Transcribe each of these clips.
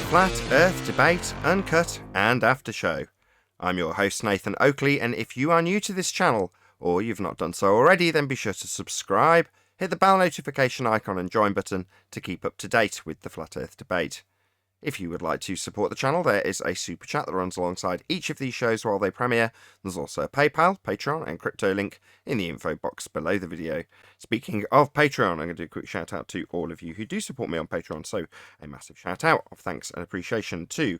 Flat Earth Debate, Uncut and After Show. I'm your host Nathan Oakley, and if you are new to this channel, or you've not done so already, then be sure to subscribe, hit the bell notification icon and join button to keep up to date with the Flat Earth Debate. If you would like to support the channel, there is a super chat that runs alongside each of these shows while they premiere. There's also a PayPal, Patreon and crypto link in the info box below the video. Speaking of Patreon, I'm going to do a quick shout out to all of you who do support me on Patreon. So a massive shout out of thanks and appreciation to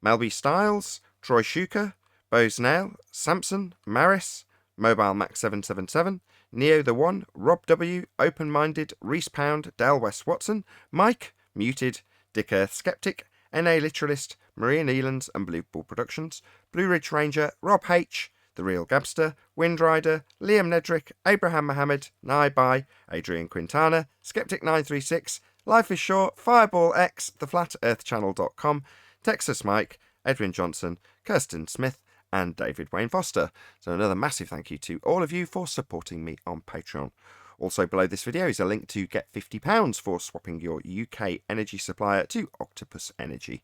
Melby Styles, Troy Shuker, Bose Nail, Samson, Maris, Mobile Max 777, Neo the One, Rob W, Open Minded, Reese Pound, Dale West Watson, Mike, Muted, Dick Earth Skeptic, NA Literalist, Maria Nealands, Unbelievable Productions, Blue Ridge Ranger, Rob H, The Real Gabster, Windrider, Liam Nedrick, Abraham Mohammed, Nai Bai, Adrian Quintana, Skeptic936, Life is Short, Fireball X, TheFlatEarthChannel.com, Texas Mike, Edwin Johnson, Kirsten Smith, and David Wayne Foster. So another massive thank you to all of you for supporting me on Patreon. Also below this video is a link to get £50 for swapping your UK energy supplier to Octopus Energy.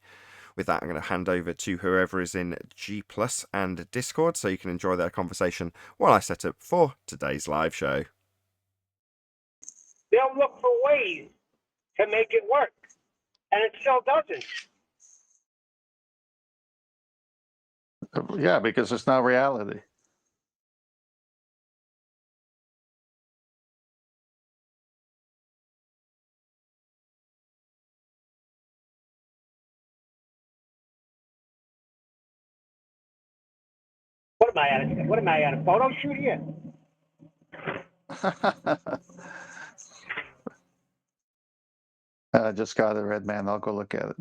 With that, I'm going to hand over to whoever is in G Plus and Discord so you can enjoy their conversation while I set up for today's live show. They'll look for ways to make it work, and it still doesn't. Yeah, because it's not reality. What am I at a photo shoot here? I just got it, Red Man. I'll go look at it.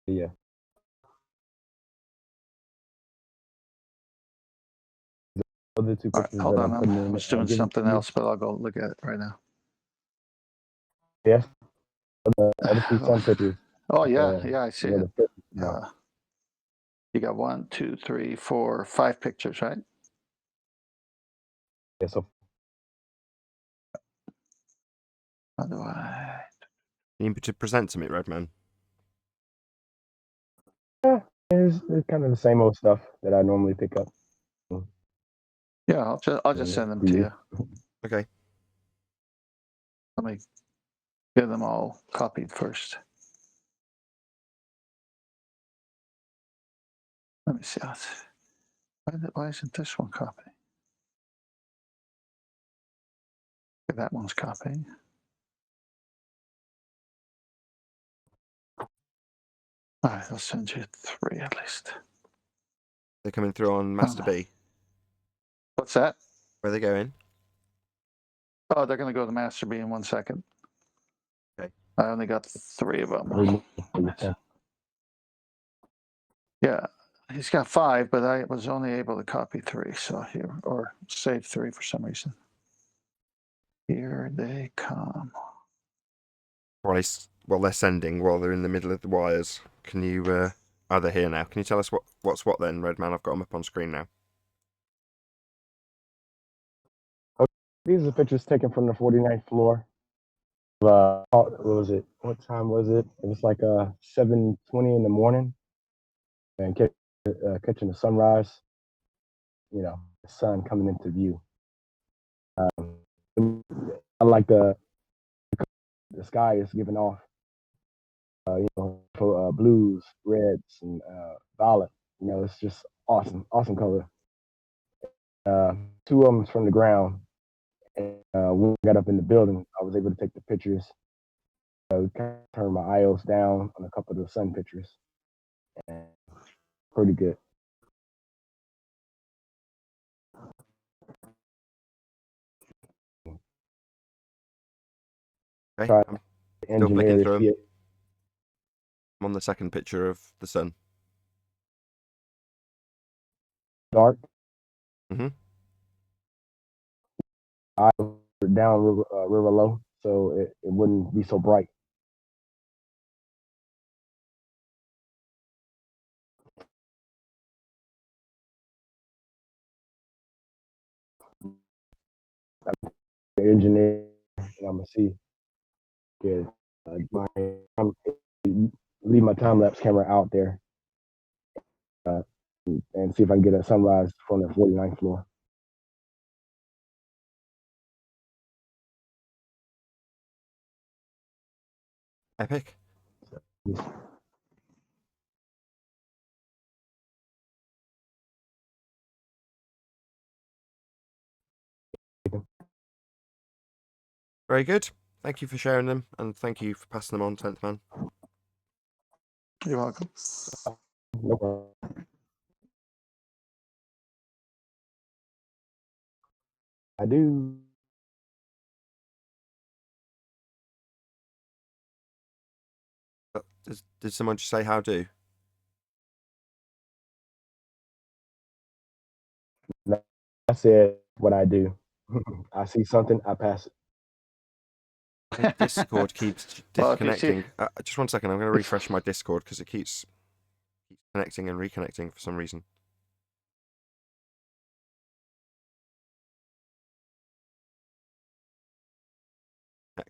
Yeah. Other two All right, pictures hold that on. I'm putting I'm in. just doing giving something to you. else, but I'll go look at it right now. Yes. The other two sun pictures. Oh, yeah. Yeah, I see where it. the fish- You got 1, 2, 3, 4, 5 pictures, right? yeah, so How do I? You need to present to me, Redman. it's kind of the same old stuff that I normally pick up. Yeah, I'll just send them to you. Okay. Let me get them all copied first. Let me see. Why isn't this one copied? That one's copied. All right, I'll send you 3 at least. They're coming through on Master B. What's that? Where are they going? Oh, they're going to go to Master B in 1 second. Okay. I only got 3 of them. Yeah, he's got 5, but I was only able to copy 3. So here, or save 3 for some reason. Here they come. While they're sending, while they're in the middle of the wires, can you, are they here now? Can you tell us what's what then, Redman? I've got them up on screen now. These are pictures taken from the 49th floor. What was it? What time was it? It was like 7:20 in the morning, and catching the sunrise. You know, the sun coming into view. I like the sky is giving off, for blues, reds, and violet. You know, it's just awesome color. 2 of them from the ground. And when I got up in the building, I was able to take the pictures. Kind of turn my IOs down on a couple of the sun pictures, and pretty good. Okay. I'm still flicking through them. it. I'm on the second picture of the sun. Dark. Mm-hmm. I down river low, so it wouldn't be so bright. The engineer, and I'm gonna see get leave my time lapse camera out there and see if I can get a sunrise from the 49th floor. Epic. Very good. Thank you for sharing them, and thank you for passing them on, 10th man. You're welcome. No problem. I do. Did someone just say how do? No, I said what I do. I see something, I pass it. My Discord keeps Well, if you see- disconnecting. Just 1 second. I'm going to refresh my Discord because it keeps connecting and reconnecting for some reason.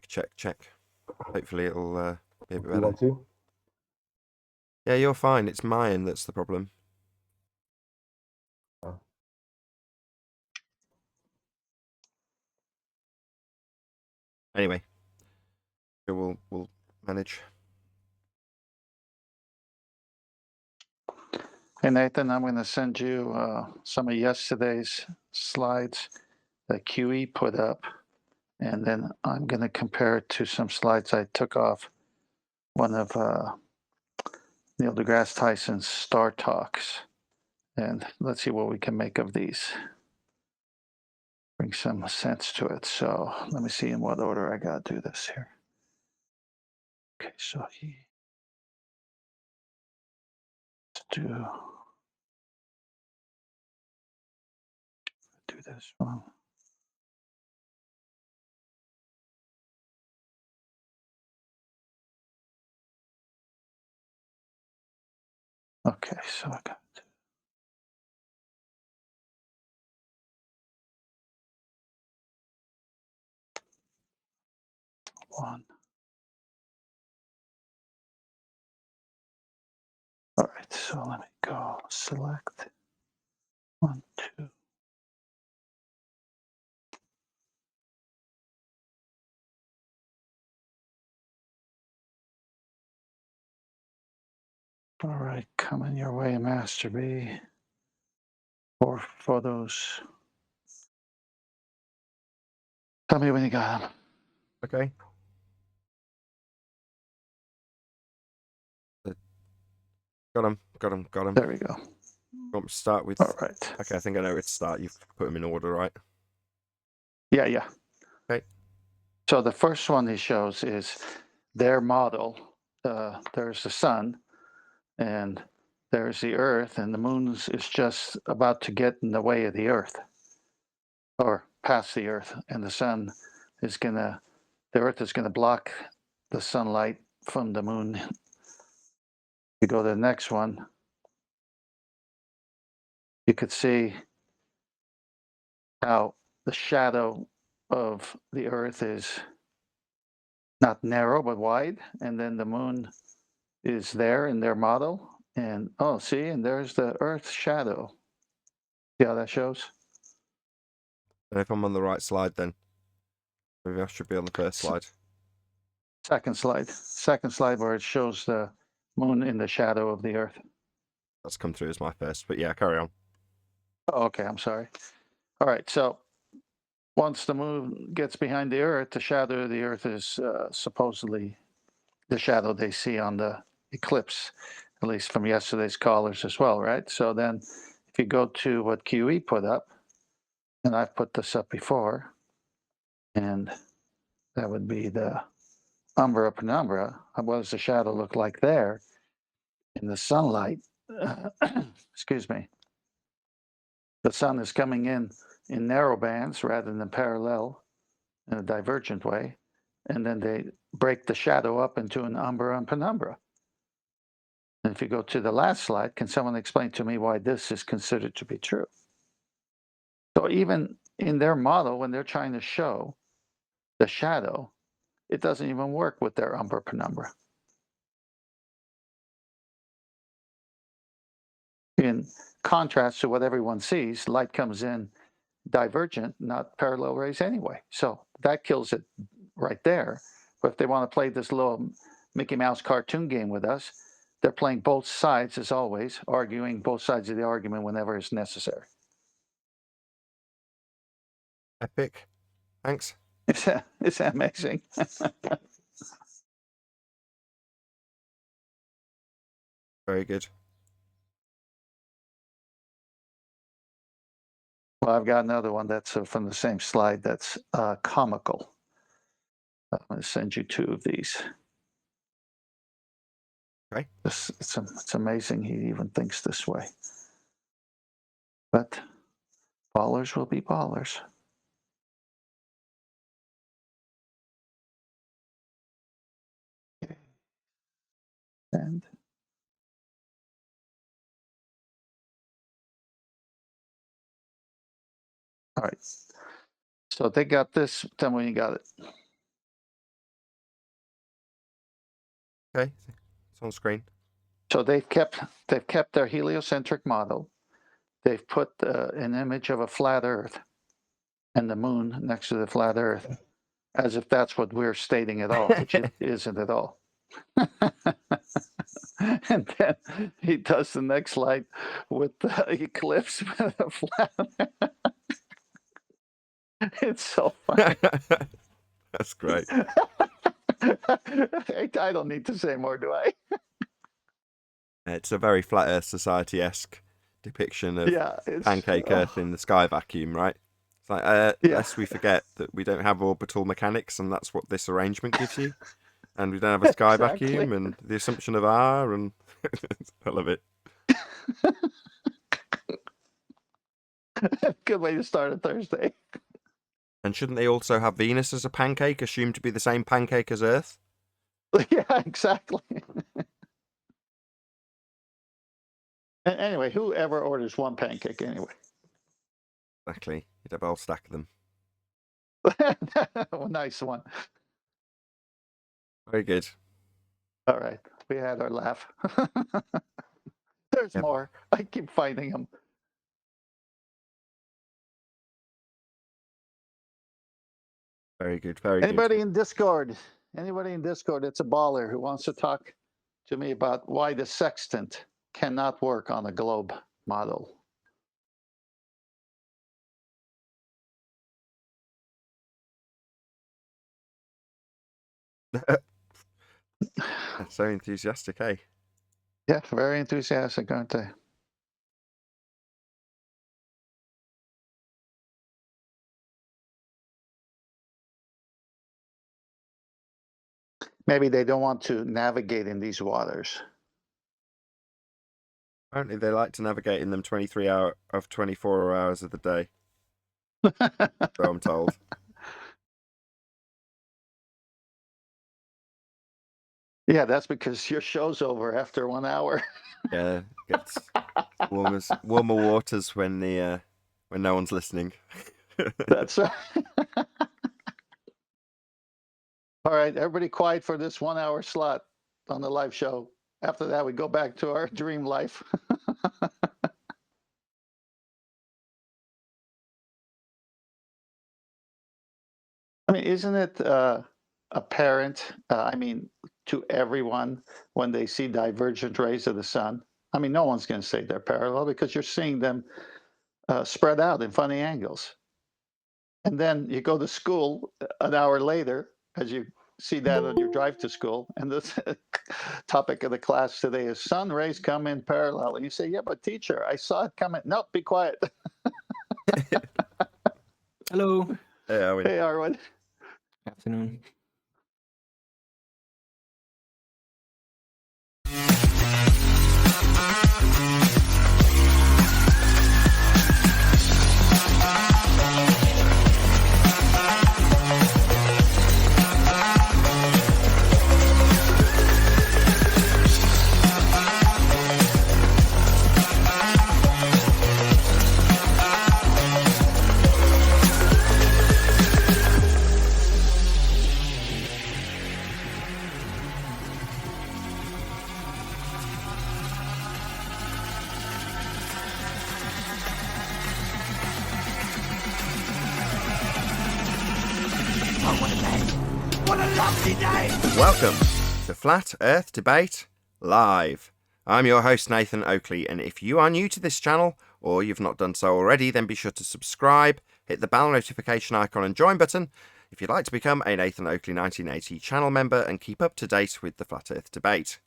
Check. Hopefully it'll be a bit You better. want to? Yeah, you're fine. It's mine that's the problem. Oh. Anyway, we'll manage. Hey, Nathan, I'm going to send you some of yesterday's slides that QE put up, and then I'm going to compare it to some slides I took off one of Neil deGrasse Tyson's Star Talks. And let's see what we can make of these. Bring some sense to it. So let me see in what order I got to do this here. Okay, so let's do this one. Okay, so I got to one. All right, so let me go select 1, 2. All right, coming your way, Master B. 4 photos. Tell me when you got them. Okay. Got him. There we go. Want me to start with? All right. Okay, I think I know where to start. You've put them in order, right? Yeah. Okay. So the first one he shows is their model. There's the sun, and there's the earth, and the moon is just about to get in the way of the earth, or past the earth, and the earth is gonna block the sunlight from the moon. You go to the next one, you could see how the shadow of the earth is not narrow but wide, and then the moon is there in their model, and and there's the earth's shadow. See how that shows? And if I'm on the right slide, then maybe I should be on the first slide. Second slide where it shows the moon in the shadow of the earth. That's come through as my first, but yeah, carry on. Oh, okay, I'm sorry. All right, so once the moon gets behind the earth, the shadow of the earth is supposedly the shadow they see on the eclipse, at least from yesterday's callers as well, right? So then if you go to what QE put up, and I've put this up before, and that would be the umbra penumbra. What does the shadow look like there in the sunlight? Excuse me. The sun is coming in narrow bands rather than parallel in a divergent way, and then they break the shadow up into an umbra and penumbra. And if you go to the last slide, can someone explain to me why this is considered to be true? So even in their model, when they're trying to show the shadow, it doesn't even work with their umbra penumbra. In contrast to what everyone sees, light comes in divergent, not parallel rays anyway. So that kills it right there. But if they want to play this little Mickey Mouse cartoon game with us, they're playing both sides as always, arguing both sides of the argument whenever it's necessary. Epic. Thanks. It's amazing. Very good. Well, I've got another one that's from the same slide that's comical. I'm going to send you two of these. Okay. It's amazing he even thinks this way. But ballers will be ballers. And all right. So they got this. Tell me when you got it. Okay. It's on screen. So they've kept their heliocentric model. They've put an image of a flat Earth and the moon next to the flat Earth, as if that's what we're stating at all, which it isn't at all. And then he does the next slide with the eclipse with a flat. It's so funny. That's great. I don't need to say more, do I? It's a very Flat Earth Society-esque depiction of pancake Earth in the sky vacuum, right? It's like, lest we forget that we don't have orbital mechanics, and that's what this arrangement gives you. And we don't have a sky vacuum, and the assumption of R, and I love it. Good way to start a Thursday. And shouldn't they also have Venus as a pancake, assumed to be the same pancake as Earth? Yeah, exactly. Anyway, whoever orders one pancake anyway? Exactly. You'd have a whole stack of them. Nice one. Very good. All right. We had our laugh. There's more. I keep finding them. Very good. Very good. Anybody in Discord? Anybody in Discord that's a baller who wants to talk to me about why the sextant cannot work on a globe model? So enthusiastic, eh? Yeah, very enthusiastic, aren't they? Maybe they don't want to navigate in these waters. Apparently they like to navigate in them 24 hours of the day. So I'm told. Yeah, that's because your show's over after 1 hour. Yeah, it gets warmer waters when no one's listening. That's right. All right, everybody quiet for this 1 hour slot on the live show. After that, we go back to our dream life. I mean, isn't it apparent, to everyone when they see divergent rays of the sun? I mean, no one's going to say they're parallel because you're seeing them spread out in funny angles. And then you go to school an hour later, as you see that on your drive to school, and the topic of the class today is sun rays come in parallel. And you say, yeah, but teacher, I saw it coming. Nope, be quiet. Hello. Hey, Arwin. Hey, Arwin. Afternoon. Welcome to Flat Earth Debate Live. I'm your host Nathan Oakley, and if you are new to this channel, or you've not done so already, then be sure to subscribe, hit the bell notification icon and join button if you'd like to become a Nathan Oakley 1980 channel member and keep up to date with the Flat Earth Debate.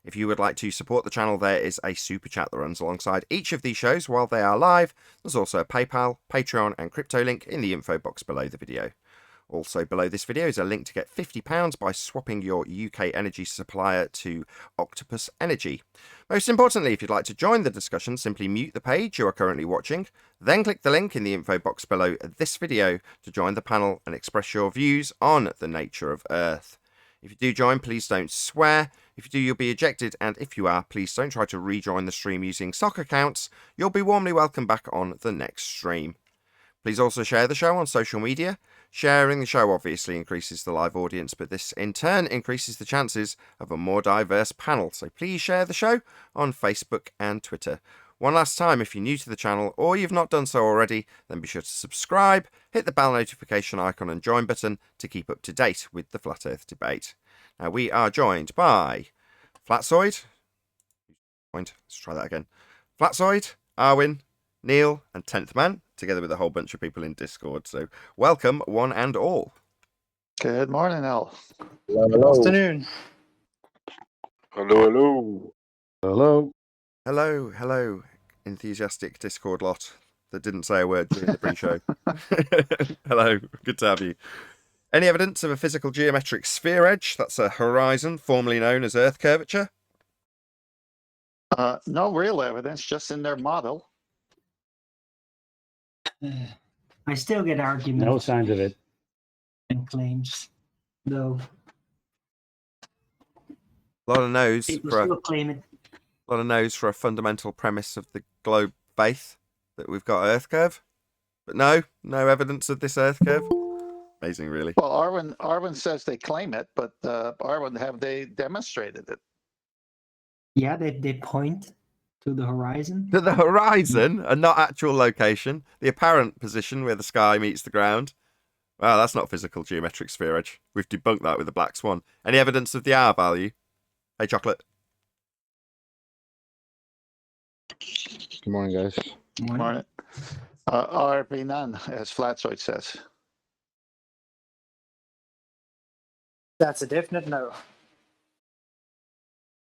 If you would like to support the channel, there is a super chat that runs alongside each of these shows while they are live. There's also a PayPal, Patreon and crypto link in the info box below the video. Also below this video is a link to get £50 by swapping your UK energy supplier to Octopus Energy. Most importantly, if you'd like to join the discussion, simply mute the page you are currently watching, then click the link in the info box below this video to join the panel and express your views on the nature of Earth. If you do join, please don't swear. If you do, you'll be ejected, and if you are, please don't try to rejoin the stream using sock accounts. You'll be warmly welcomed back on the next stream. Please also share the show on social media. Sharing the show obviously increases the live audience, but this in turn increases the chances of a more diverse panel. So please share the show on Facebook and Twitter. One last time, if you're new to the channel or you've not done so already, then be sure to subscribe, hit the bell notification icon and join button to keep up to date with the Flat Earth Debate. Now we are joined by Flatzoid. Let's try that again. Flatzoid, Arwin, Neil and 10th Man, together with a whole bunch of people in Discord. So welcome one and all. Good morning, Al. Hello. Afternoon. Hello. Hello, enthusiastic Discord lot that didn't say a word during the pre-show. Hello, good to have you. Any evidence of a physical geometric sphere edge? That's a horizon, formerly known as Earth curvature. No real evidence, just in their model. I still get arguments. No signs of it. And claims, though. A lot of no's People for still claim it. a lot of no's for a fundamental premise of the globe faith that we've got Earth curve, but no evidence of this Earth curve. Amazing, really. Well, Arwin says they claim it, but Arwin, have they demonstrated it? Yeah, they point to the horizon. To the horizon and not actual location, the apparent position where the sky meets the ground. Well, that's not physical geometric sphere edge. We've debunked that with the black swan. Any evidence of the R value? Hey, Chocolate. Good morning, guys. Morning. RP none, as Flatzoid says. That's a definite no.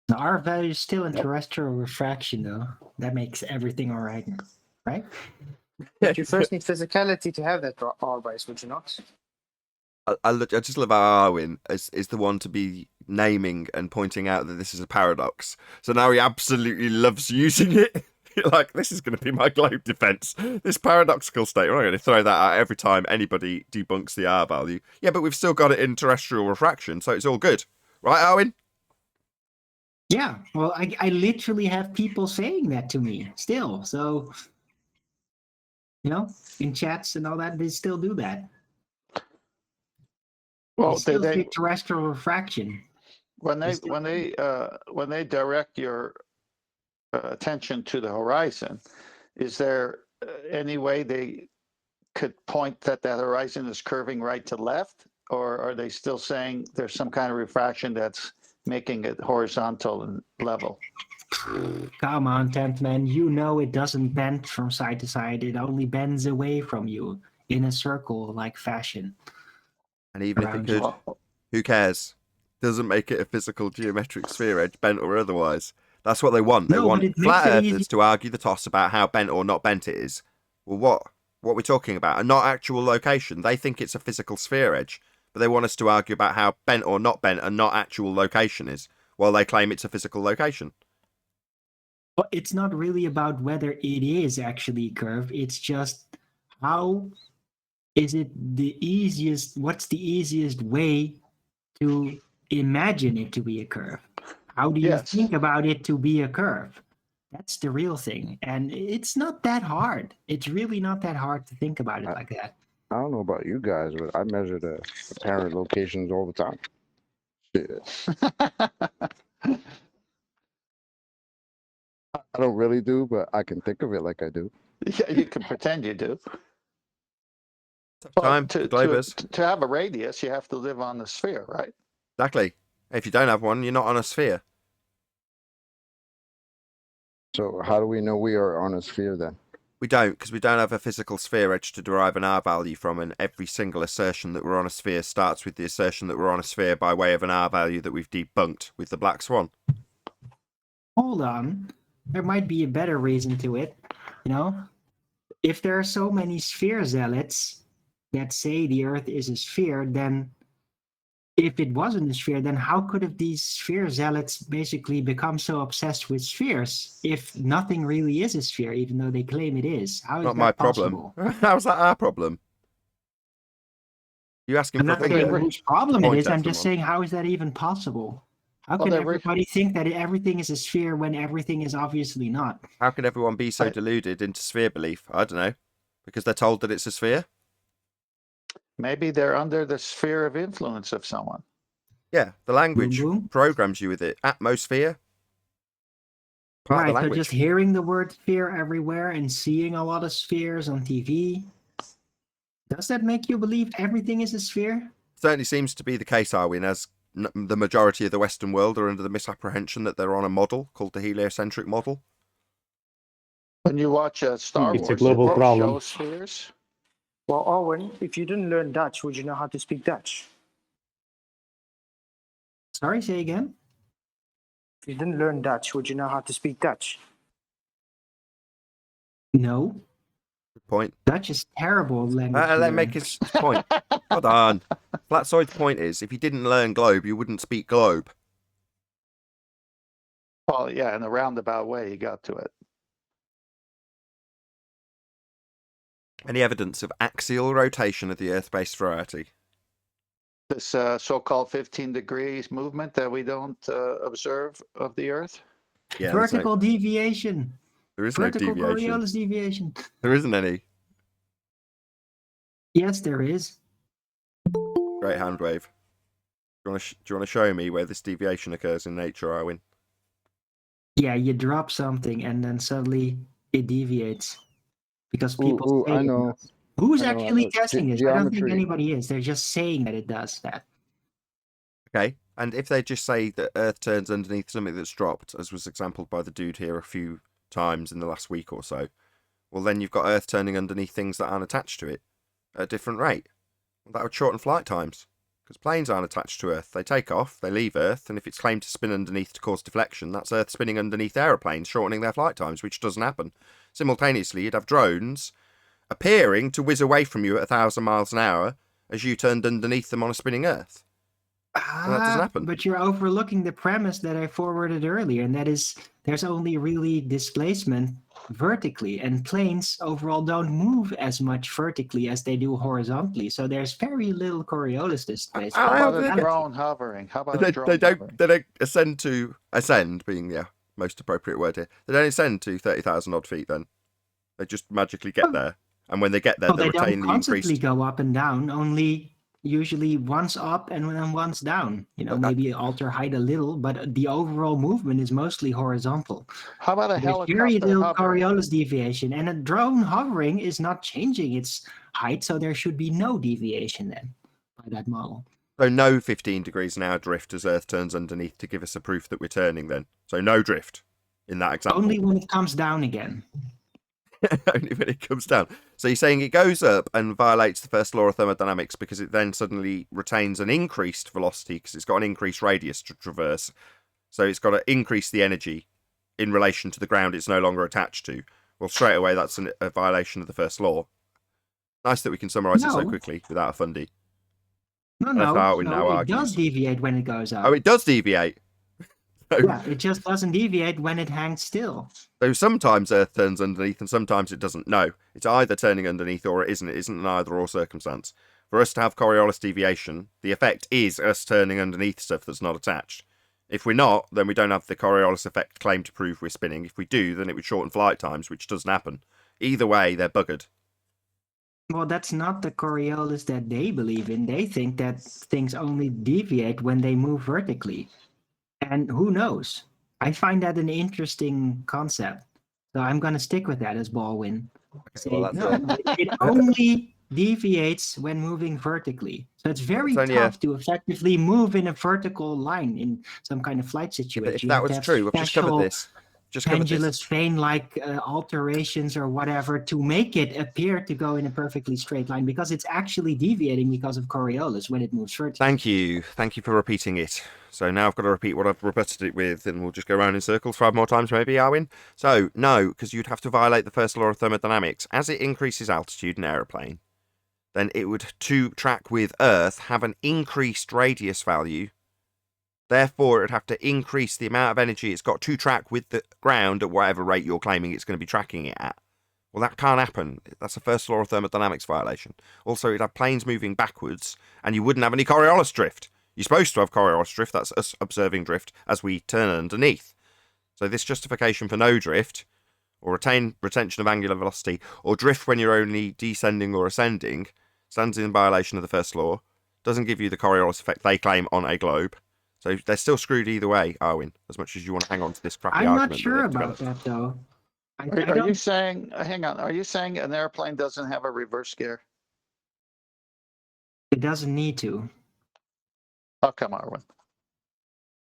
The R value is still in terrestrial refraction, though. That makes everything all right, right? But you first need physicality to have that R base, would you not? I just love how Arwin is the one to be naming and pointing out that this is a paradox. So now he absolutely loves using it. Like, this is going to be my globe defense. This paradoxical state, I'm going to throw that out every time anybody debunks the R value. Yeah, but we've still got it in terrestrial refraction, so it's all good. Right, Arwin? Yeah, well, I literally have people saying that to me still. So, you know, in chats and all that, they still do that. Well, They still they say terrestrial refraction. when they still- when they direct your attention to the horizon, is there any way they could point that horizon is curving right to left, or are they still saying there's some kind of refraction that's making it horizontal and level? Come on, 10th Man. You know it doesn't bend from side to side. It only bends away from you in a circle-like fashion. And even if it Around could, Well, who cares? Doesn't make it a physical geometric sphere edge, bent or otherwise. That's what they want. They No, but want it flat makes it earthers easy- to argue the toss about how bent or not bent it is. Well, what are we talking about? A not actual location. They think it's a physical sphere edge, but they want us to argue about how bent or not bent a not actual location is, while they claim it's a physical location. But it's not really about whether it is actually curved. It's just how is it the easiest? What's the easiest way to imagine it to be a curve? How do you Yes. think about it to be a curve? That's the real thing. And it's not that hard. It's really not that hard to think about it like that. I don't know about you guys, but I measure the apparent locations all the time. Shit. I don't really do, but I can think of it like I do. Yeah, you can pretend you do. Tough time, to, the globers. to have a radius, you have to live on the sphere, right? Exactly. If you don't have one, you're not on a sphere. So how do we know we are on a sphere then? We don't, because we don't have a physical sphere edge to derive an R value from, and every single assertion that we're on a sphere starts with the assertion that we're on a sphere by way of an R value that we've debunked with the black swan. Hold on. There might be a better reason to it. You know, if there are so many sphere zealots that say the Earth is a sphere, then if it wasn't a sphere, then how could have these sphere zealots basically become so obsessed with spheres if nothing really is a sphere, even though they claim it is? How is Not that my possible? problem. How's that our problem? You asking I'm for a not thing saying that whose problem it point is. at I'm just someone? saying, how is that even possible? How Well, can they're everybody think that everything is a sphere when everything is obviously not? How can everyone be so Right. deluded into sphere belief? I don't know. Because they're told that it's a sphere? Maybe they're under the sphere of influence of someone. Yeah, the language Boom, boom. programs you with it. Atmosphere. Part of Right, the so language. just hearing the word sphere everywhere and seeing a lot of spheres on TV, does that make you believe everything is a sphere? Certainly seems to be the case, Arwin, as the majority of the Western world are under the misapprehension that they're on a model called the heliocentric model. When you watch Star It's a Wars, global they problem. show spheres. Well, Owen, if you didn't learn Dutch, would you know how to speak Dutch? Sorry, say again? If you didn't learn Dutch, would you know how to speak Dutch? No. Good point. Dutch is terrible language. to Let learn. make his point. Hold on. Flatsoid's point is, if you didn't learn globe, you wouldn't speak globe. Well, yeah, in a roundabout way, you got to it. Any evidence of axial rotation of the Earth-based variety? This so-called 15 degrees movement that we don't observe of the Earth. Yeah, Vertical deviation. there is no Vertical deviation. Coriolis deviation. There isn't any. Yes, there is. Great hand wave. Do you want to show me where this deviation occurs in nature, Arwin? Yeah, you drop something and then suddenly it deviates. Because people say I it know. does. Who's I know, actually testing this? I don't think geometry. anybody is. They're just saying that it does that. Okay, and if they just say that Earth turns underneath something that's dropped, as was exampled by the dude here a few times in the last week or so, well then you've got Earth turning underneath things that aren't attached to it at a different rate. Well, that would shorten flight times, because planes aren't attached to Earth. They take off, they leave Earth, and if it's claimed to spin underneath to cause deflection, that's Earth spinning underneath aeroplanes, shortening their flight times, which doesn't happen. Simultaneously, you'd have drones appearing to whiz away from you at 1,000 miles an hour as you turned underneath them on a spinning Earth. that doesn't happen. But you're overlooking the premise that I forwarded earlier, and that is there's only really displacement vertically, and planes overall don't move as much vertically as they do horizontally. So there's very little Coriolis displacement. How about a they- drone hovering? How about a They, drone they don't hovering? they don't ascend being the most appropriate word here. They don't ascend to 30,000 odd feet then. They just magically get there. And when they get there, Well, they they don't retain the constantly increased. go up and down, only usually once up and then once down. You know, maybe alter height a little, but the overall movement is mostly horizontal. How about a There's helicopter very little hovering? Coriolis deviation, and a drone hovering is not changing its height, so there should be no deviation then by that model. So no 15 degrees an hour drift as Earth turns underneath to give us a proof that we're turning then. So no drift in that example. Only when it comes down again. Only when it comes down. So you're saying it goes up and violates the first law of thermodynamics because it then suddenly retains an increased velocity because it's got an increased radius to traverse. So it's got to increase the energy in relation to the ground it's no longer attached to. Well, straight away, that's a violation of the first law. Nice that we can summarise it so No. quickly without a fundy. No, That's how it no, now it does argues. deviate when it goes up. Oh, it does deviate. Yeah, it just doesn't deviate when it hangs still. So sometimes Earth turns underneath and sometimes it doesn't. No, it's either turning underneath or it isn't. It isn't an either or circumstance. For us to have Coriolis deviation, the effect is us turning underneath stuff that's not attached. If we're not, then we don't have the Coriolis effect claim to prove we're spinning. If we do, then it would shorten flight times, which doesn't happen. Either way, they're buggered. Well, that's not the Coriolis that they believe in. They think that things only deviate when they move vertically. And who knows? I find that an interesting concept. So I'm going to stick with that as Baldwin. Say, well, that's no, it only deviates when moving vertically. So it's very only tough to effectively move in a vertical line in some kind of flight Yeah, situation. but if You that have to was have true, we've just covered special this. Just covered this. pendulous vane-like alterations or whatever to make it appear to go in a perfectly straight line, because it's actually deviating because of Coriolis when it moves vertically. Thank you. Thank you for repeating it. So now I've got to repeat what I've rebutted it with, and we'll just go around in circles 5 more times, maybe, Arwin. So, no, because you'd have to violate the first law of thermodynamics. As it increases altitude in an aeroplane, then it would, to track with Earth, have an increased radius value. Therefore, it would have to increase the amount of energy it's got to track with the ground at whatever rate you're claiming it's going to be tracking it at. Well, that can't happen. That's the first law of thermodynamics violation. Also, you'd have planes moving backwards, and you wouldn't have any Coriolis drift. You're supposed to have Coriolis drift, that's us observing drift, as we turn underneath. So this justification for no drift, or retention of angular velocity, or drift when you're only descending or ascending, stands in violation of the first law, doesn't give you the Coriolis effect they claim on a globe. So they're still screwed either way, Arwin, as much as you want to hang on to this crappy I'm argument. not sure about that, though. I Are you don't- saying, hang on, are you saying an airplane doesn't have a reverse gear? It doesn't need to, Oh, come on, Arwin.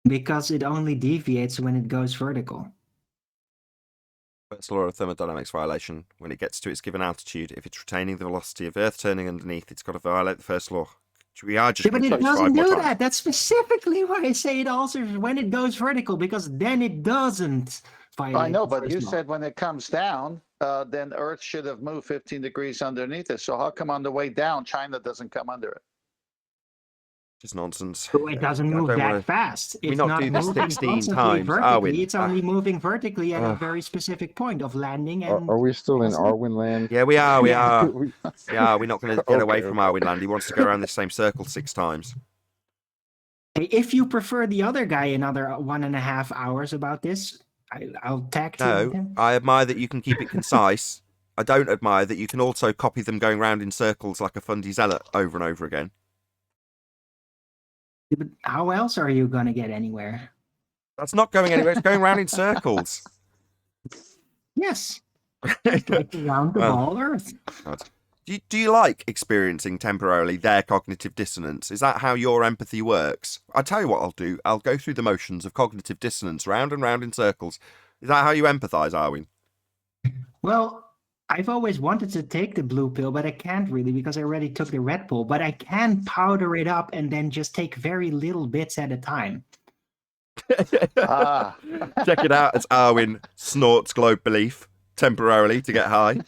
because it only deviates when it goes vertical. First law of thermodynamics violation. When it gets to its given altitude, if it's retaining the velocity of Earth turning underneath, it's got to violate the first law. We are just Yeah, but gonna it close 5 doesn't more do times. that. That's specifically why I say it alters when it goes vertical, because then it doesn't violate. I know, the but first you law. said when it comes down, then Earth should have moved 15 degrees underneath it. So how come on the way down, China doesn't come under it? Just nonsense. So it doesn't I move don't that wanna- fast. we It's not not do this moving 16 constantly times, vertically. Arwin? It's only moving vertically at a very specific point of landing. And Are we still in Yes. Arwin land? Yeah, we are. We Yeah. are. Yeah, we're not going to get away Okay, from okay. Arwin Land. He wants to go around this same circle 6 times. if you prefer the other guy another 1.5 hours about this, I'll tag team with No, him. I admire that you can keep it concise. I don't admire that you can also copy them going round in circles like a fundy zealot over and over again. But how else are you gonna get anywhere? That's not going anywhere. It's going round in circles. Yes, it's like around the Well. ball Earth. Do you like experiencing temporarily their cognitive dissonance? Is that how your empathy works? I'll tell you what I'll do. I'll go through the motions of cognitive dissonance round and round in circles. Is that how you empathise, Arwin? Well, I've always wanted to take the blue pill, but I can't really because I already took the red pill. But I can powder it up and then just take very little bits at a time. Ah, Check it out as Arwin snorts globe belief temporarily to get high.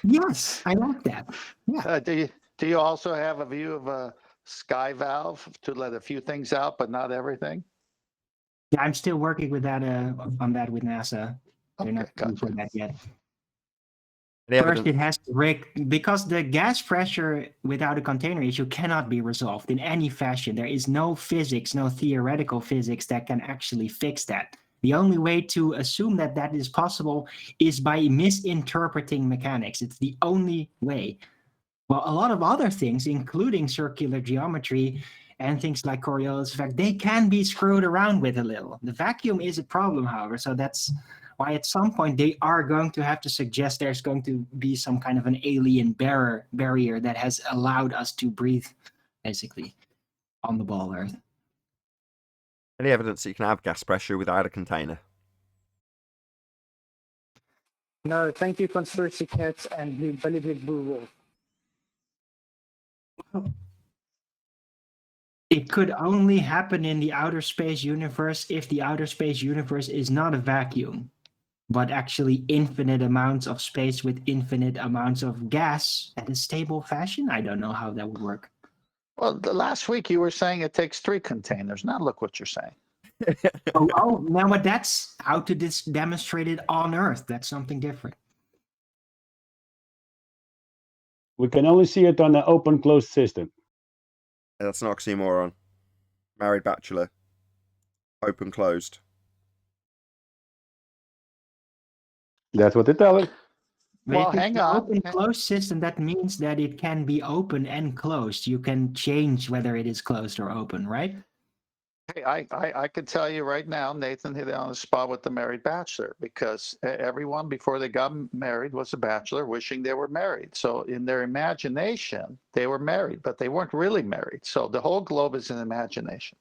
Yes, I like that. Yeah. do you also have a view of a sky valve to let a few things out, but not everything? Yeah, I'm still working with that on that with NASA. They're not Okay, ready for gotcha. that yet. Any First, evidence- it has to break because the gas pressure without a container issue cannot be resolved in any fashion. There is no physics, no theoretical physics that can actually fix that. The only way to assume that that is possible is by misinterpreting mechanics. It's the only way. Well, a lot of other things, including circular geometry and things like Coriolis effect, they can be screwed around with a little. The vacuum is a problem, however, so that's why at some point they are going to have to suggest there's going to be some kind of an alien barrier that has allowed us to breathe, basically, on the ball Earth. Any evidence that you can have gas pressure without a container? No, thank you, conspiracy cats and the Bollywood blue wolf. It could only happen in the outer space universe if the outer space universe is not a vacuum, but actually infinite amounts of space with infinite amounts of gas at a stable fashion. I don't know how that would work. Well, the last week you were saying it takes 3 containers. Now look what you're saying. Oh, now but that's how to demonstrate it on Earth. That's something different. We can only see it on the open closed system. That's an oxymoron. Married bachelor. Open closed. That's what they tell us. But Well, if it's hang an on. open closed system, that means that it can be open and closed. You can change whether it is closed or open, right? Hey, I could tell you right now, Nathan hit it on the spot with the married bachelor, because everyone before they got married was a bachelor wishing they were married. So in their imagination, they were married, but they weren't really married. So the whole globe is an imagination.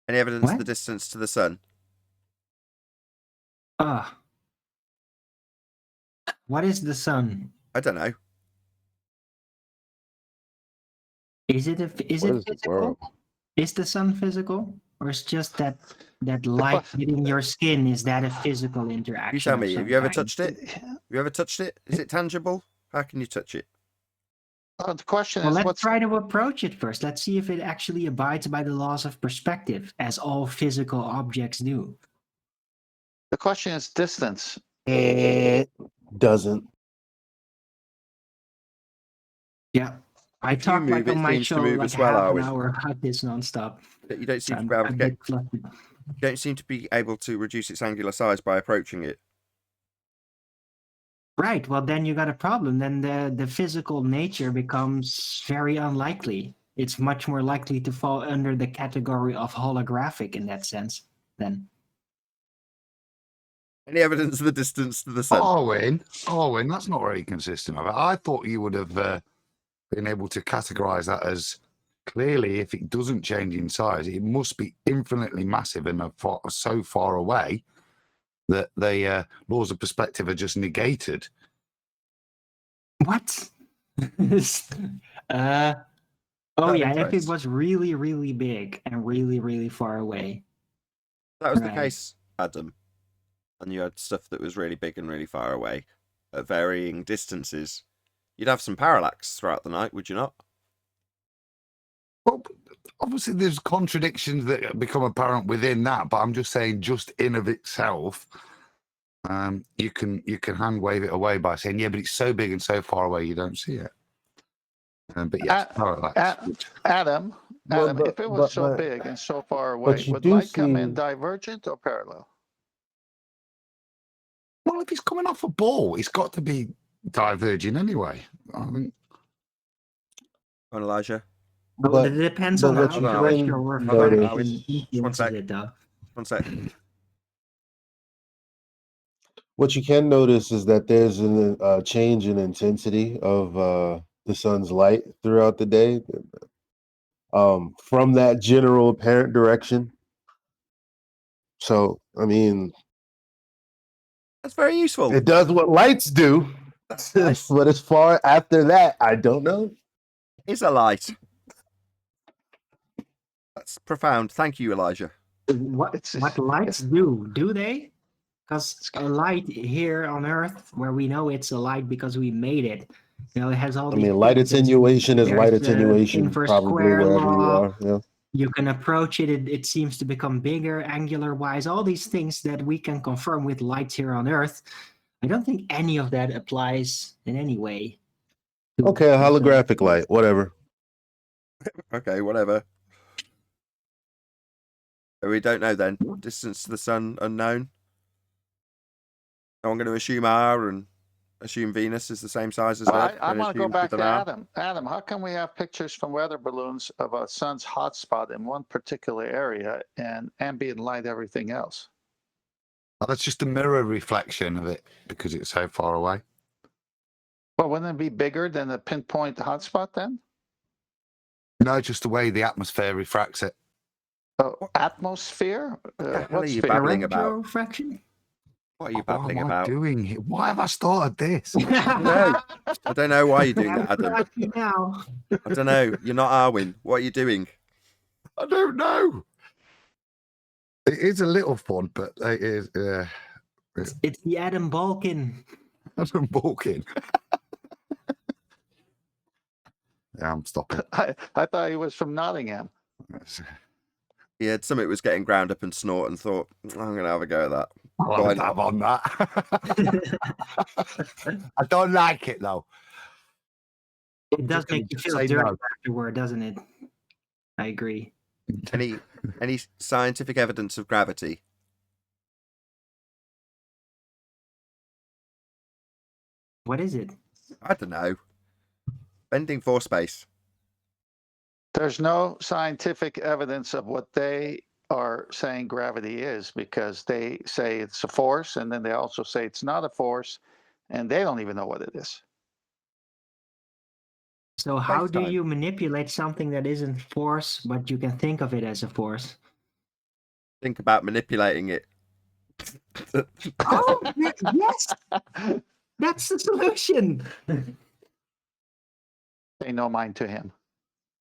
Any evidence of What? the distance to the sun? Ah, what is the sun? I don't know. Is it What is the physical? world? Is the sun physical, or is just that The light que- hitting your skin? Is that a physical interaction? You tell of me, have some you ever kind? touched it? Have you ever touched it? Is it tangible? How can you touch it? The question Well, is, let's what's try to approach it first. Let's see if it actually abides by the laws of perspective, as all physical objects do. the question is distance. It doesn't. Yeah. I If you talk like move, on it my seems to show move like as well, half an Arwen. hour about this nonstop. You don't So seem to be able I'm to a get. bit flustered. You don't seem to be able to reduce its angular size by approaching it. Right. Well, then you got a problem. Then the physical nature becomes very unlikely. It's much more likely to fall under the category of holographic in that sense. Then. Any evidence of the distance to the sun? Owen, that's not very consistent. I thought you would have been able to categorize that as clearly, if it doesn't change in size, it must be infinitely massive and so far away that the laws of perspective are just negated. What? uh. Oh That yeah, if it interest. was really, really big and really, really far away. That was the Right. case, Adam. And you had stuff that was really big and really far away at varying distances. You'd have some parallax throughout the night, would you not? Well, obviously, there's contradictions that become apparent within that, but I'm just saying, just in of itself, you can hand wave it away by saying, yeah, but it's so big and so far away you don't see it. But yes, parallax. Adam, But if it was so but big and so far away, but you would do light come in see. divergent or parallel? Well, if it's coming off a ball, it's got to be diverging anyway. I mean, On Elijah? Well, But it depends but on what how you Hold on, pressure can or Hold on, notice. Arwen. fraction Just one influences sec. it, though. One sec. What you can notice is that there's a change in intensity of the sun's light throughout the day, from that general apparent direction. So, I mean, That's very useful. it does what lights do, That's nice. but as far after that, I don't know. Is a light. That's profound. Thank you, Elijah. What lights do they? Because a light here on Earth, where we know it's a light because we made it, you know, it has all I these mean, light things. attenuation is light There's the attenuation inverse probably square wherever you law. are. Yeah. You can approach it, it seems to become bigger, angular wise, all these things that we can confirm with lights here on Earth. I don't think any of that applies in any way. to Okay, a the sun. holographic light, whatever. Okay, whatever. We don't know then. Distance to the sun unknown. I'm going to assume R and assume Venus is the same size as Earth. I and want to go assume back with to an R. Adam. Adam, how come we have pictures from weather balloons of a sun's hotspot in one particular area and ambient light everything else? well, that's just a mirror reflection of it because it's so far away. Well, wouldn't it be bigger than the pinpoint hotspot then? No, just the way the atmosphere refracts it. Oh, atmosphere? What the hell What are you sphere? babbling about? Refraction? What are you What babbling am I about? doing here? Why have I started this? I don't know why you're doing that, Adam. Now. I don't know. You're not Arwen. What are you doing? I don't know. It is a little fun, but it is. It's the Adam Balkan. I'm balking. Yeah, I'm stopping. I thought he was from Nottingham. Yeah, something was getting ground up and snort and thought, I'm going to have a go at that. I'll Why have a dab on that. I don't like it though. It does make you feel say dirty no. afterward, doesn't it? I agree. Any scientific evidence of gravity? What is it? I don't know. Bending force space. There's no scientific evidence of what they are saying gravity is, because they say it's a force, and then they also say it's not a force, and they don't even know what it is. So how do Space-time. you manipulate something that isn't force, but you can think of it as a force? Think about manipulating it. Oh, yes! That's the solution! Pay no mind to him.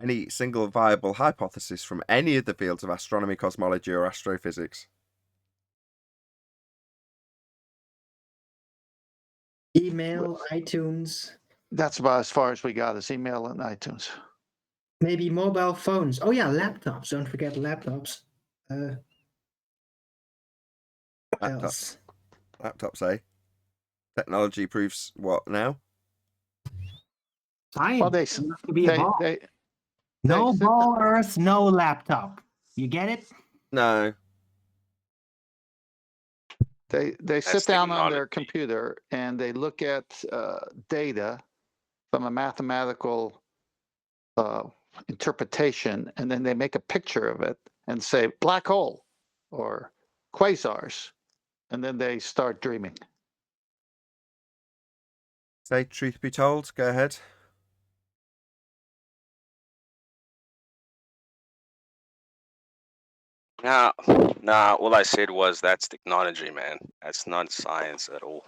Any single viable hypothesis from any of the fields of astronomy, cosmology, or astrophysics? Email, iTunes, That's about as far as we got, is email and iTunes. maybe mobile phones. Oh yeah, laptops. Don't forget laptops. What Laptops. else? Laptops, eh? Technology proves what now? Science. Well, they doesn't have to be a ball. No sit ball Earth, no laptop. You get it? No. They sit down on their computer and they look at data from a mathematical interpretation, and then they make a picture of it and say black hole or quasars, and then they start dreaming. Say truth be told, go ahead. Nah, all I said was that's technology, man. That's not science at all.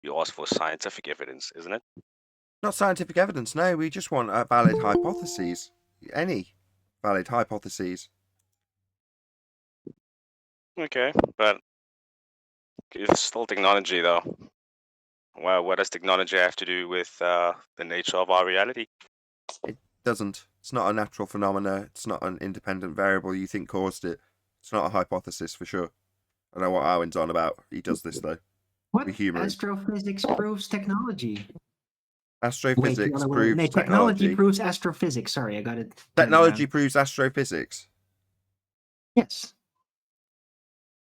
You asked for scientific evidence, isn't it? Not scientific evidence, no. We just want valid hypotheses. Any valid hypotheses. Okay, but it's still technology, though. Well, what does technology have to do with the nature of our reality? It doesn't. It's not a natural phenomena. It's not an independent variable you think caused it. It's not a hypothesis for sure. I know what Arwen's on about. He does this though. What? We humour him. Astrophysics proves technology. Astrophysics Wait, proves no, technology proves astrophysics. Sorry, I got it. Technology proves astrophysics. Yes.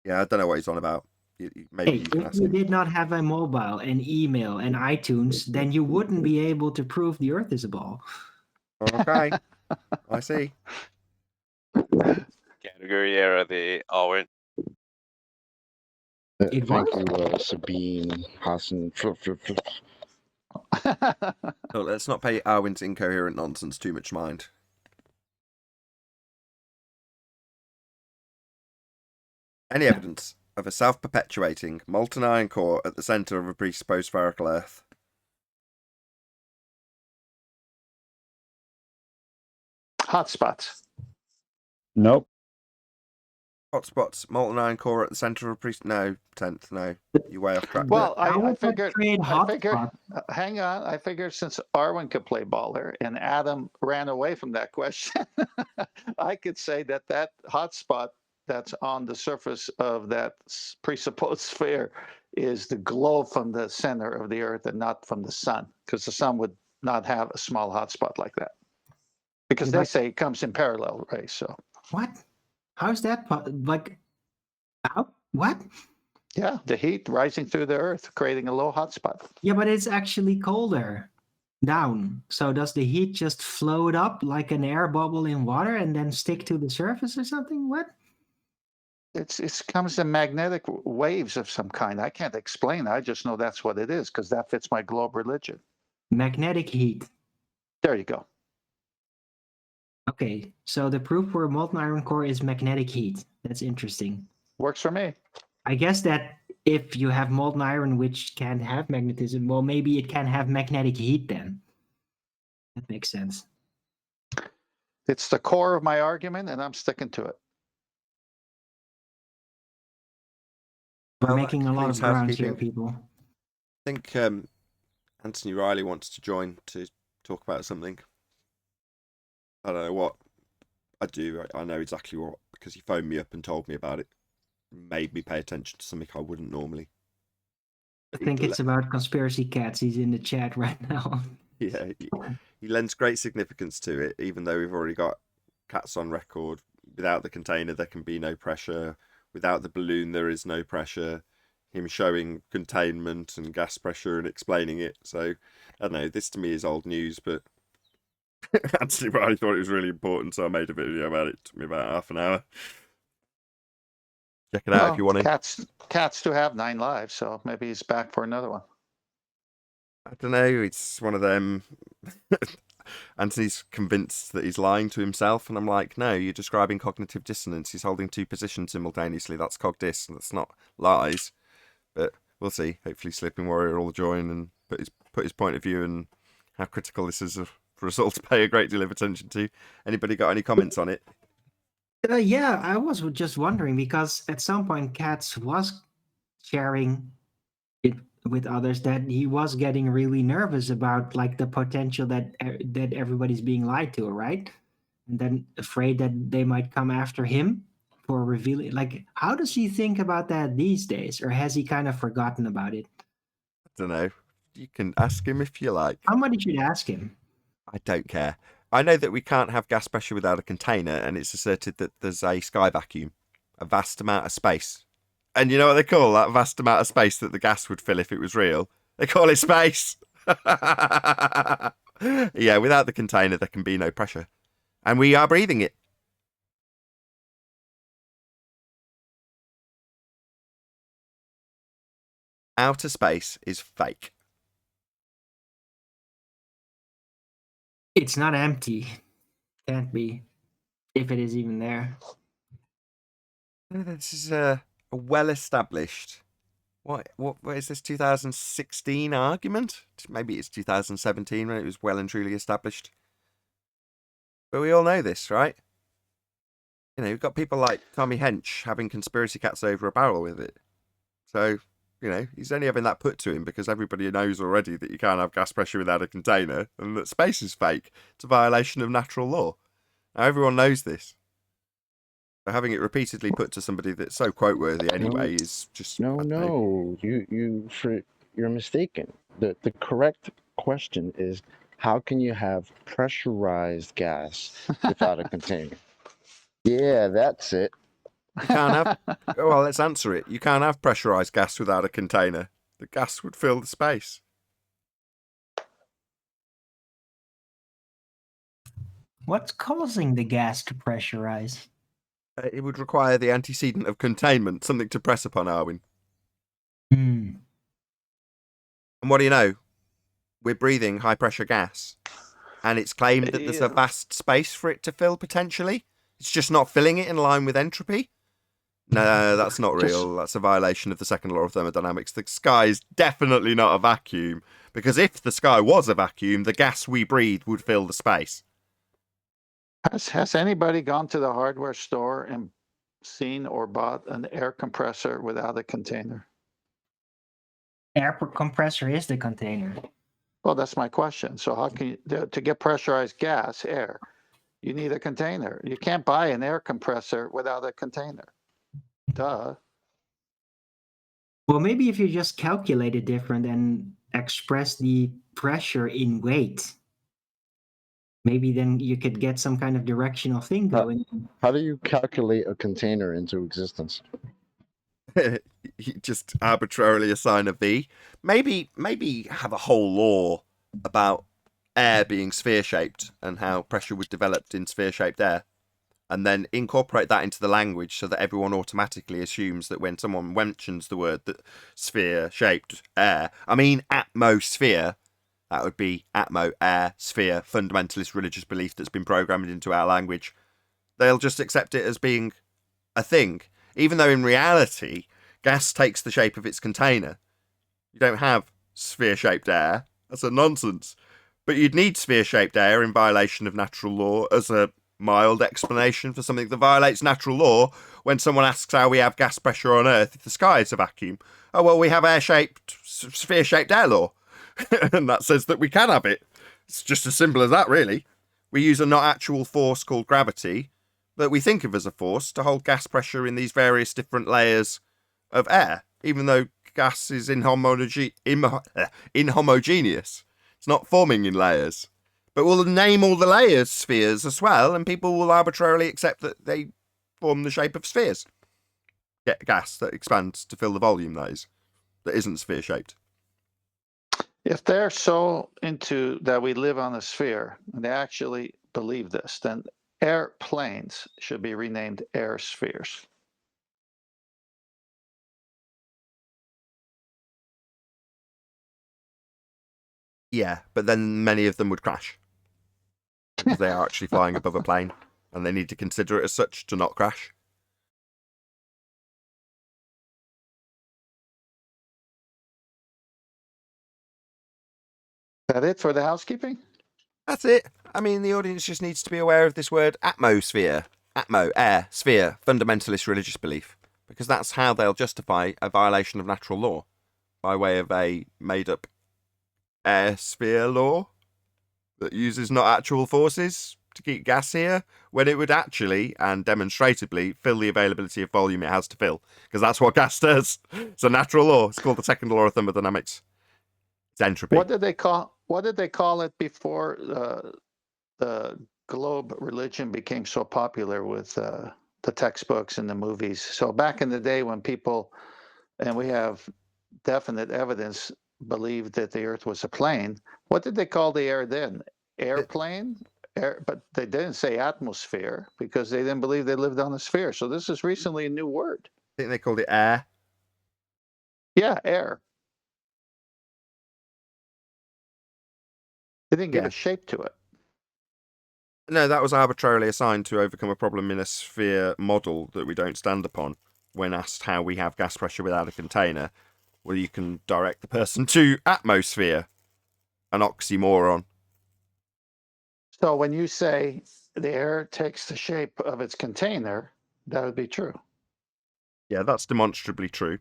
Yeah, I don't know what he's on about. Maybe you can If ask you him. did not have a mobile and email and iTunes, then you wouldn't be able to prove the Earth is a ball. Okay, I see. Category error there, Owen. It Thank was? you, Sabine, Hassan. No, let's not pay Arwen's incoherent nonsense too much mind. Any evidence of a self-perpetuating molten iron core at the centre of a presupposed spherical Earth? Hotspots. Nope. Hotspots, molten iron core at the centre of a no, 10th, no. You're way off track. Well, How I would that figured, create I figured, hotspot? hang on, I figured since Arwen could play baller and Adam ran away from that question, I could say that that hotspot that's on the surface of that presupposed sphere is the glow from the center of the Earth and not from the sun, because the sun would not have a small hotspot like that. Because they say it comes in parallel rays, so. What? How's that? Like, how? What? Yeah, the heat rising through the Earth, creating a low hotspot. Yeah, but it's actually colder down. So does the heat just float up like an air bubble in water and then stick to the surface or something? What? It comes in magnetic waves of some kind. I can't explain. I just know that's what it is because that fits my globe religion. Magnetic heat. There you go. Okay, so the proof for a molten iron core is magnetic heat. That's interesting. Works for me. I guess that if you have molten iron which can have magnetism, well, maybe it can have magnetic heat then. That makes sense. It's the core of my argument, and I'm sticking to it. We're making a lot of ground here, people. I think Anthony Riley wants to join to talk about something. I don't know what. I do. I know exactly what, because he phoned me up and told me about it. Made me pay attention to something I wouldn't normally. I think it's about conspiracy cats. He's in the chat right now. Yeah, he lends great significance to it, even though we've already got cats on record. Without the container, there can be no pressure. Without the balloon, there is no pressure. Him showing containment and gas pressure and explaining it. So, I don't know, this to me is old news, but Actually, but I thought it was really important, so I made a video about it. It took me about half an hour. Check it out if you want to. Cats do have 9 lives, so maybe he's back for another one. I don't know. It's one of them. Anthony's convinced that he's lying to himself, and I'm like, no, you're describing cognitive dissonance. He's holding two positions simultaneously. That's cog diss, and that's not lies. But we'll see. Hopefully, Sleeping Warrior will join and put his point of view and how critical this is for us all to pay a great deal of attention to. Anybody got any comments on it? Yeah, I was just wondering because at some point Katz was sharing it with others that he was getting really nervous about like the potential that everybody's being lied to, right? And then afraid that they might come after him for revealing. Like, how does he think about that these days, or has he kind of forgotten about it? I don't know. You can ask him if you like. Somebody should ask him. I don't care. I know that we can't have gas pressure without a container, and it's asserted that there's a sky vacuum, a vast amount of space. And you know what they call that vast amount of space that the gas would fill if it was real? They call it space. Yeah, without the container, there can be no pressure. And we are breathing it. Outer space is fake. It's not empty. Can't be. If it is even there. This is a well-established... What is this, 2016 argument? Maybe it's 2017 when it was well and truly established. But we all know this, right? You know, you've got people like Tommy Hench having conspiracy cats over a barrel with it. So, you know, he's only having that put to him because everybody knows already that you can't have gas pressure without a container and that space is fake. It's a violation of natural law. Now, everyone knows this. So having it repeatedly put to somebody that's so quote-worthy anyway is just... No. You're mistaken. The correct question is, how can you have pressurized gas without a container? Yeah, that's it. You can't have... Well, let's answer it. You can't have pressurized gas without a container. The gas would fill the space. What's causing the gas to pressurize? It would require the antecedent of containment, something to press upon, Arwin. Hmm. And what do you know? We're breathing high-pressure gas. And it's claimed that there's a vast space for it to fill, potentially. It's just not filling it in line with entropy. No, that's not real. That's a violation of the second law of thermodynamics. The sky is definitely not a vacuum. Because if the sky was a vacuum, the gas we breathe would fill the space. Has anybody gone to the hardware store and seen or bought an air compressor without a container? Air compressor is the container. Well, that's my question. So how can you, to get pressurized gas, air, you need a container. You can't buy an air compressor without a container. Duh. Well, maybe if you just calculate it different and express the pressure in weight, maybe then you could get some kind of directional thing going. How do you calculate a container into existence? You just arbitrarily assign a V. Maybe have a whole law about air being sphere-shaped and how pressure was developed in sphere-shaped air. And then incorporate that into the language so that everyone automatically assumes that when someone mentions the word that sphere-shaped air, I mean atmosphere, that would be atmo, air, sphere, fundamentalist religious belief that's been programmed into our language. They'll just accept it as being a thing, even though in reality, gas takes the shape of its container. You don't have sphere-shaped air. That's a nonsense. But you'd need sphere-shaped air in violation of natural law as a mild explanation for something that violates natural law when someone asks how we have gas pressure on Earth if the sky is a vacuum. Oh, well, we have sphere-shaped air law. And that says that we can have it. It's just as simple as that, really. We use a not actual force called gravity that we think of as a force to hold gas pressure in these various different layers of air, even though gas is inhomogeneous. It's not forming in layers. But we'll name all the layers spheres as well, and people will arbitrarily accept that they form the shape of spheres. Get gas that expands to fill the volume, that isn't sphere-shaped. If they're so into that we live on a sphere, and they actually believe this, then airplanes should be renamed air spheres. Yeah, but then many of them would crash because they are actually flying above a plane, and they need to consider it as such to not crash. That it for the housekeeping? That's it. I mean, the audience just needs to be aware of this word atmosphere. Atmo, air, sphere, fundamentalist religious belief. Because that's how they'll justify a violation of natural law. By way of a made-up air sphere law that uses not actual forces to keep gas here, when it would actually, and demonstratably, fill the availability of volume it has to fill. Because that's what gas does. It's a natural law. It's called the second law of thermodynamics. It's entropy. What did they call it before the globe religion became so popular with the textbooks and the movies? So back in the day when people, and we have definite evidence, believed that the Earth was a plane, what did they call the air then? Airplane? Air, but they didn't say atmosphere because they didn't believe they lived on a sphere. So this is recently a new word. I think they called it air. Yeah, air. They didn't give a shape to it. No, that was arbitrarily assigned to overcome a problem in a sphere model that we don't stand upon. When asked how we have gas pressure without a container, well, you can direct the person to atmosphere. An oxymoron. So when you say the air takes the shape of its container, that would be true. Yeah, that's demonstrably true.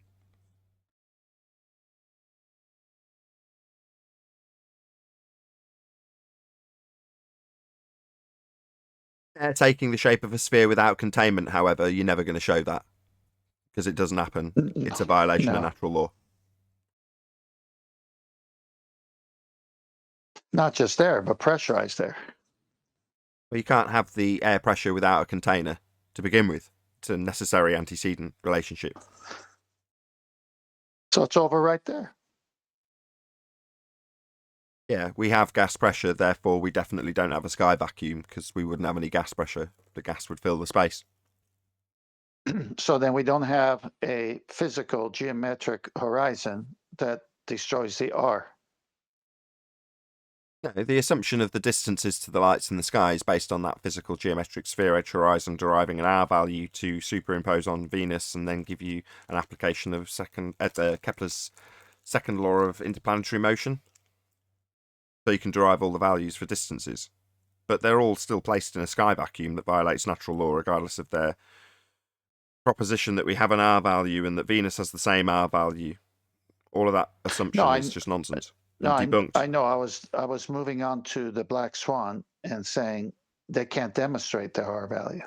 Air taking the shape of a sphere without containment, however, you're never going to show that. Because it doesn't happen. It's a violation of natural law. Not just air, but pressurized air. Well, you can't have the air pressure without a container to begin with. It's a necessary antecedent relationship. So it's over right there. Yeah, we have gas pressure, therefore we definitely don't have a sky vacuum because we wouldn't have any gas pressure. The gas would fill the space. So then we don't have a physical geometric horizon that destroys the R. No, the assumption of the distances to the lights in the sky is based on that physical geometric sphere edge horizon deriving an R value to superimpose on Venus and then give you an application of Kepler's second law of interplanetary motion. So you can derive all the values for distances. But they're all still placed in a sky vacuum that violates natural law regardless of their proposition that we have an R value and that Venus has the same R value. All of that assumption is just nonsense. No, Debunked. I know. I was moving on to the black swan and saying they can't demonstrate their R value.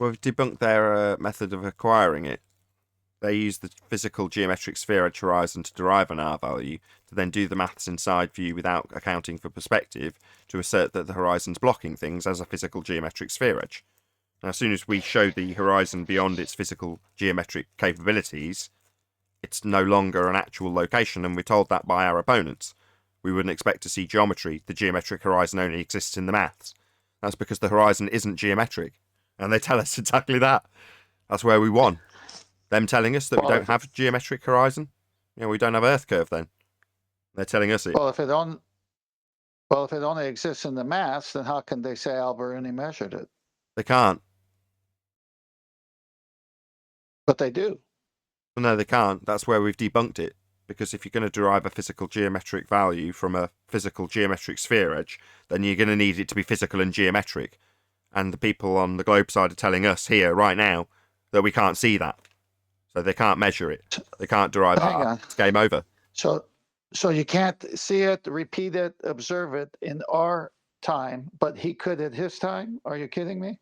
Well, we've debunked their method of acquiring it. They use the physical geometric sphere edge horizon to derive an R value, to then do the maths inside view without accounting for perspective, to assert that the horizon's blocking things as a physical geometric sphere edge. Now, as soon as we show the horizon beyond its physical geometric capabilities, it's no longer an actual location, and we're told that by our opponents. We wouldn't expect to see geometry. The geometric horizon only exists in the maths. That's because the horizon isn't geometric. And they tell us exactly that. That's where we won. Them telling us that we don't have geometric horizon. We don't have Earth curve then. They're telling us it. Well, if it only exists in the maths, then how can they say Alberuni measured it? They can't. But they do. Well, no, they can't. That's where we've debunked it. Because if you're going to derive a physical geometric value from a physical geometric sphere edge, then you're going to need it to be physical and geometric. And the people on the globe side are telling us here, right now, that we can't see that. So they can't measure it. They can't derive it. It's game over. So you can't see it, repeat it, observe it in our time, but he could at his time? Are you kidding me?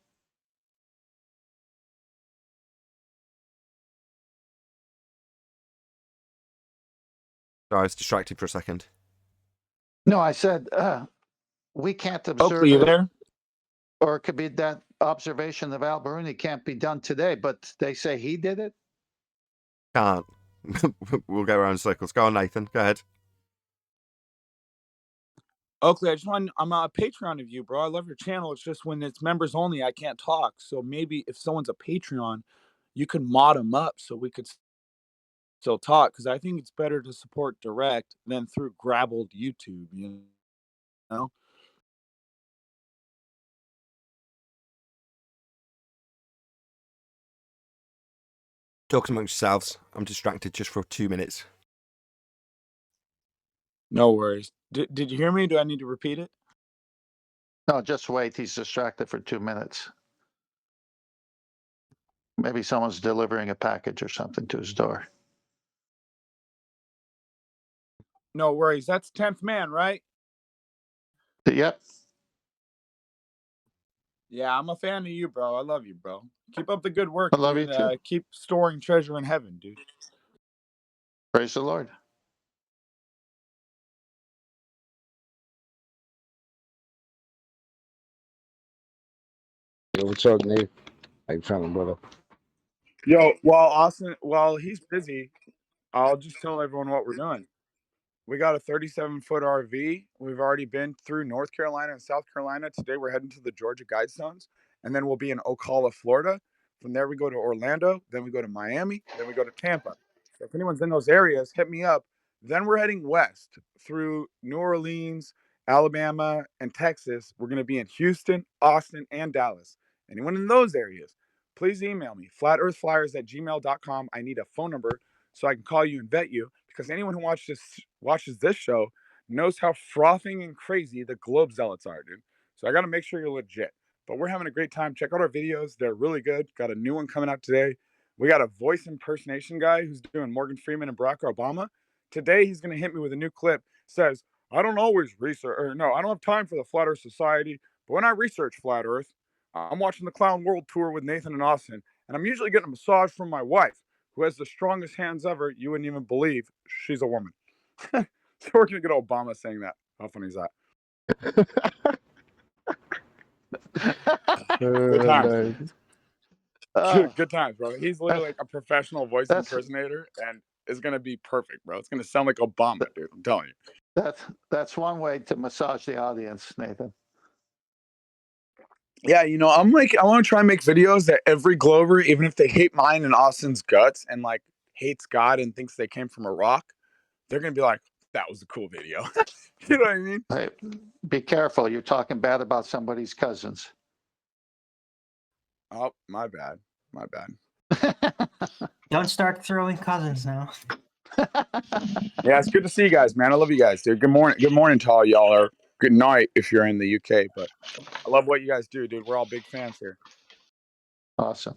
So I was distracted for a second. No, I said we can't observe Oakley, you there? Or it could be that observation of Alberuni can't be done today, but they say he did it? Can't. We'll go around in circles. Go on, Nathan. Go ahead. Oakley, I'm a Patreon of you, bro. I love your channel. It's just when it's members only, I can't talk. So maybe if someone's a Patreon, you can mod them up so we could still talk. Because I think it's better to support direct than through grabbled YouTube, you know? Talk amongst yourselves. I'm distracted just for 2 minutes. No worries. Did you hear me? Do I need to repeat it? No, just wait. He's distracted for 2 minutes. Maybe someone's delivering a package or something to his door. No worries. That's 10th man, right? Yep. Yeah, I'm a fan of you, bro. I love you, bro. Keep up the good work, I love dude. you too. Keep storing treasure in heaven, dude. Praise the Lord. Yo, what's up, Nate? How you feeling, brother? Yo, while he's busy, I'll just tell everyone what we're doing. We got a 37-foot RV. We've already been through North Carolina and South Carolina. Today we're heading to the Georgia Guidestones, and then we'll be in Ocala, Florida. From there we go to Orlando, then we go to Miami, then we go to Tampa. So if anyone's in those areas, hit me up. Then we're heading west through New Orleans, Alabama, and Texas. We're going to be in Houston, Austin, and Dallas. Anyone in those areas, please email me, flatearthflyers@gmail.com. I need a phone number so I can call you and vet you, because anyone who watches this show knows how frothing and crazy the globe zealots are, dude. So I got to make sure you're legit. But we're having a great time. Check out our videos. They're really good. Got a new one coming out today. We got a voice impersonation guy who's doing Morgan Freeman and Barack Obama. Today he's going to hit me with a new clip. Says, I don't always research, or no, I don't have time for the Flat Earth Society. But when I research Flat Earth, I'm watching the Clown World Tour with Nathan and Austin, and I'm usually getting a massage from my wife, who has the strongest hands ever. You wouldn't even believe she's a woman. So we're going to get Obama saying that. How funny is that? Good times. Good times, bro. He's literally like a professional voice impersonator, and it's going to be perfect, bro. It's going to sound like Obama, dude. I'm telling you. That's one way to massage the audience, Nathan. Yeah, you know, I want to try and make videos that every Glover, even if they hate mine and Austin's guts and like hates God and thinks they came from a rock, they're going to be like, that was a cool video. You know what I mean? Hey, be careful. You're talking bad about somebody's cousins. Oh, my bad. My bad. Don't start throwing cousins now. Yeah, it's good to see you guys, man. I love you guys, dude. Good morning. Good morning to all y'all, or good night if you're in the UK. But I love what you guys do, dude. We're all big fans here. Awesome.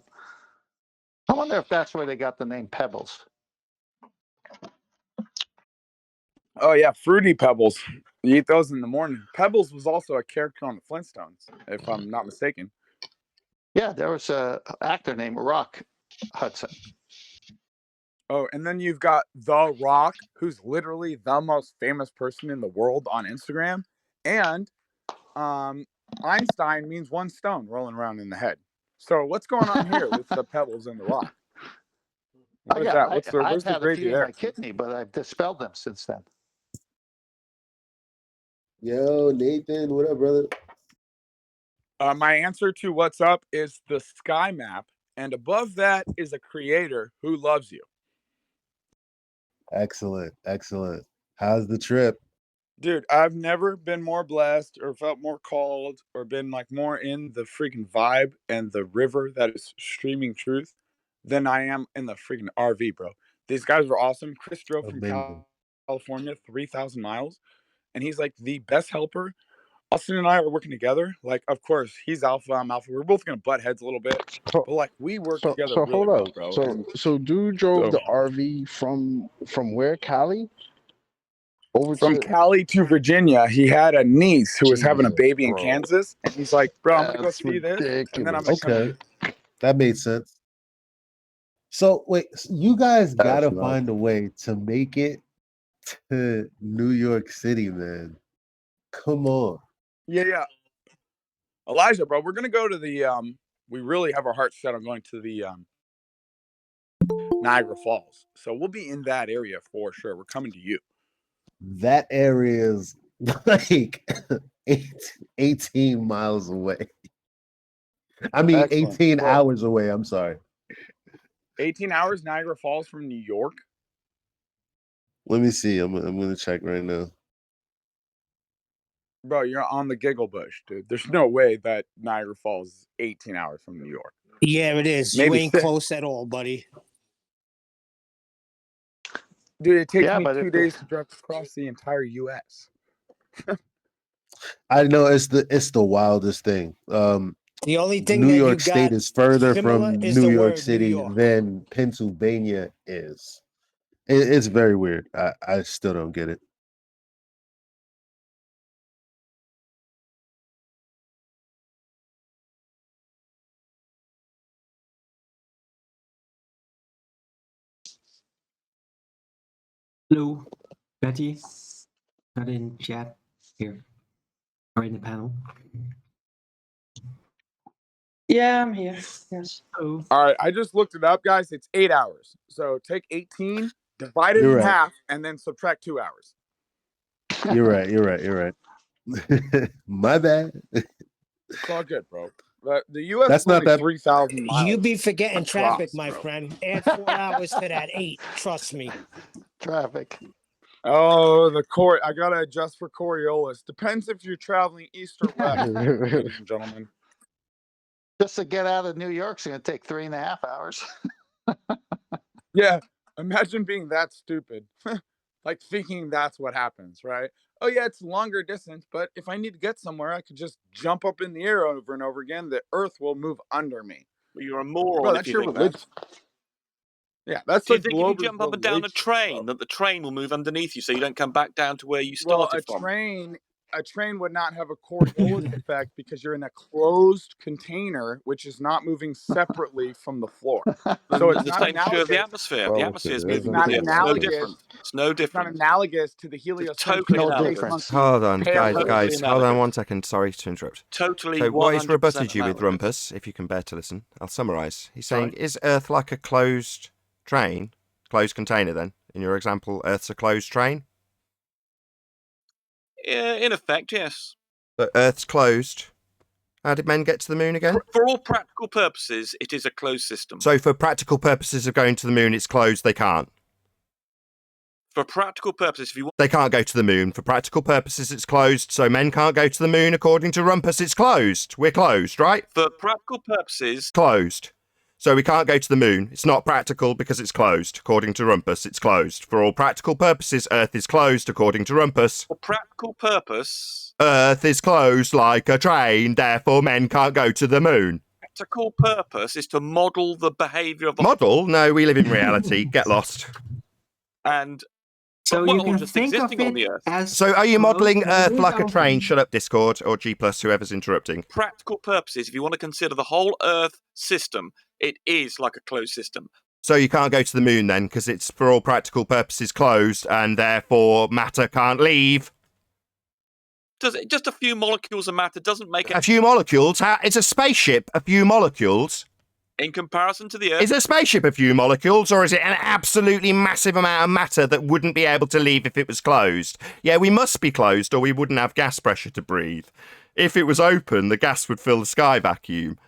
I wonder if that's where they got the name Pebbles. Oh yeah, Fruity Pebbles. You eat those in the morning. Pebbles was also a character on the Flintstones, if I'm not mistaken. Yeah, there was an actor named Rock Hudson. Oh, and then you've got The Rock, who's literally the most famous person in the world on Instagram. And Einstein means one stone rolling around in the head. So what's going on here with the Pebbles and The Rock? What is that? I've Where's the had a gravy few in there? my kidney, but I've dispelled them since then. Yo, Nathan, what up, brother? My answer to what's up is the sky map, and above that is a creator who loves you. Excellent, excellent. How's the trip? Dude, I've never been more blessed or felt more called or been like more in the freaking vibe and the river that is streaming truth than I am in the freaking RV, bro. These guys were awesome. Chris drove from Amazing. California 3,000 miles, and he's like the best helper. Austin and I are working together. Like, of course, he's alpha, I'm alpha. We're both gonna butt heads a little bit, but like we work together really Hold well, up. bro. So dude drove the RV from where? Cali? Over From to Cali to Virginia, he had a niece who was having a Jesus, baby in bro. Kansas, and he's like, "Bro, I'm gonna go That's see this, and then I'm ridiculous. gonna come to Okay, you." that made sense. So wait, you guys That's gotta nuts. find a way to make it to New York City, man. Come on. Yeah. Elijah, bro, we're gonna go to the we really have our hearts set on going to the Niagara Falls. So we'll be in that area for sure. We're coming to you. That area is like 18 miles away. I mean, Excellent. 18 Well, hours away. I'm sorry. 18 hours Niagara Falls from New York. Let me see. I'm going to check right now. Bro, you're on the giggle bush, dude. There's no way that Niagara Falls is 18 hours from New York. Yeah, it is. Maybe You ain't 6. close at all, buddy. Dude, it takes Yeah, me but 2 if days to drive across the entire U.S. I know it's the wildest thing. The only thing New that you York State got is further similar from is New the York word New City York. than Pennsylvania is. It's very weird. I still don't get it. Hello, Betty. Not in chat here or in the panel. Yeah, I'm here. Yes. Oh, All right, I just looked it up, guys. It's 8 hours. So take 18, divide it You're in right. half, and then subtract 2 hours. You're right. You're right. You're right. My bad. It's all good, bro. The U.S. That's is not only that. 3,000 miles. You be forgetting traffic, across, my bro. friend. Add 4 hours to that 8. Trust me. traffic. Oh, I gotta adjust for Coriolis. Depends if you're traveling east or west, ladies and gentlemen. Just to get out of New York is going to take 3.5 hours. Yeah, imagine being that stupid. Like thinking that's what happens, right? Oh yeah, it's longer distance, but if I need to get somewhere, I could just jump up in the air over and over again. The Earth will move under me. Well, you're a moron Bro, if that's you your think religion. that. Yeah, that's Do you the think if you glober's jump up and down a religion, train, bro. that the train will move underneath you so you don't come back down to where you Well, started from? a train would not have a Coriolis effect because you're in a closed container, which is not moving separately from the floor. So it's The not same true of the analogous. atmosphere. The Well, atmosphere is It's moving with not the Earth. It's no analogous. different. It's no It's not different. analogous to the It's heliocentric totally No space analogous. difference. monkey Hold on, parallel. guys. Hold on analogous. 1 second. Sorry to interrupt. Totally So, what he's 100% rebutted you with, analogous. Rumpus, if you can bear to listen, I'll summarise. He's saying, Sorry? is Earth like a closed train? Closed container, then? In your example, Earth's a closed train? In effect, yes. But Earth's closed. How did men get to the moon again? For all practical purposes, it is a closed system. So, for practical purposes of going to the moon, it's closed, they can't. For practical purposes, if you want, They can't go to the moon. For practical purposes, it's closed, so men can't go to the moon. According to Rumpus, it's closed. We're closed, right? for practical purposes, Closed. So we can't go to the moon. It's not practical because it's closed. According to Rumpus, it's closed. For all practical purposes, Earth is closed. According to Rumpus, for practical purpose, Earth is closed like a train. Therefore, men can't go to the moon. practical purpose is to model the behavior of the Model? No, we live in reality. Get lost. and so well, you can just think of existing on it the Earth. as So are you modelling closed, but it Earth is like a open. train? Shut up, Discord or G+, whoever's interrupting. Practical purposes, if you want to consider the whole Earth system, it is like a closed system. So you can't go to the moon then, because it's for all practical purposes closed, and therefore matter can't leave. Just a few molecules of matter doesn't make it. A few molecules? It's a spaceship, a few molecules. In comparison to the Earth, Is a spaceship a few molecules, or is it an absolutely massive amount of matter that wouldn't be able to leave if it was closed? Yeah, we must be closed, or we wouldn't have gas pressure to breathe. If it was open, the gas would fill the sky vacuum.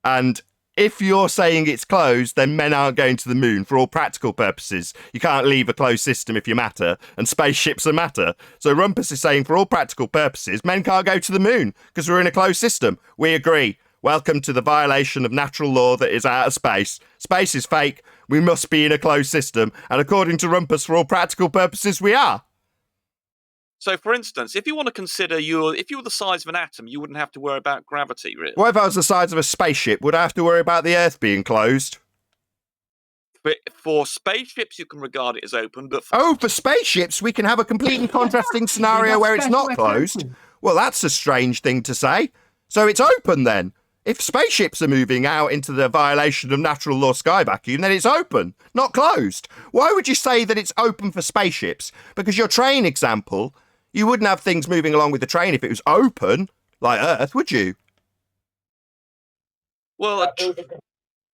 And if you're saying it's closed, then men aren't going to the moon for all practical purposes. You can't leave a closed system if you matter, and spaceships are matter. So Rumpus is saying for all practical purposes, men can't go to the moon because we're in a closed system. We agree. Welcome to the violation of natural law that is outer space. Space is fake. We must be in a closed system. And according to Rumpus, for all practical purposes, we are. so for instance, if you want to consider if you were the size of an atom, you wouldn't have to worry about gravity, really. What if I was the size of a spaceship? Would I have to worry about the Earth being closed? But for spaceships, you can regard it as open, but For spaceships, we can have a complete and contrasting scenario where it's not closed. Well, that's a strange thing to say. So it's open then. If spaceships are moving out into the violation of natural law sky vacuum, then it's open, not closed. Why would you say that it's open for spaceships? Because your train example, you wouldn't have things moving along with the train if it was open, like Earth, would you? well,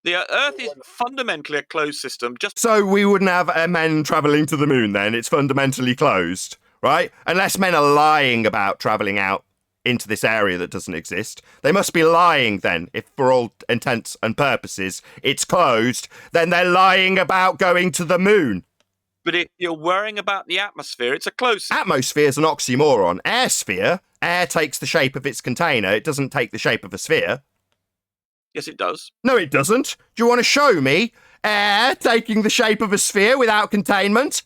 the Earth is fundamentally a closed system. Just So we wouldn't have men travelling to the moon then? It's fundamentally closed. right? Unless men are lying about travelling out into this area that doesn't exist. They must be lying then, if for all intents and purposes it's closed, then they're lying about going to the moon. But if you're worrying about the atmosphere, it's a closed system. Atmosphere's an oxymoron. Air-sphere, air takes the shape of its container. It doesn't take the shape of a sphere. Yes, it does. No, it doesn't. Do you want to show me air taking the shape of a sphere without containment?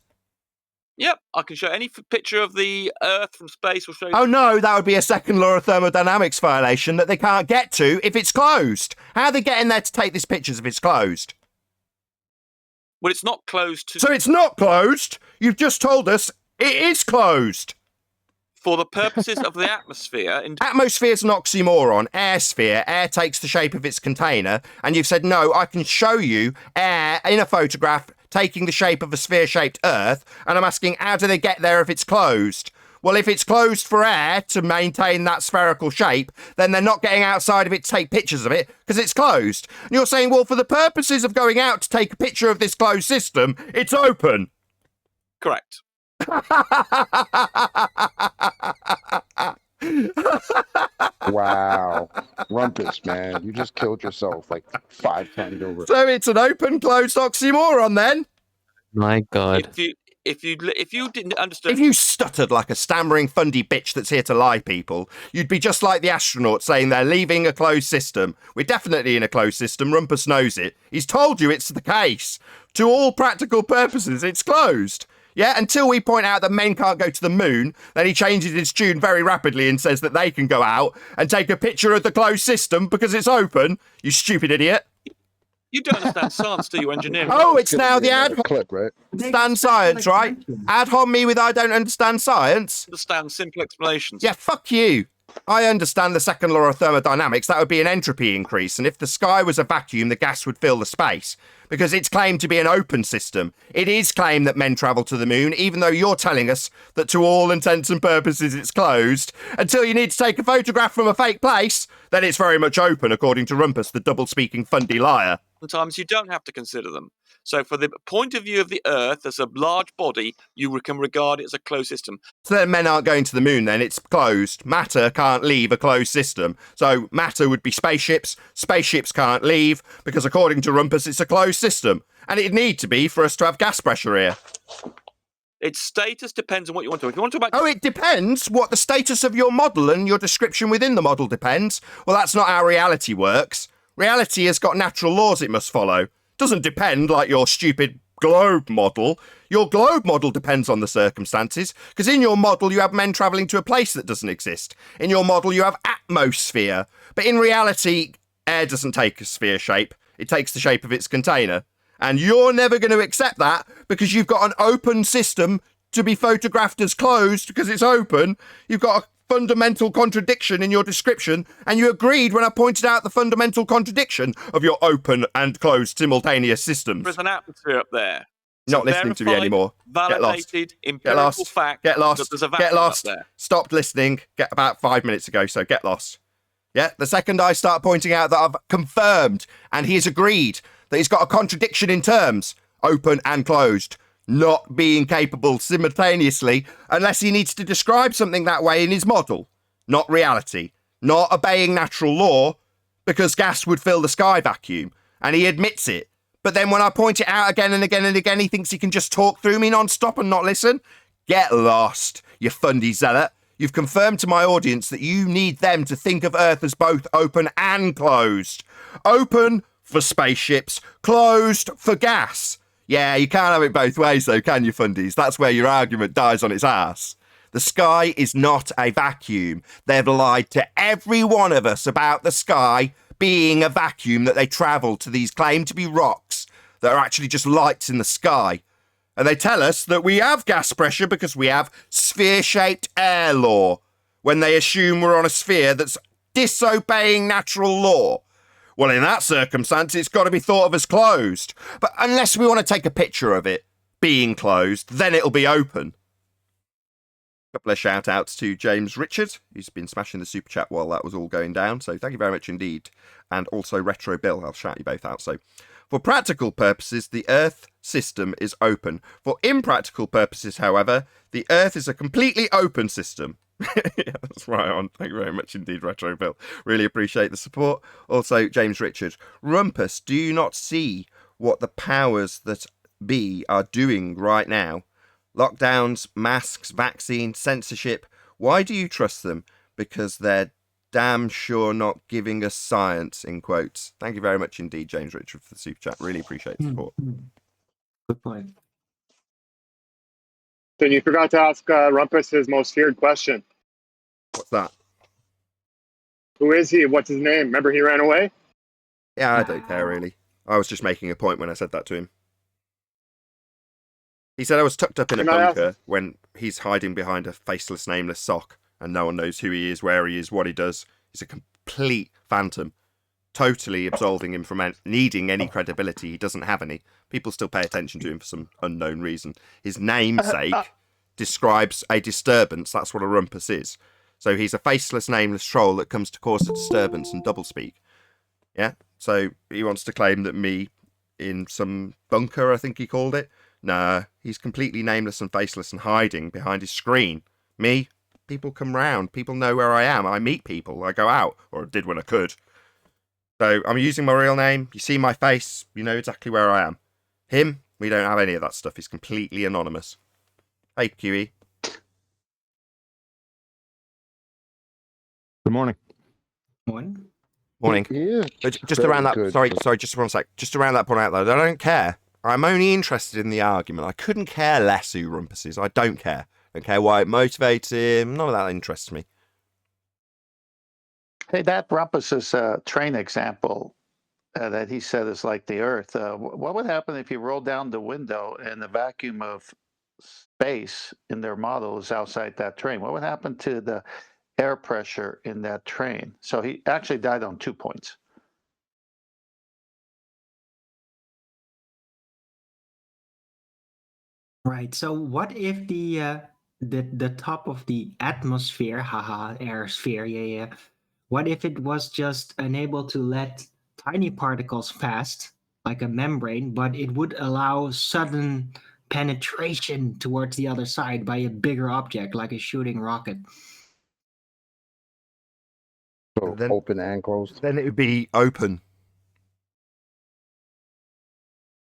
Yep, I can show any picture of the Earth from space. Will show you. Oh no, that would be a second law of thermodynamics violation that they can't get to if it's closed. How are they getting there to take these pictures if it's closed? Well, it's not closed to... So it's not closed? You've just told us it is closed. For the purposes of the atmosphere... Atmosphere's an oxymoron. Air-sphere, air takes the shape of its container, and you've said, no, I can show you air in a photograph taking the shape of a sphere-shaped Earth, and I'm asking, how do they get there if it's closed? Well, if it's closed for air to maintain that spherical shape, then they're not getting outside of it to take pictures of it, because it's closed. And you're saying, well, for the purposes of going out to take a picture of this closed system, it's open. Correct. Wow. Rumpus, man. You just killed yourself like 5 times over. So it's an open-closed oxymoron, then? My God. If you didn't understand... If you stuttered like a stammering fundy bitch that's here to lie people, you'd be just like the astronauts saying they're leaving a closed system. We're definitely in a closed system. Rumpus knows it. He's told you it's the case. To all practical purposes, it's closed. Yeah, until we point out that men can't go to the moon, then he changes his tune very rapidly and says that they can go out and take a picture of the closed system because it's open. You stupid idiot. You don't understand science, do you, engineering? Oh, it's now the ad hoc clip, right? Understand science, right? Ad hoc me with I don't understand science. Understand simple explanations. Yeah, fuck you. I understand the second law of thermodynamics. That would be an entropy increase. And if the sky was a vacuum, the gas would fill the space. Because it's claimed to be an open system. It is claimed that men travel to the moon, even though you're telling us that to all intents and purposes it's closed. Until you need to take a photograph from a fake place, then it's very much open, according to Rumpus, the double-speaking fundy liar. Sometimes you don't have to consider them. So for the point of view of the Earth as a large body, you can regard it as a closed system. So then men aren't going to the moon then, it's closed. Matter can't leave a closed system. So matter would be spaceships. Spaceships can't leave because according to Rumpus it's a closed system. And it'd need to be for us to have gas pressure here. Its status depends on what you want to do. If you want to talk about... Oh, it depends what the status of your model and your description within the model depends. Well, that's not how reality works. Reality has got natural laws it must follow. Doesn't depend like your stupid globe model. Your globe model depends on the circumstances, because in your model you have men travelling to a place that doesn't exist. In your model you have atmosphere, but in reality air doesn't take a sphere shape, it takes the shape of its container. And you're never going to accept that because you've got an open system to be photographed as closed because it's open. You've got a fundamental contradiction in your description, and you agreed when I pointed out the fundamental contradiction of your open and closed simultaneous systems. There's an atmosphere up there. Not listening to me anymore. Get lost. Validated Get empirical lost. fact Get lost. that there's a Get vacuum lost. up there. Stopped listening. Get about 5 minutes ago, so get lost. Yeah, the second I start pointing out that I've confirmed and he has agreed that he's got a contradiction in terms, open and closed, not being capable simultaneously unless he needs to describe something that way in his model, not reality, not obeying natural law because gas would fill the sky vacuum, and he admits it. But then when I point it out again and again and again, he thinks he can just talk through me non-stop and not listen. Get lost, you fundy zealot. You've confirmed to my audience that you need them to think of Earth as both open and closed. Open for spaceships, closed for gas. Yeah, you can't have it both ways though, can you, fundies? That's where your argument dies on its ass. The sky is not a vacuum. They've lied to every one of us about the sky being a vacuum, that they travel to these claimed to be rocks that are actually just lights in the sky. And they tell us that we have gas pressure because we have sphere-shaped air law, when they assume we're on a sphere that's disobeying natural law. Well, in that circumstance, it's got to be thought of as closed. But unless we want to take a picture of it being closed, then it'll be open. A couple of shout-outs to James Richard, who's been smashing the super chat while that was all going down. So thank you very much indeed. And also Retro Bill, I'll shout you both out. So For practical purposes, the Earth system is open. For impractical purposes, however, the Earth is a completely open system. Yeah, that's right on. Thank you very much indeed, Retro Bill. Really appreciate the support. Also, James Richard. Rumpus, do you not see what the powers that be are doing right now? Lockdowns, masks, vaccine, censorship. Why do you trust them? Because they're damn sure not giving us science, in quotes. Thank you very much indeed, James Richard, for the super chat. Really appreciate the support. Good point. Then you forgot to ask Rumpus his most feared question. What's that? Who is he? What's his name? Remember he ran away? Yeah, I don't care, really. I was just making a point when I said that to him. He said I was tucked up in a bunker when he's hiding behind a faceless, nameless sock, and no one knows who he is, where he is, what he does. He's a complete phantom, totally absolving him from needing any credibility. He doesn't have any. People still pay attention to him for some unknown reason. His namesake describes a disturbance. That's what a rumpus is. So he's a faceless, nameless troll that comes to cause a disturbance and doublespeak. Yeah? So he wants to claim that me in some bunker, I think he called it. Nah, he's completely nameless and faceless and hiding behind his screen. Me? People come round. People know where I am. I meet people. I go out. Or did when I could. So I'm using my real name. You see my face. You know exactly where I am. Him? We don't have any of that stuff. He's completely anonymous. Hey, QE. Good morning. Morning. Morning. Just around that. Sorry. Just 1 sec. Just around that point out though. I don't care. I'm only interested in the argument. I couldn't care less who Rumpus is. I don't care. I don't care why it motivates him. None of that interests me. Hey, that Rumpus's train example that he said is like the Earth. What would happen if you rolled down the window and the vacuum of space in their model is outside that train? What would happen to the air pressure in that train? So he actually died on 2 points. Right. So what if the top of the atmosphere, haha, air sphere, yeah. What if it was just unable to let tiny particles past, like a membrane, but it would allow sudden penetration towards the other side by a bigger object, like a shooting rocket? So open and closed. Then it would be open.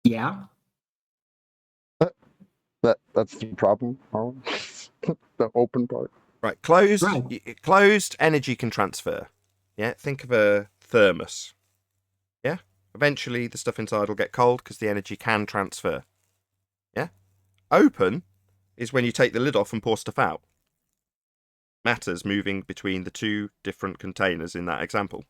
Yeah. That's the problem, Harlan. The open part. Right, closed energy can transfer. Yeah, think of a thermos. Yeah, eventually the stuff inside will get cold because the energy can transfer. Yeah, open is when you take the lid off and pour stuff out. Matter's moving between the two different containers in that example.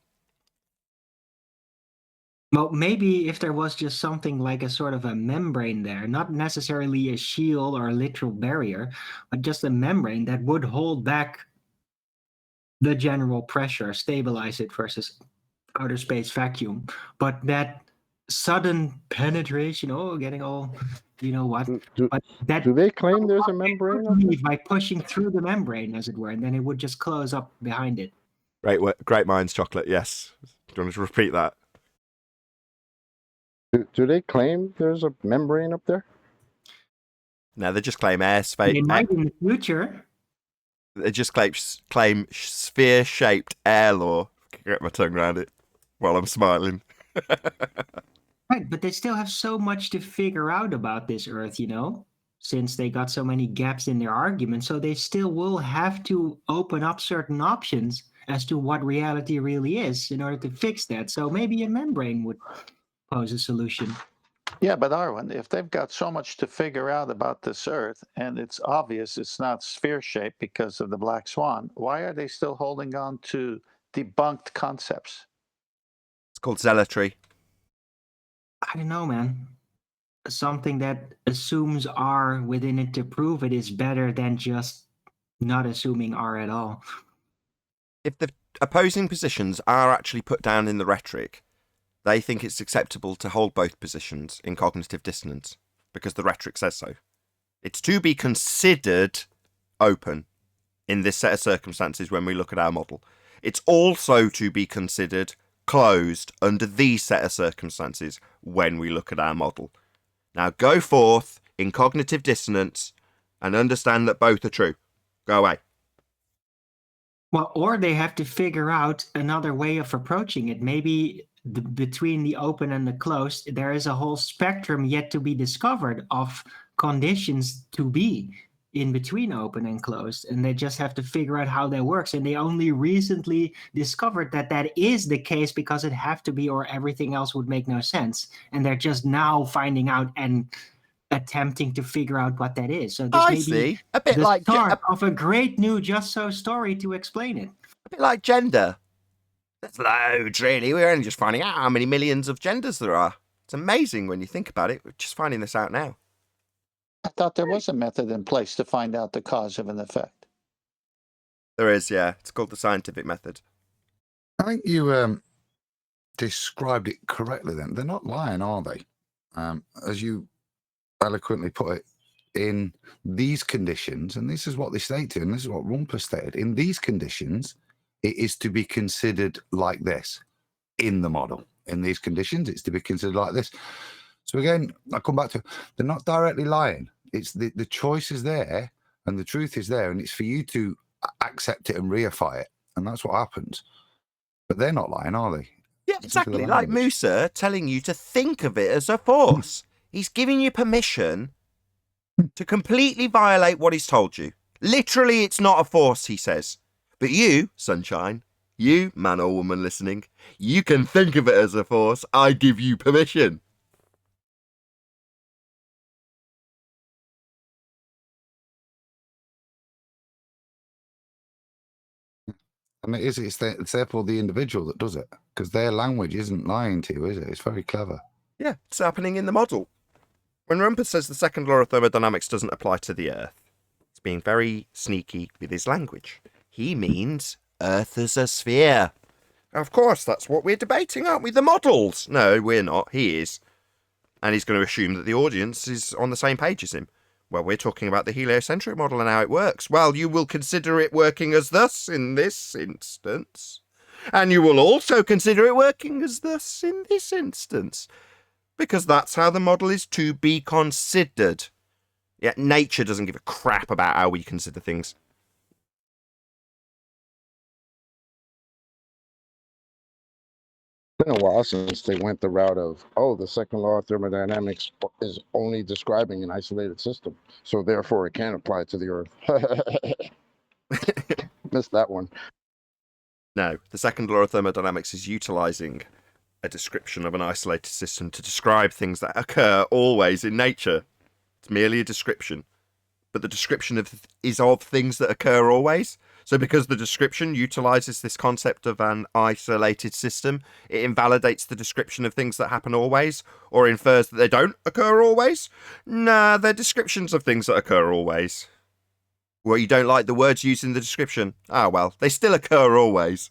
Well, maybe if there was just something like a sort of a membrane there, not necessarily a shield or a literal barrier, but just a membrane that would hold back the general pressure, stabilize it versus outer space vacuum. But that sudden penetration, getting all, you know what? Do they claim there's a membrane? By pushing through the membrane, as it were, and then it would just close up behind it. Great minds, chocolate. Yes. Do you want to repeat that? Do they claim there's a membrane up there? No, they just claim airspace. They might in the future. They just claim sphere-shaped air law. I can get my tongue around it while I'm smiling. Right, but they still have so much to figure out about this Earth, since they got so many gaps in their argument. So they still will have to open up certain options as to what reality really is in order to fix that. So maybe a membrane would pose a solution. Yeah, but Arwen, if they've got so much to figure out about this Earth, and it's obvious it's not sphere-shaped because of the black swan, why are they still holding on to debunked concepts? It's called zealotry. I don't know, man. Something that assumes R within it to prove it is better than just not assuming R at all. If the opposing positions are actually put down in the rhetoric, they think it's acceptable to hold both positions in cognitive dissonance because the rhetoric says so. It's to be considered open in this set of circumstances when we look at our model. It's also to be considered closed under these set of circumstances when we look at our model. Now go forth in cognitive dissonance and understand that both are true. Go away. Well, or they have to figure out another way of approaching it. Maybe between the open and the closed, there is a whole spectrum yet to be discovered of conditions to be in between open and closed, and they just have to figure out how that works. And they only recently discovered that that is the case because it have to be, or everything else would make no sense. And they're just now finding out and attempting to figure out what that is. So this may be A bit the like start of a great new Just So story to explain it. a bit like gender. There's loads, really. We're only just finding out how many millions of genders there are. It's amazing when you think about it. We're just finding this out now. I thought there was a method in place to find out the cause of an effect. There is, yeah. It's called the scientific method. I think you described it correctly then. They're not lying, are they? As you eloquently put it, in these conditions, and this is what they stated, and this is what Rumpus stated, in these conditions, it is to be considered like this in the model. In these conditions, it's to be considered like this. So again, I come back to, they're not directly lying. It's the choice is there and the truth is there, and it's for you to accept it and reify it. And that's what happens. But they're not lying, are they? Yeah, exactly. Like Musa telling you to think of it as a force. He's giving you permission to completely violate what he's told you. Literally, it's not a force, he says. But you, Sunshine, you, man or woman listening, you can think of it as a force. I give you permission. And it's therefore the individual that does it, because their language isn't lying to you, is it? It's very clever. Yeah, it's happening in the model. When Rumpus says the second law of thermodynamics doesn't apply to the Earth, it's being very sneaky with his language. He means Earth as a sphere. Of course, that's what we're debating, aren't we? The models. No, we're not. He is. And he's going to assume that the audience is on the same page as him. Well, we're talking about the heliocentric model and how it works. Well, you will consider it working as thus in this instance. And you will also consider it working as thus in this instance. Because that's how the model is to be considered. Yet nature doesn't give a crap about how we consider things. It's been a while since they went the route of, oh, the second law of thermodynamics is only describing an isolated system, so therefore it can't apply to the Earth. Missed that one. No, the second law of thermodynamics is utilizing a description of an isolated system to describe things that occur always in nature. It's merely a description. But the description is of things that occur always. So because the description utilizes this concept of an isolated system, it invalidates the description of things that happen always, or infers that they don't occur always? Nah, they're descriptions of things that occur always. Well, you don't like the words used in the description? Ah, well, they still occur always.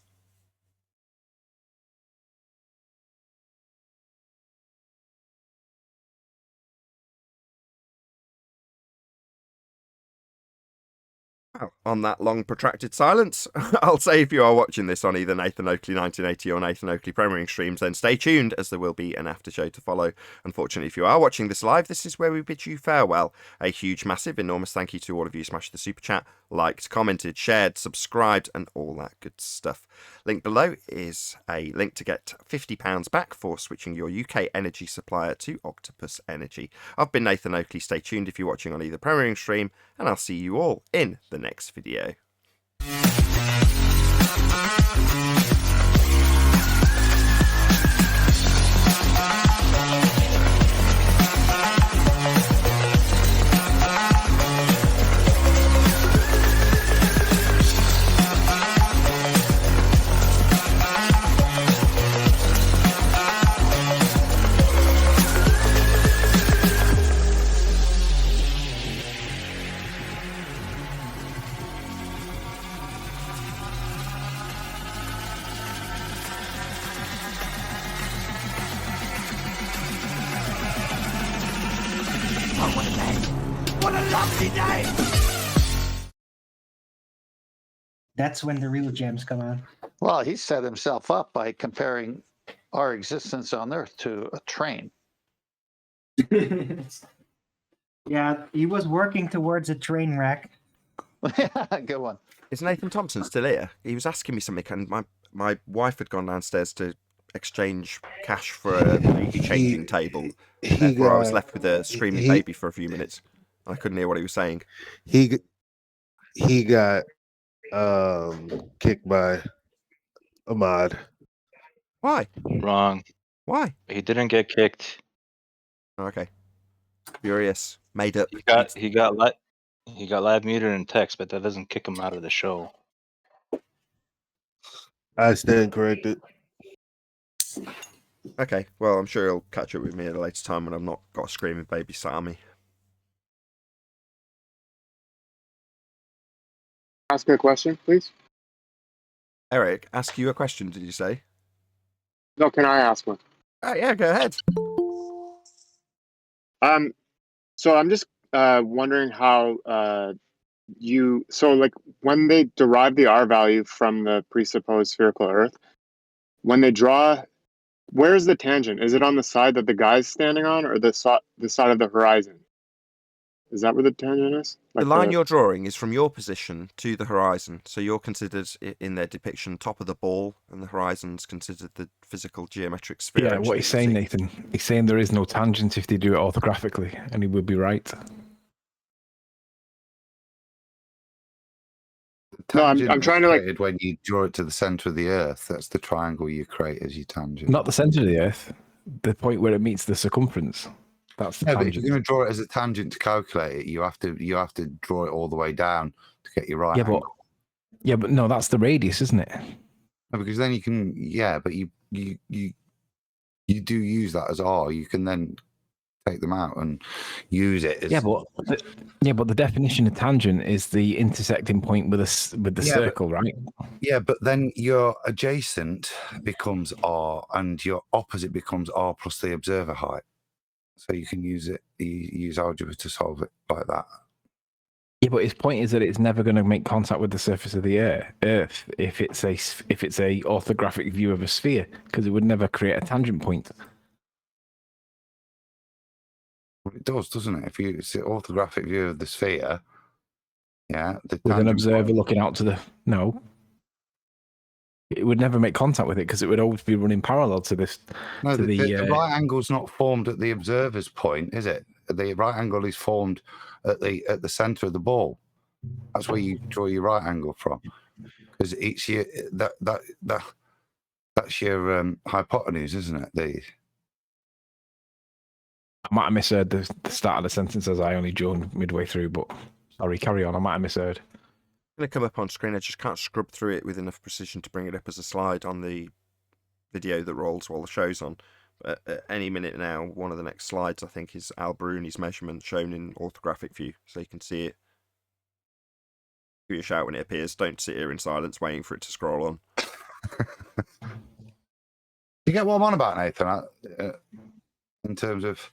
Well, on that long protracted silence, I'll say if you are watching this on either Nathan Oakley 1980 or Nathan Oakley premiering streams, then stay tuned as there will be an after show to follow. Unfortunately, if you are watching this live, this is where we bid you farewell. A huge, massive, enormous thank you to all of you who smashed the super chat, liked, commented, shared, subscribed, and all that good stuff. Link below is a link to get £50 back for switching your UK energy supplier to Octopus Energy. I've been Nathan Oakley. Stay tuned if you're watching on either premiering stream, and I'll see you all in the next video. What a lovely day! That's when the real gems come out. Well, he set himself up by comparing our existence on Earth to a train. Yeah, he was working towards a train wreck. Good one. Is Nathan Thompson still here? He was asking me something, and my wife had gone downstairs to exchange cash for a baby changing table. Therefore, I was left with a screaming baby for a few minutes. I couldn't hear what he was saying. He got kicked by Ahmad. Why? Wrong. Why? He didn't get kicked. Okay. Furious. Made up. He got live muted in text, but that doesn't kick him out of the show. I stand corrected. Okay, well, I'm sure he'll catch up with me at a later time when I've not got a screaming baby sat on me. Ask me a question, please. Eric, ask you a question, did you say? No, can I ask one? Yeah, go ahead. So I'm just wondering how like when they derive the R value from the presupposed spherical Earth, when they draw, where's the tangent? Is it on the side that the guy's standing on, or the side of the horizon? Is that where the tangent is? The line you're drawing is from your position to the horizon, so you're considered in their depiction top of the ball, and the horizon's considered the physical geometric sphere. Yeah, what he's saying, Nathan, he's saying there is no tangent if they do it orthographically, and he would be right. No, I'm trying to like when you draw it to the center of the Earth. That's the triangle you create as your tangent. Not the center of the Earth, the point where it meets the circumference. That's the But if tangent. you're going to draw it as a tangent to calculate it, you have to draw it all the way down to get your right angle. But no, that's the radius, isn't it? No, because then you can, but you do use that as R. You can then take them out and use it as... but the definition of tangent is the intersecting point with the circle, right? Yeah, but then your adjacent becomes R and your opposite becomes R plus the observer height. So you can use algebra to solve it like that. Yeah, but his point is that it's never going to make contact with the surface of the Earth if it's a orthographic view of a sphere, because it would never create a tangent point. Well, it does, doesn't it? If it's an orthographic view of the sphere, with an observer looking out to the it would never make contact with it because it would always be running parallel to this. No, the right angle's not formed at the observer's point, is it? The right angle is formed at the center of the ball. That's where you draw your right angle from, because it's your that's your hypotenuse, isn't it? I might have misheard the start of the sentence as I only joined midway through, but sorry, carry on. I might have misheard. Going to come up on screen. I just can't scrub through it with enough precision to bring it up as a slide on the video that rolls while the show's on. But at any minute now, one of the next slides, I think, is Al Bruni's measurement shown in orthographic view, so you can see it. Give you a shout when it appears. Don't sit here in silence waiting for it to scroll on. You get what I'm on about, Nathan? In terms of...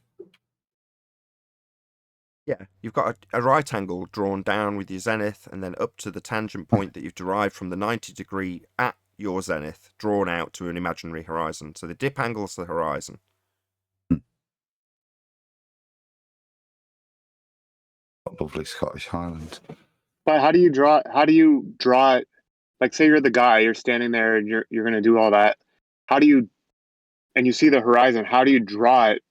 Yeah, you've got a right angle drawn down with your zenith and then up to the tangent point that you've derived from the 90 degree at your zenith, drawn out to an imaginary horizon. So the dip angle's the horizon. Lovely Scottish Highlands. But how do you draw it? Like, say you're the guy, you're standing there and you're going to do all that. And you see the horizon, how do you draw it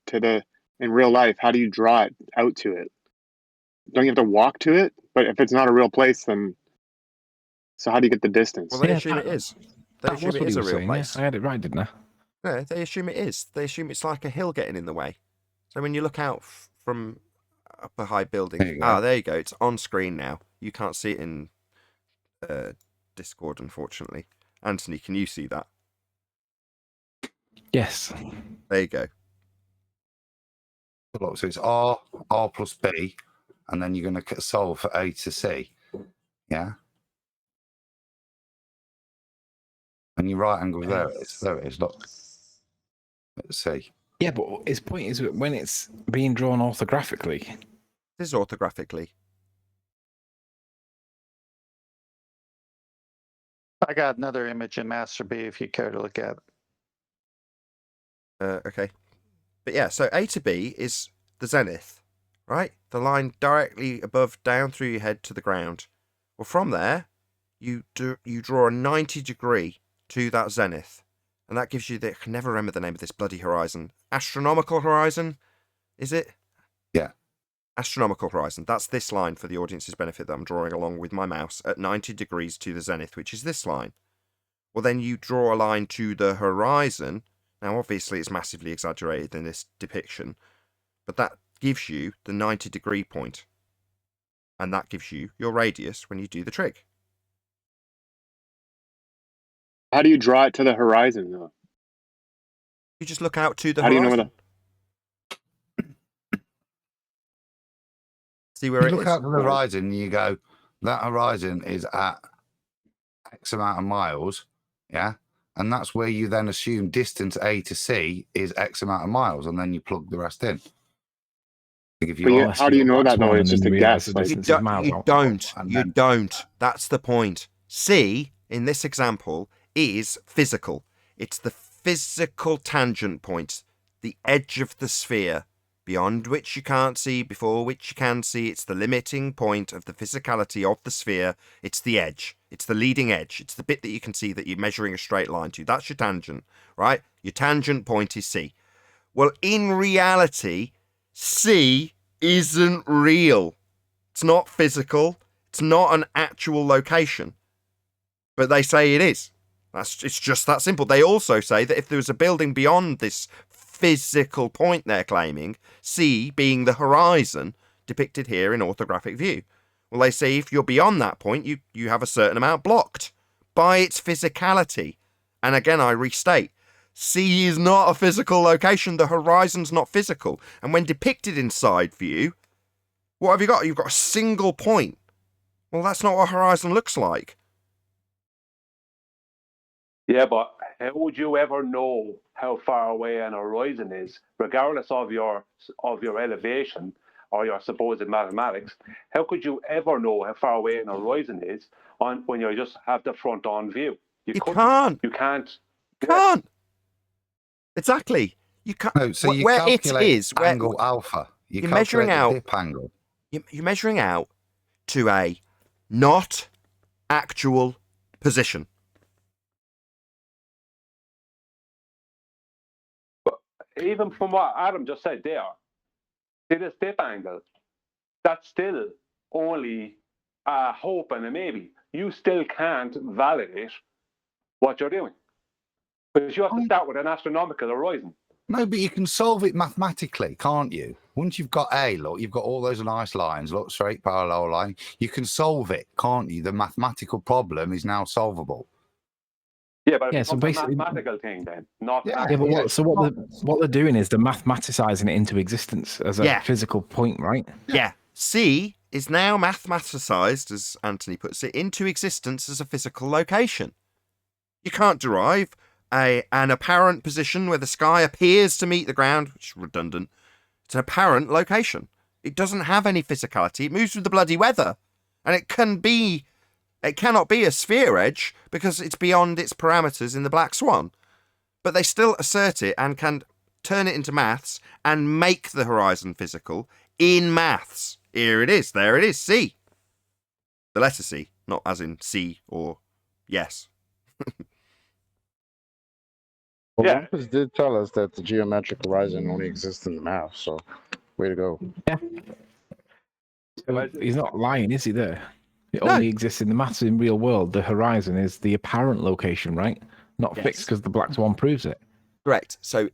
in real life? How do you draw it out to it? Don't you have to walk to it? But if it's not a real place, then so how do you get the distance? Well, they assume it is. They assume it is a real place. I had it right, didn't I? No, they assume it is. They assume it's like a hill getting in the way. So when you look out from up a high building, there you go. It's on screen now. You can't see it in Discord, unfortunately. Anthony, can you see that? Yes. There you go. So it's R plus B, and then you're going to solve for A to C. Yeah? And your right angle there it is. Look. Let's see. Yeah, but his point is that when it's being drawn orthographically. This is orthographically. I got another image in Master B if you care to look at it. Okay. But yeah, so A to B is the zenith, right? The line directly above, down through your head to the ground. Well, from there, you draw a 90 degree to that zenith. And that gives you I can never remember the name of this bloody horizon. Astronomical horizon, is it? Yeah. Astronomical horizon. That's this line for the audience's benefit that I'm drawing along with my mouse at 90 degrees to the zenith, which is this line. Well, then you draw a line to the horizon. Now, obviously, it's massively exaggerated in this depiction, but that gives you the 90 degree point. And that gives you your radius when you do the trig. How do you draw it to the horizon, though? You just look out to the How do you know horizon. See where You it look is? out to the horizon and you go, that horizon is at X amount of miles, yeah? And that's where you then assume distance A to C is X amount of miles, and then you plug the rest in. How do you know that, though? It's just a guess. Like, You don't. That's the point. C, in this example, is physical. It's the physical tangent point, the edge of the sphere, beyond which you can't see, before which you can see. It's the limiting point of the physicality of the sphere. It's the edge. It's the leading edge. It's the bit that you can see that you're measuring a straight line to. That's your tangent, right? Your tangent point is C. Well, in reality, C isn't real. It's not physical. It's not an actual location. But they say it is. It's just that simple. They also say that if there was a building beyond this physical point they're claiming, C being the horizon depicted here in orthographic view. Well, they say if you're beyond that point, you have a certain amount blocked by its physicality. And again, I restate, C is not a physical location. The horizon's not physical. And when depicted in side view, what have you got? You've got a single point. Well, that's not what a horizon looks like. Yeah, but how would you ever know how far away an horizon is, regardless of your elevation or your supposed mathematics? How could you ever know how far away an horizon is when you just have the front on view? You can't. You can't. Can't. Exactly. You can't. No, so you where it calculate is, where angle alpha. you're measuring out dip angle. You're measuring out to a not actual position. Even from what Adam just said there, see this dip angle, that's still only a hope and a maybe. You still can't validate what you're doing. Because you have to start with an astronomical horizon. No, but you can solve it mathematically, can't you? Once you've got A, look, you've got all those nice lines, look, straight parallel line. You can solve it, can't you? The mathematical problem is now solvable. Yeah, but Yeah, it's so a basically- mathematical thing then, not Yeah, but what they're doing is they're mathematicizing it into existence as a physical point, right? Yeah. C is now mathematicized, as Anthony puts it, into existence as a physical location. You can't derive an apparent position where the sky appears to meet the ground, which is redundant. It's an apparent location. It doesn't have any physicality. It moves with the bloody weather. And it cannot be a sphere edge because it's beyond its parameters in the Black Swan. But they still assert it and can turn it into maths and make the horizon physical in maths. Here it is. There it is. C. The letter C, not as in C or yes. Well, Olympus did tell us that the geometric horizon only exists in the math, so way to go. Yeah. So he's not lying, is he there? It only exists in the maths in real world. The horizon is the apparent location, right? Not fixed because the Black Swan proves it. Correct. So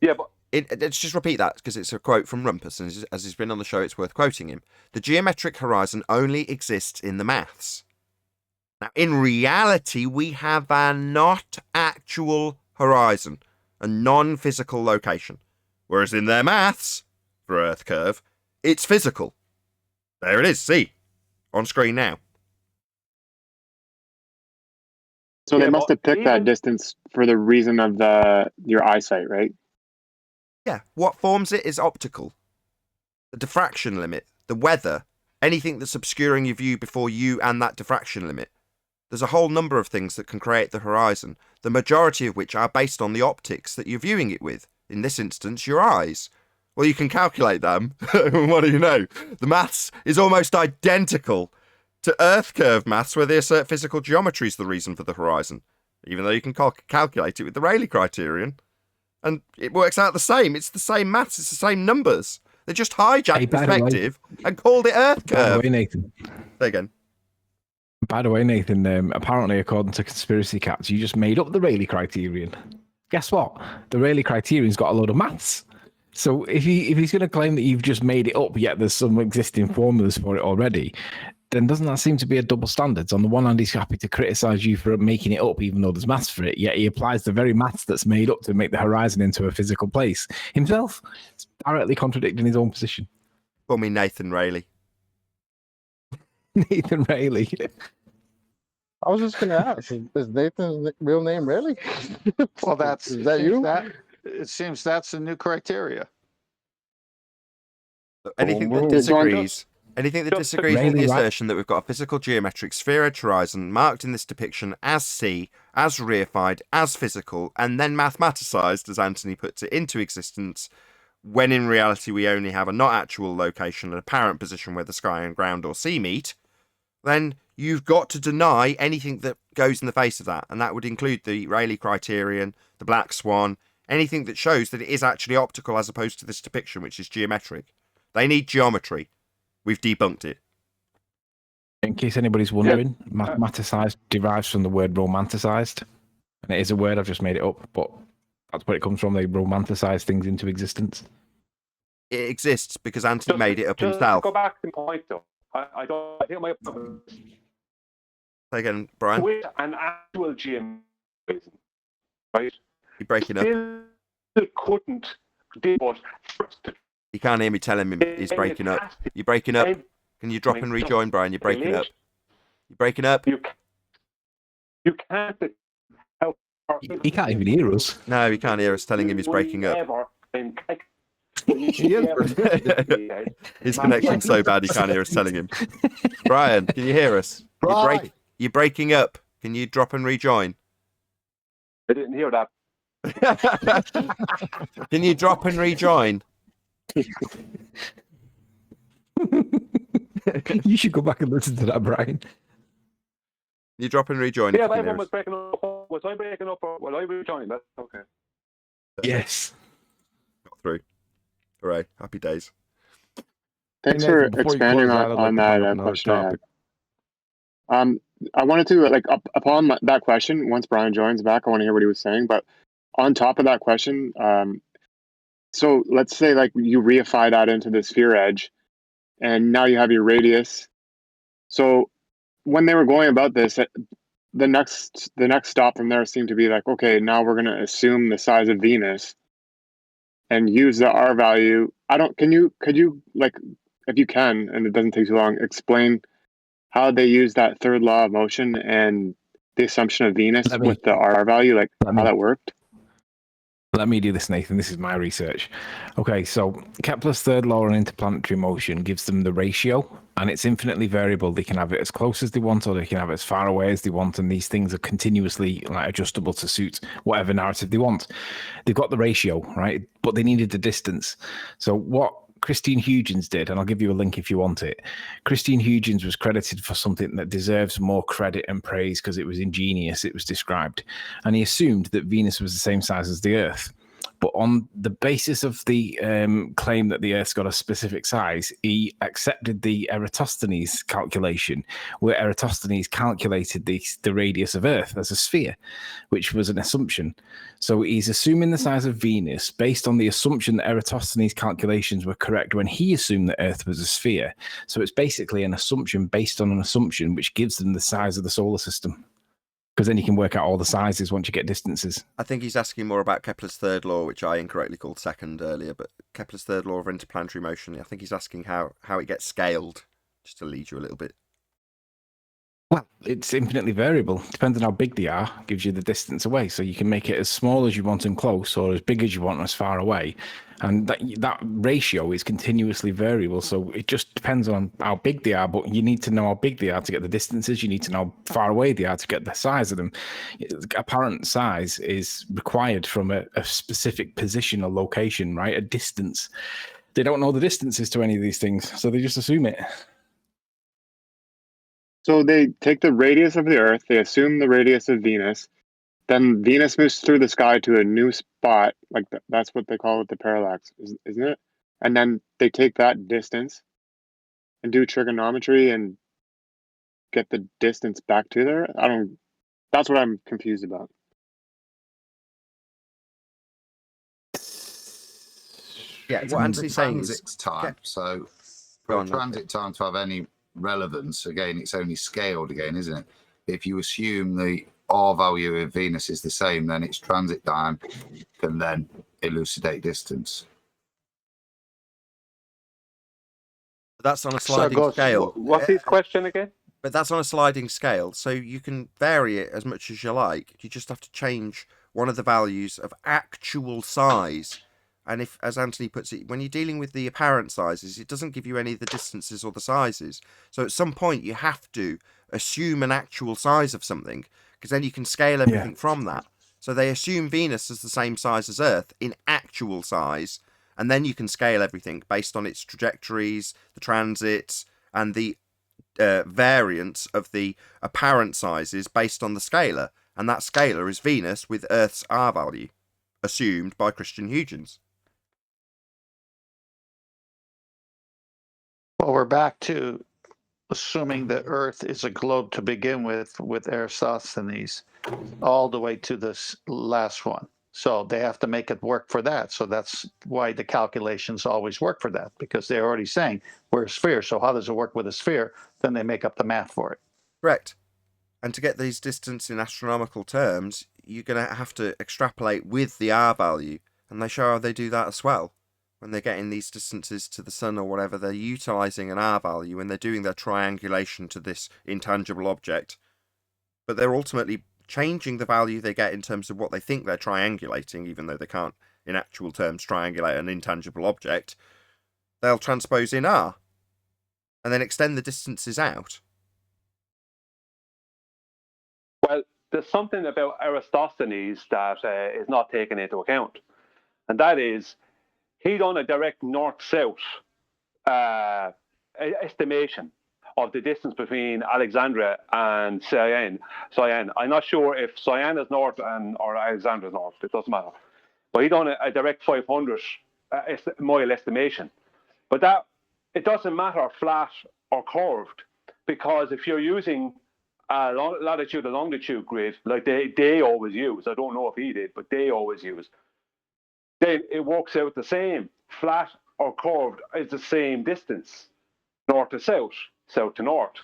let's just repeat that because it's a quote from Rumpus, and as he's been on the show, it's worth quoting him. The geometric horizon only exists in the maths. Now, in reality, we have a not actual horizon, a non-physical location. Whereas in their maths, for Earth curve, it's physical. There it is, see? On screen now. So they must have picked that distance for the reason of your eyesight, right? Yeah, what forms it is optical. The diffraction limit, the weather, anything that's obscuring your view before you and that diffraction limit. There's a whole number of things that can create the horizon, the majority of which are based on the optics that you're viewing it with. In this instance, your eyes. Well, you can calculate them. What do you know? The maths is almost identical to Earth curve maths, where they assert physical geometry is the reason for the horizon, even though you can calculate it with the Rayleigh criterion. And it works out the same. It's the same maths. It's the same numbers. They just hijacked perspective and called it Earth curve. By the way, Nathan. Say again. By the way, Nathan, apparently, according to Conspiracy Cats, you just made up the Rayleigh criterion. Guess what? The Rayleigh criterion's got a load of maths. So if he's going to claim that you've just made it up, yet there's some existing formulas for it already, then doesn't that seem to be a double standards? On the one hand, he's happy to criticize you for making it up, even though there's maths for it, yet he applies the very maths that's made up to make the horizon into a physical place himself. It's directly contradicting his own position. Call me Nathan Rayleigh. Nathan Rayleigh. I was just going to ask, is Nathan's real name Rayleigh? Well, that's is that you? It seems that's the new criteria. Anything that disagrees with the assertion that we've got a physical geometric sphere-edge horizon marked in this depiction as C, as reified, as physical, and then mathematicized, as Anthony puts it, into existence, when in reality we only have a not actual location, an apparent position where the sky and ground or sea meet, then you've got to deny anything that goes in the face of that. And that would include the Rayleigh criterion, the black swan, anything that shows that it is actually optical as opposed to this depiction, which is geometric. They need geometry. We've debunked it. In case anybody's wondering, mathematicized derives from the word romanticized. And it is a word, I've just made it up, but that's where it comes from. They romanticize things into existence. It exists because Anthony made it up himself. Go back to the point, though. I think my problem is Say again, Brian. with an actual geometry, right? You're breaking up. Still couldn't do what You can't hear me telling him he's breaking up. You're breaking up. Can you drop and rejoin, Brian? You're breaking up. You're breaking up. You can't. He can't even hear us. No, he can't hear us telling him he's breaking up. His connection's so bad he can't hear us telling him. Brian, can you hear us? You're breaking up. Can you drop and rejoin? I didn't hear that. Can you drop and rejoin? You should go back and listen to that, Brian. You drop and rejoin. Yeah, everyone was breaking up. Was I breaking up or was I rejoining? That's okay. Yes. Got through. Hooray. Happy days. Thanks for expanding on that question I had. I wanted to, upon that question, once Brian joins back, I want to hear what he was saying. But on top of that question, so let's say you reify that into the sphere edge, and now you have your radius. So when they were going about this, the next stop from there seemed to be okay, now we're going to assume the size of Venus and use the R value. Could you if you can, and it doesn't take too long, explain how they use that third law of motion and the assumption of Venus with the R value, how that worked? Let me do this, Nathan. This is my research. Okay, so Kepler's third law on interplanetary motion gives them the ratio, and it's infinitely variable. They can have it as close as they want, or they can have it as far away as they want, and these things are continuously adjustable to suit whatever narrative they want. They've got the ratio, right? But they needed the distance. So what Christine Huygens did, and I'll give you a link if you want it. Christine Huygens was credited for something that deserves more credit and praise because it was ingenious, it was described. And he assumed that Venus was the same size as the Earth. But on the basis of the claim that the Earth's got a specific size, he accepted the Eratosthenes calculation, where Eratosthenes calculated the radius of Earth as a sphere, which was an assumption. So he's assuming the size of Venus based on the assumption that Eratosthenes' calculations were correct when he assumed that Earth was a sphere. So it's basically an assumption based on an assumption, which gives them the size of the solar system. Because then you can work out all the sizes once you get distances. I think he's asking more about Kepler's third law, which I incorrectly called second earlier, but Kepler's third law of interplanetary motion. I think he's asking how it gets scaled, just to lead you a little bit. Well, it's infinitely variable. Depends on how big they are, gives you the distance away. So you can make it as small as you want and close, or as big as you want and as far away. And that ratio is continuously variable. So it just depends on how big they are. But you need to know how big they are to get the distances. You need to know how far away they are to get the size of them. Apparent size is required from a specific position or location, right? A distance. They don't know the distances to any of these things, so they just assume it. So they take the radius of the Earth, they assume the radius of Venus, then Venus moves through the sky to a new spot, like that's what they call it, the parallax, isn't it? And then they take that distance and do trigonometry and get the distance back to there. That's what I'm confused about. Yeah, It's what the Anthony's saying is transit time. So Go for on, transit time to have any relevance, again, it's only scaled again, isn't it? If you assume the R value of Venus is the same, then its transit time can then elucidate distance. That's on a So sliding goes, scale. What's his question again? But that's on a sliding scale, so you can vary it as much as you like. You just have to change one of the values of actual size. And if, as Anthony puts it, when you're dealing with the apparent sizes, it doesn't give you any of the distances or the sizes. So at some point, you have to assume an actual size of something, because then you can scale everything from that. So they assume Venus is the same size as Earth in actual size, and then you can scale everything based on its trajectories, the transits, and the variance of the apparent sizes based on the scalar, and that scalar is Venus with Earth's R value, assumed by Christian Huygens. well, we're back to assuming the Earth is a globe to begin with Eratosthenes, all the way to this last one. So they have to make it work for that. So that's why the calculations always work for that, because they're already saying we're a sphere. So how does it work with a sphere? Then they make up the math for it. Correct. And to get these distance in astronomical terms, you're going to have to extrapolate with the R value, and they show how they do that as well. When they're getting these distances to the sun or whatever, they're utilizing an R value when they're doing their triangulation to this intangible object. But they're ultimately changing the value they get in terms of what they think they're triangulating, even though they can't, in actual terms, triangulate an intangible object. They'll transpose in R and then extend the distances out. Well, there's something about Eratosthenes that is not taken into account, and that is he done a direct north-south estimation of the distance between Alexandria and Cyan. I'm not sure if Cyan is north or Alexandria is north. It doesn't matter. But he done a direct 500 mile estimation. But that it doesn't matter flat or curved, because if you're using a latitude and longitude grid like they always use, I don't know if he did, but they always use, then it works out the same. Flat or curved is the same distance. North to south, south to north.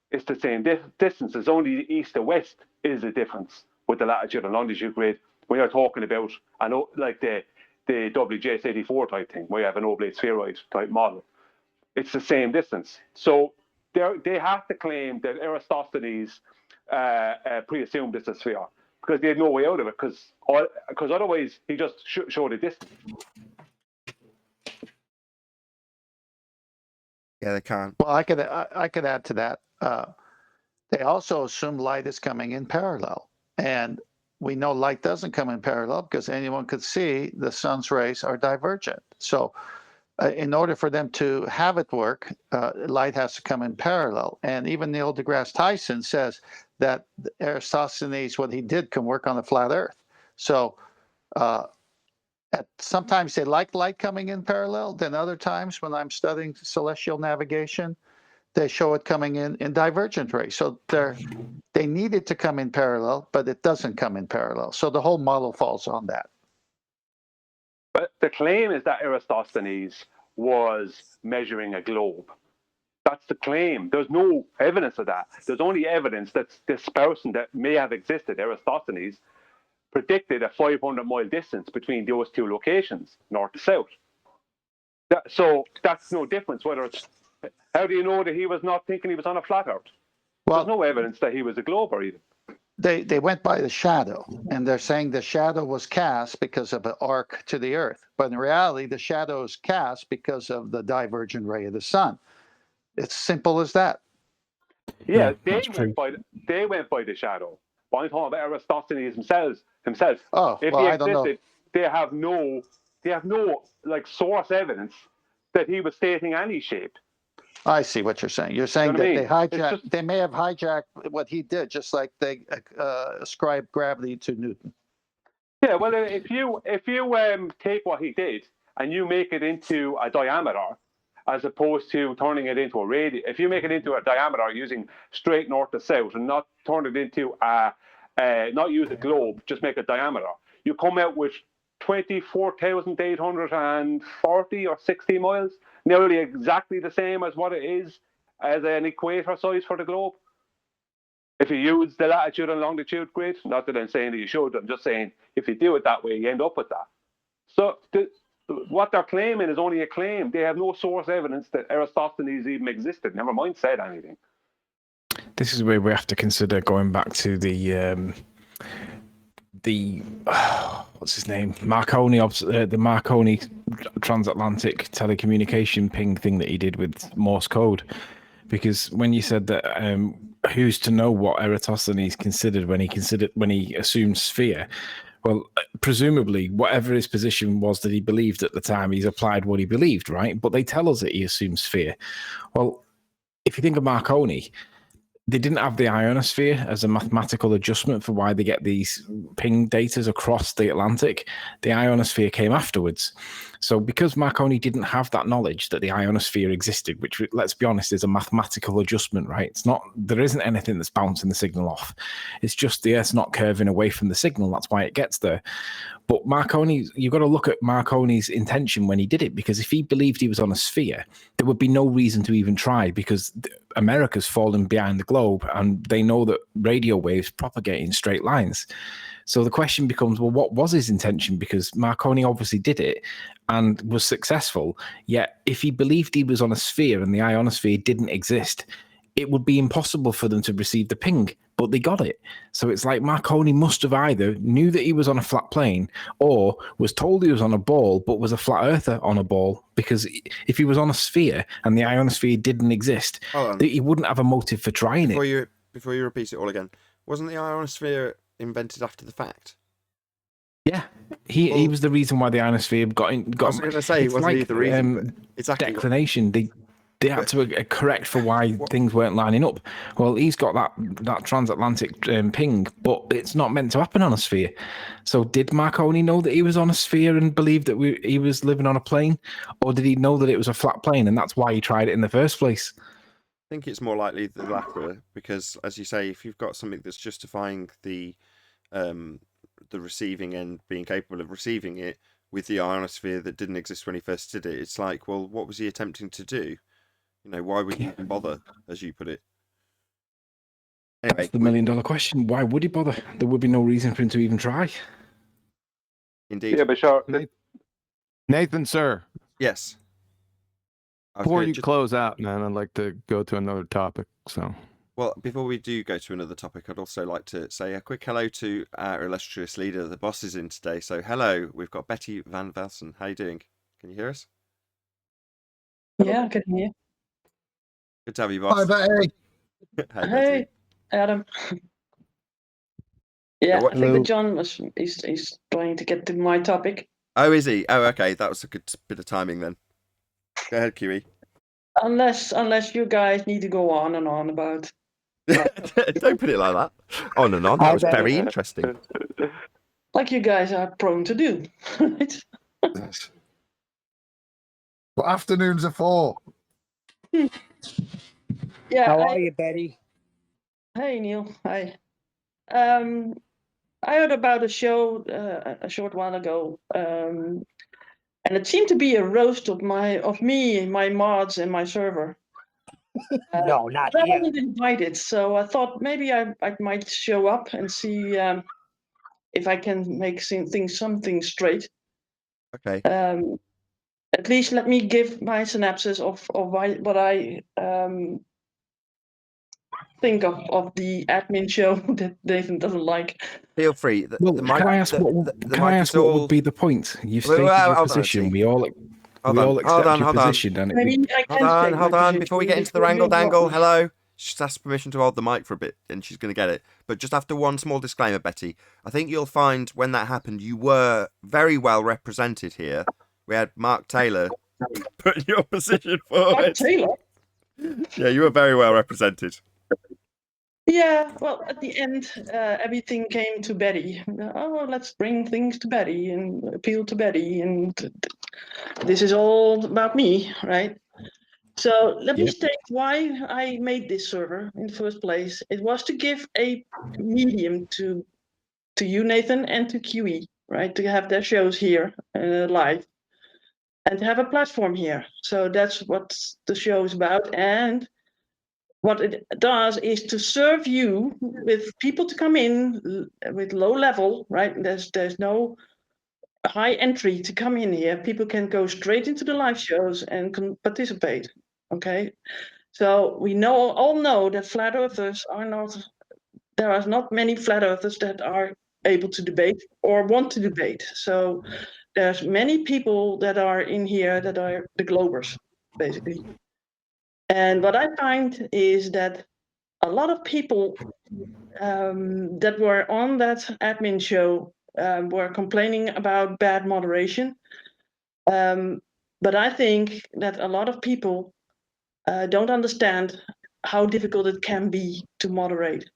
It's the same distance. It's only east to west is the difference with the latitude and longitude grid. We are talking about, I know, like the WJS84 type thing, where you have an oblate spheroid type model. It's the same distance. So they have to claim that Eratosthenes pre-assumed it's a sphere, because they had no way out of it, because otherwise he just showed a distance. Yeah, they can't. Well, I could add to that. They also assume light is coming in parallel, and we know light doesn't come in parallel because anyone could see the sun's rays are divergent. So in order for them to have it work, light has to come in parallel. And even Neil deGrasse Tyson says that Eratosthenes, what he did, can work on a flat Earth. So sometimes they like light coming in parallel. Then other times, when I'm studying celestial navigation, they show it coming in divergent rays. So they need it to come in parallel, but it doesn't come in parallel. So the whole model falls on that. But the claim is that Eratosthenes was measuring a globe. That's the claim. There's no evidence of that. There's only evidence that this person that may have existed, Eratosthenes, predicted a 500-mile distance between those two locations, north to south. So that's no difference whether it's... How do you know that he was not thinking he was on a flat Earth? There's no evidence that he was a globe or even. They went by the shadow, and they're saying the shadow was cast because of an arc to the Earth. But in reality, the shadow is cast because of the divergent ray of the sun. It's simple as that. Yeah, they went by the shadow. But I'm talking about Aristophanes himself. Oh, if well, he I don't know. existed, they have no like source evidence that he was stating any shape. I see what you're saying. You're saying You know that what I they mean? hijacked. They may have hijacked what he did, just like they ascribed gravity to Newton. Yeah, well, if you take what he did and you make it into a diameter, as opposed to turning it into a radius, if you make it into a diameter using straight north to south and not turn it into not use a globe, just make a diameter, you come out with 24,840 or 60 miles, nearly exactly the same as what it is as an equator size for the globe. If you use the latitude and longitude grid, not that I'm saying that you should, I'm just saying if you do it that way, you end up with that. So what they're claiming is only a claim. They have no source evidence that Eratosthenes even existed. Never mind said anything. This is where we have to consider going back to the what's his name, the Marconi transatlantic telecommunication ping thing that he did with Morse code. Because when you said that, who's to know what Eratosthenes considered when he assumed sphere? Well, presumably, whatever his position was that he believed at the time, he's applied what he believed, right? But they tell us that he assumed sphere. Well, if you think of Marconi, they didn't have the ionosphere as a mathematical adjustment for why they get these ping datas across the Atlantic. The ionosphere came afterwards. So because Marconi didn't have that knowledge that the ionosphere existed, which, let's be honest, is a mathematical adjustment, right? There isn't anything that's bouncing the signal off. It's just the Earth's not curving away from the signal. That's why it gets there. But Marconi, you've got to look at Marconi's intention when he did it, because if he believed he was on a sphere, there would be no reason to even try, because America's fallen behind the globe and they know that radio waves propagate in straight lines. So the question becomes, well, what was his intention? Because Marconi obviously did it and was successful. Yet if he believed he was on a sphere and the ionosphere didn't exist, it would be impossible for them to receive the ping, but they got it. So it's like Marconi must have either knew that he was on a flat plane or was told he was on a ball, but was a flat earther on a ball. Because if he was on a sphere and the ionosphere didn't exist, he wouldn't have a motive for trying it. Before you repeat it all again, wasn't the ionosphere invented after the fact? Yeah, he was the reason why the ionosphere got. I was going to say, wasn't he the reason? But exactly. Declination. They had to correct for why things weren't lining up. Well, he's got that transatlantic ping, but it's not meant to happen on a sphere. So did Marconi know that he was on a sphere and believed that he was living on a plane? Or did he know that it was a flat plane and that's why he tried it in the first place? I think it's more likely the latter, because, as you say, if you've got something that's justifying the receiving end being capable of receiving it with the ionosphere that didn't exist when he first did it, it's like, well, what was he attempting to do? Why would he even bother, as you put it? Anyway, that's the million-dollar question. Why would he bother? There would be no reason for him to even try. Indeed. Yeah, but sure. Nathan, sir. Yes. Before you close out, man, I'd like to go to another topic. Well, before we do go to another topic, I'd also like to say a quick hello to our illustrious leader. The boss is in today. So hello, we've got Betty Van Velsen. How you doing? Can you hear us? Yeah, I can hear. Good to have you, boss. Hi, Betty. Hey, Adam. Yeah, I think that John he's trying to get to my topic. Oh, is he? Oh, okay. That was a good bit of timing then. Go ahead, Kiwi. Unless you guys need to go on and on about. Don't put it like that. On and on. That was very interesting. Like you guys are prone to do. What afternoons are for? Yeah. How are you, Betty? Hey, Neil. Hi. I heard about a show a short while ago, and it seemed to be a roast of me, my mods, and my server. No, not I you. wasn't invited, so I thought maybe I might show up and see if I can make something straight. Okay. At least let me give my synopsis of what I think of the admin show that Nathan doesn't like. Feel free. Well, The mic, can I ask the, what? the, the Can I mic ask is what all. would be the point? You've Well, stated your hold on, position. Anthony. We all Hold accept on, your hold on. position, and I mean, I Hold can on, state hold my on. position Before we get into the before you wrangle interrupt dangle, me. hello. Just ask permission to hold the mic for a bit, and she's going to get it. But just after one small disclaimer, Betty, I think you'll find when that happened, you were very well represented here. We had Mark Taylor putting your position forward. Mark Taylor? Yeah, you were very well represented. Yeah, well, at the end, everything came to Betty. Oh, let's bring things to Betty and appeal to Betty, and this is all about me, right? So let me Yep. state why I made this server in the first place. It was to give a medium to you, Nathan, and to QE, right? To have their shows here live, and to have a platform here. So that's what the show is about, and what it does is to serve you with people to come in with low level, right? There's no high entry to come in here. People can go straight into the live shows and can participate. Okay, so we all know that flat earthers are not. There are not many flat earthers that are able to debate or want to debate. So there's many people that are in here that are the globers, basically. And what I find is that a lot of people that were on that admin show were complaining about bad moderation. But I think that a lot of people don't understand how difficult it can be to moderate,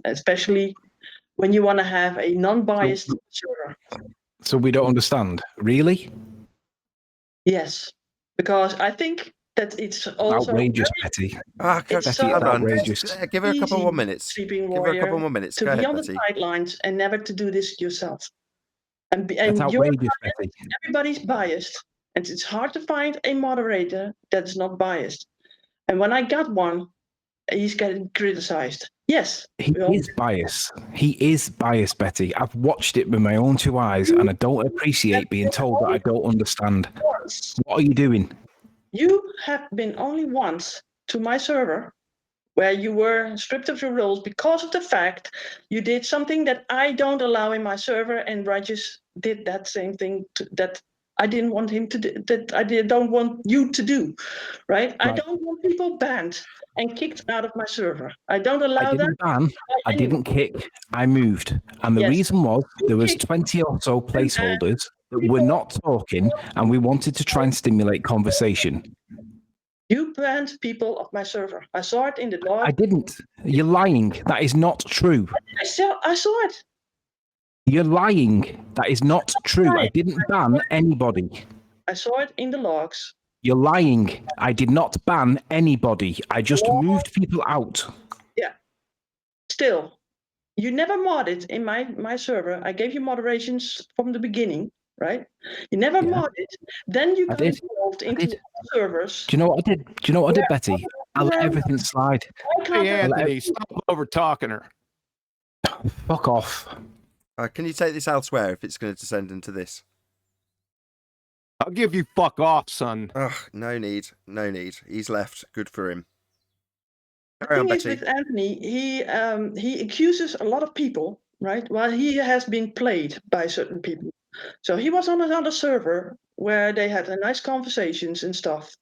especially when you want to have a non-biased server. So we don't understand, really? Yes, because I think that it's also Outrageous, Betty. it's Betty, so it's outrageous. Give her a couple easy, more minutes. sleeping Give her a couple warrior, more minutes. to Go be ahead, on the Betty. sidelines and never to do this yourself. And That's you're outrageous, biased, Betty. everybody's biased, and it's hard to find a moderator that's not biased. And when I got one, he's getting criticized. Yes, He is biased. He is biased, Betty. I've watched it with my own two eyes, and I don't appreciate being told that I don't understand. What are you doing? You have been only once to my server where you were stripped of your roles because of the fact you did something that I don't allow in my server, and Righteous did that same thing that I didn't want him to do, that I don't want you to do, right? I don't want people banned and kicked out of my server. I don't allow I didn't that. ban. I didn't kick. I moved. And the reason was there was 20 or so placeholders that were not talking, and we wanted to try and stimulate conversation. You banned people of my server. I saw it in the log. I didn't. You're lying. That is not true. I saw it. You're lying. That is not true. I didn't ban anybody. I saw it in the logs. You're lying. I did not ban anybody. I just moved people out. Yeah. Still, you never modded in my server. I gave you moderations from the beginning, right? You never modded. Then you got involved into servers. Do you know what I did? Do you know what I did, Betty? I let everything slide. Hey, Anthony, stop over talking her. Fuck off. Can you take this elsewhere if it's going to descend into this? I'll give you fuck off, son. Ugh, no need. No need. He's left. Good for him. The Carry on, thing is Betty. with Anthony, he accuses a lot of people, right? While he has been played by certain people. So he was on another server where they had nice conversations and stuff.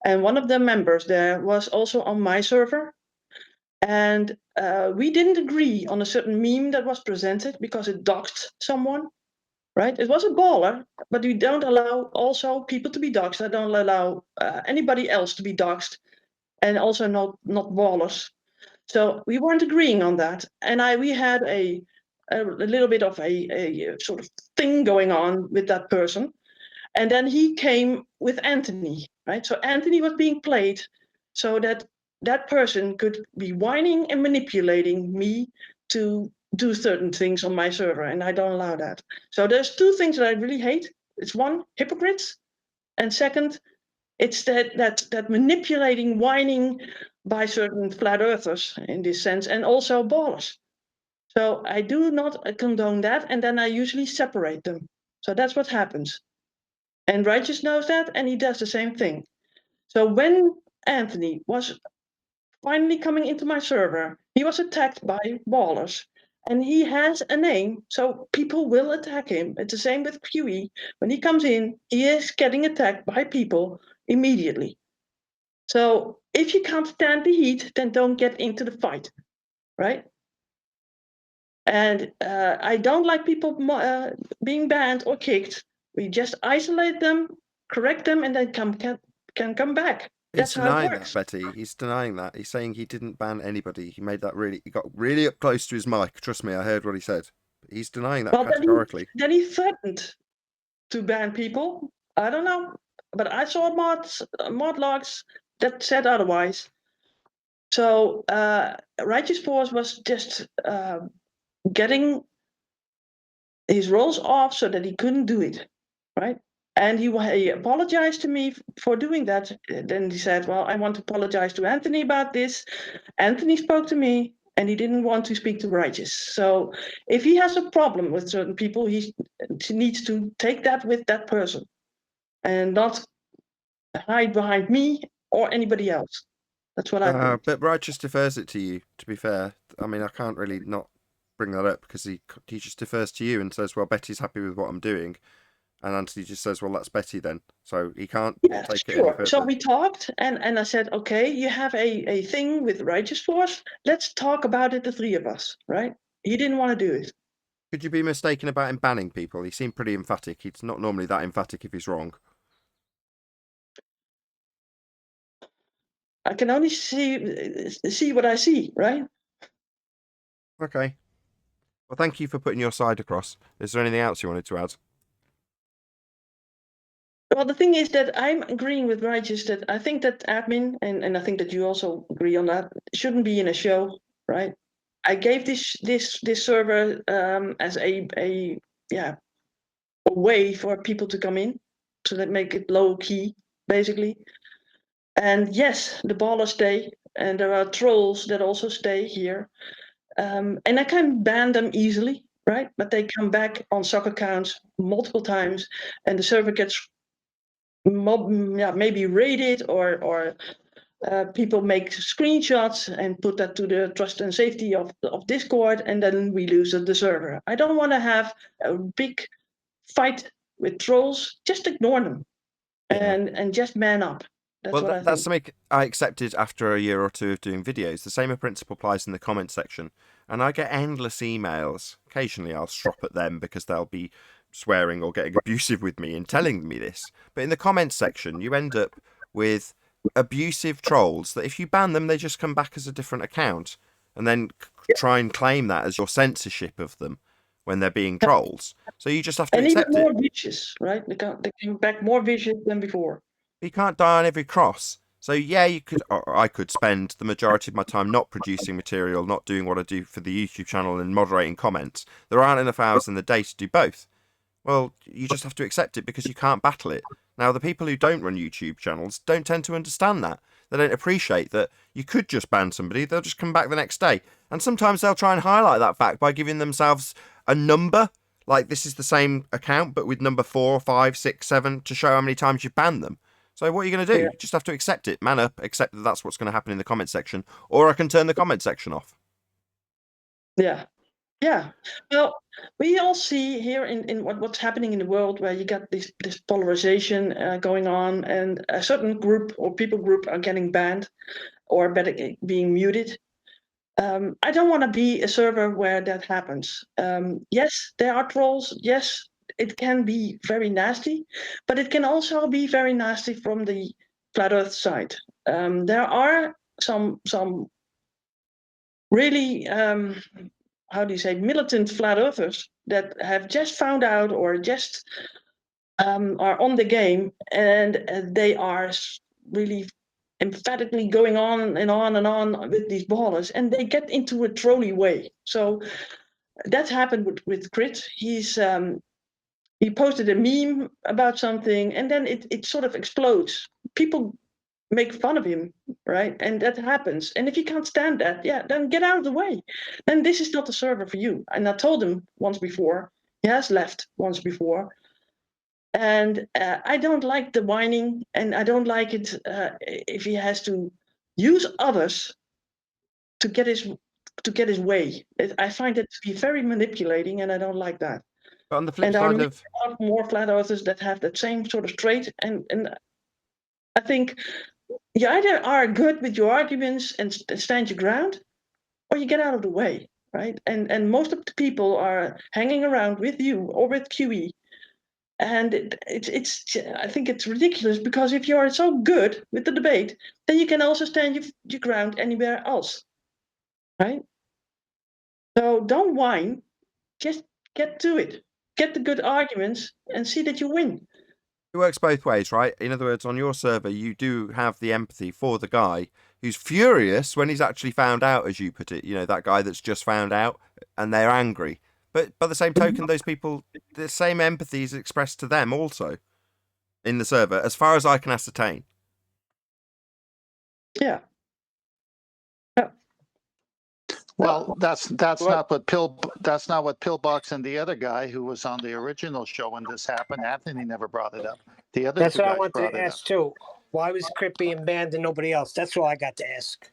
And one of the members there was also on my server. And we didn't agree on a certain meme that was presented because it doxed someone, right? It was a baller, but we don't allow also people to be doxed. I don't allow anybody else to be doxed, and also not ballers. So we weren't agreeing on that, and we had a little bit of a sort of thing going on with that person, and then he came with Anthony, right? So Anthony was being played so that that person could be whining and manipulating me to do certain things on my server, and I don't allow that. So there's two things that I really hate. It's one, hypocrites, and second, it's that manipulating, whining by certain flat earthers in this sense, and also ballers. So I do not condone that, and then I usually separate them. So that's what happens. And Righteous knows that, and he does the same thing. So when Anthony was finally coming into my server, he was attacked by ballers. And he has a name, so people will attack him. It's the same with QE. When he comes in, he is getting attacked by people immediately. So if you can't stand the heat, then don't get into the fight, right? And I don't like people being banned or kicked. We just isolate them, correct them, and then can come back. That's He's how it denying works. that, Betty. He's denying that. He's saying he didn't ban anybody. He made that he got really up close to his mic. Trust me, I heard what he said. He's denying that Well, categorically. then he threatened to ban people. I don't know, but I saw mod logs that said otherwise. So Righteous Force was just getting his roles off so that he couldn't do it, right? And he apologized to me for doing that. Then he said, well, I want to apologize to Anthony about this. Anthony spoke to me and he didn't want to speak to Righteous. So if he has a problem with certain people, he needs to take that with that person and not hide behind me or anybody else. That's what I think. But Righteous defers it to you, to be fair. I mean, I can't really not bring that up because he just defers to you and says, well, Betty's happy with what I'm doing. And Anthony just says, well, that's Betty then. So he can't take it any further. So we talked and I said, okay, you have a thing with Righteous Force. Let's talk about it, the three of us, right? He didn't want to do it. Could you be mistaken about him banning people? He seemed pretty emphatic. He's not normally that emphatic if he's wrong. I can only see what I see, right? Okay. Well, thank you for putting your side across. Is there anything else you wanted to add? Well, the thing is that I'm agreeing with Righteous that I think that admin, and I think that you also agree on that, shouldn't be in a show, right? I gave this server as a way for people to come in, so that make it low key, basically. And yes, the ballers stay, and there are trolls that also stay here. And I can ban them easily, right? But they come back on soccer accounts multiple times, and the server gets maybe raided or people make screenshots and put that to the trust and safety of Discord, and then we lose the server. I don't want to have a big fight with trolls. Just ignore them and just man up. That's what I think. That's something I accepted after a year or two of doing videos. The same principle applies in the comment section. And I get endless emails. Occasionally I'll strop at them because they'll be swearing or getting abusive with me and telling me this. But in the comments section, you end up with abusive trolls that if you ban them, they just come back as a different account and then try and claim that as your censorship of them when they're being trolls. So you just have to accept it. And even more vicious, right? They come back more vicious than before. You can't die on every cross. So yeah, you could, or I could spend the majority of my time not producing material, not doing what I do for the YouTube channel and moderating comments. There aren't enough hours in the day to do both. Well, you just have to accept it because you can't battle it. Now, the people who don't run YouTube channels don't tend to understand that. They don't appreciate that you could just ban somebody, they'll just come back the next day. And sometimes they'll try and highlight that fact by giving themselves a number, like this is the same account, but with number 4, 5, 6, 7, to show how many times you've banned them. So what are you going to do? You just have to accept it. Man up, accept that that's what's going to happen in the comment section. Or I can turn the comment section off. Yeah. Yeah. Well, we all see here in what's happening in the world where you got this polarization going on, and a certain group or people group are getting banned or better being muted. I don't want to be a server where that happens. Yes, there are trolls. Yes, it can be very nasty, but it can also be very nasty from the flat Earth side. There are some really how do you say, militant flat earthers that have just found out or just are on the game, and they are really emphatically going on and on and on with these ballers, and they get into a trolley way. So that happened with Crit. He posted a meme about something, and then it sort of explodes. People make fun of him, right? And that happens. And if you can't stand that, then get out of the way. Then this is not the server for you. And I told him once before. He has left once before. And I don't like the whining, and I don't like it if he has to use others to get his way. I find it to be very manipulating, and I don't like that. But on the flip And I side meet of a lot more flat earthers that have that same sort of trait, and I think you either are good with your arguments and stand your ground, or you get out of the way, right? And most of the people are hanging around with you or with QE, and it's I think it's ridiculous, because if you are so good with the debate, then you can also stand your ground anywhere else, right? So don't whine, just get to it, get the good arguments, and see that you win. it works both ways, right? In other words, on your server, you do have the empathy for the guy who's furious when he's actually found out, as you put it. You know, that guy that's just found out, and they're angry. But by the same token, those people, the same empathy is expressed to them also in the server, as far as I can ascertain. Yeah. Well, that's not what Pillbox and the other guy who was on the original show when this happened, Anthony, never brought it up. The other That's two what I guys wanted brought to it up. ask too. Why was Crit being banned and nobody else? That's all I got to ask.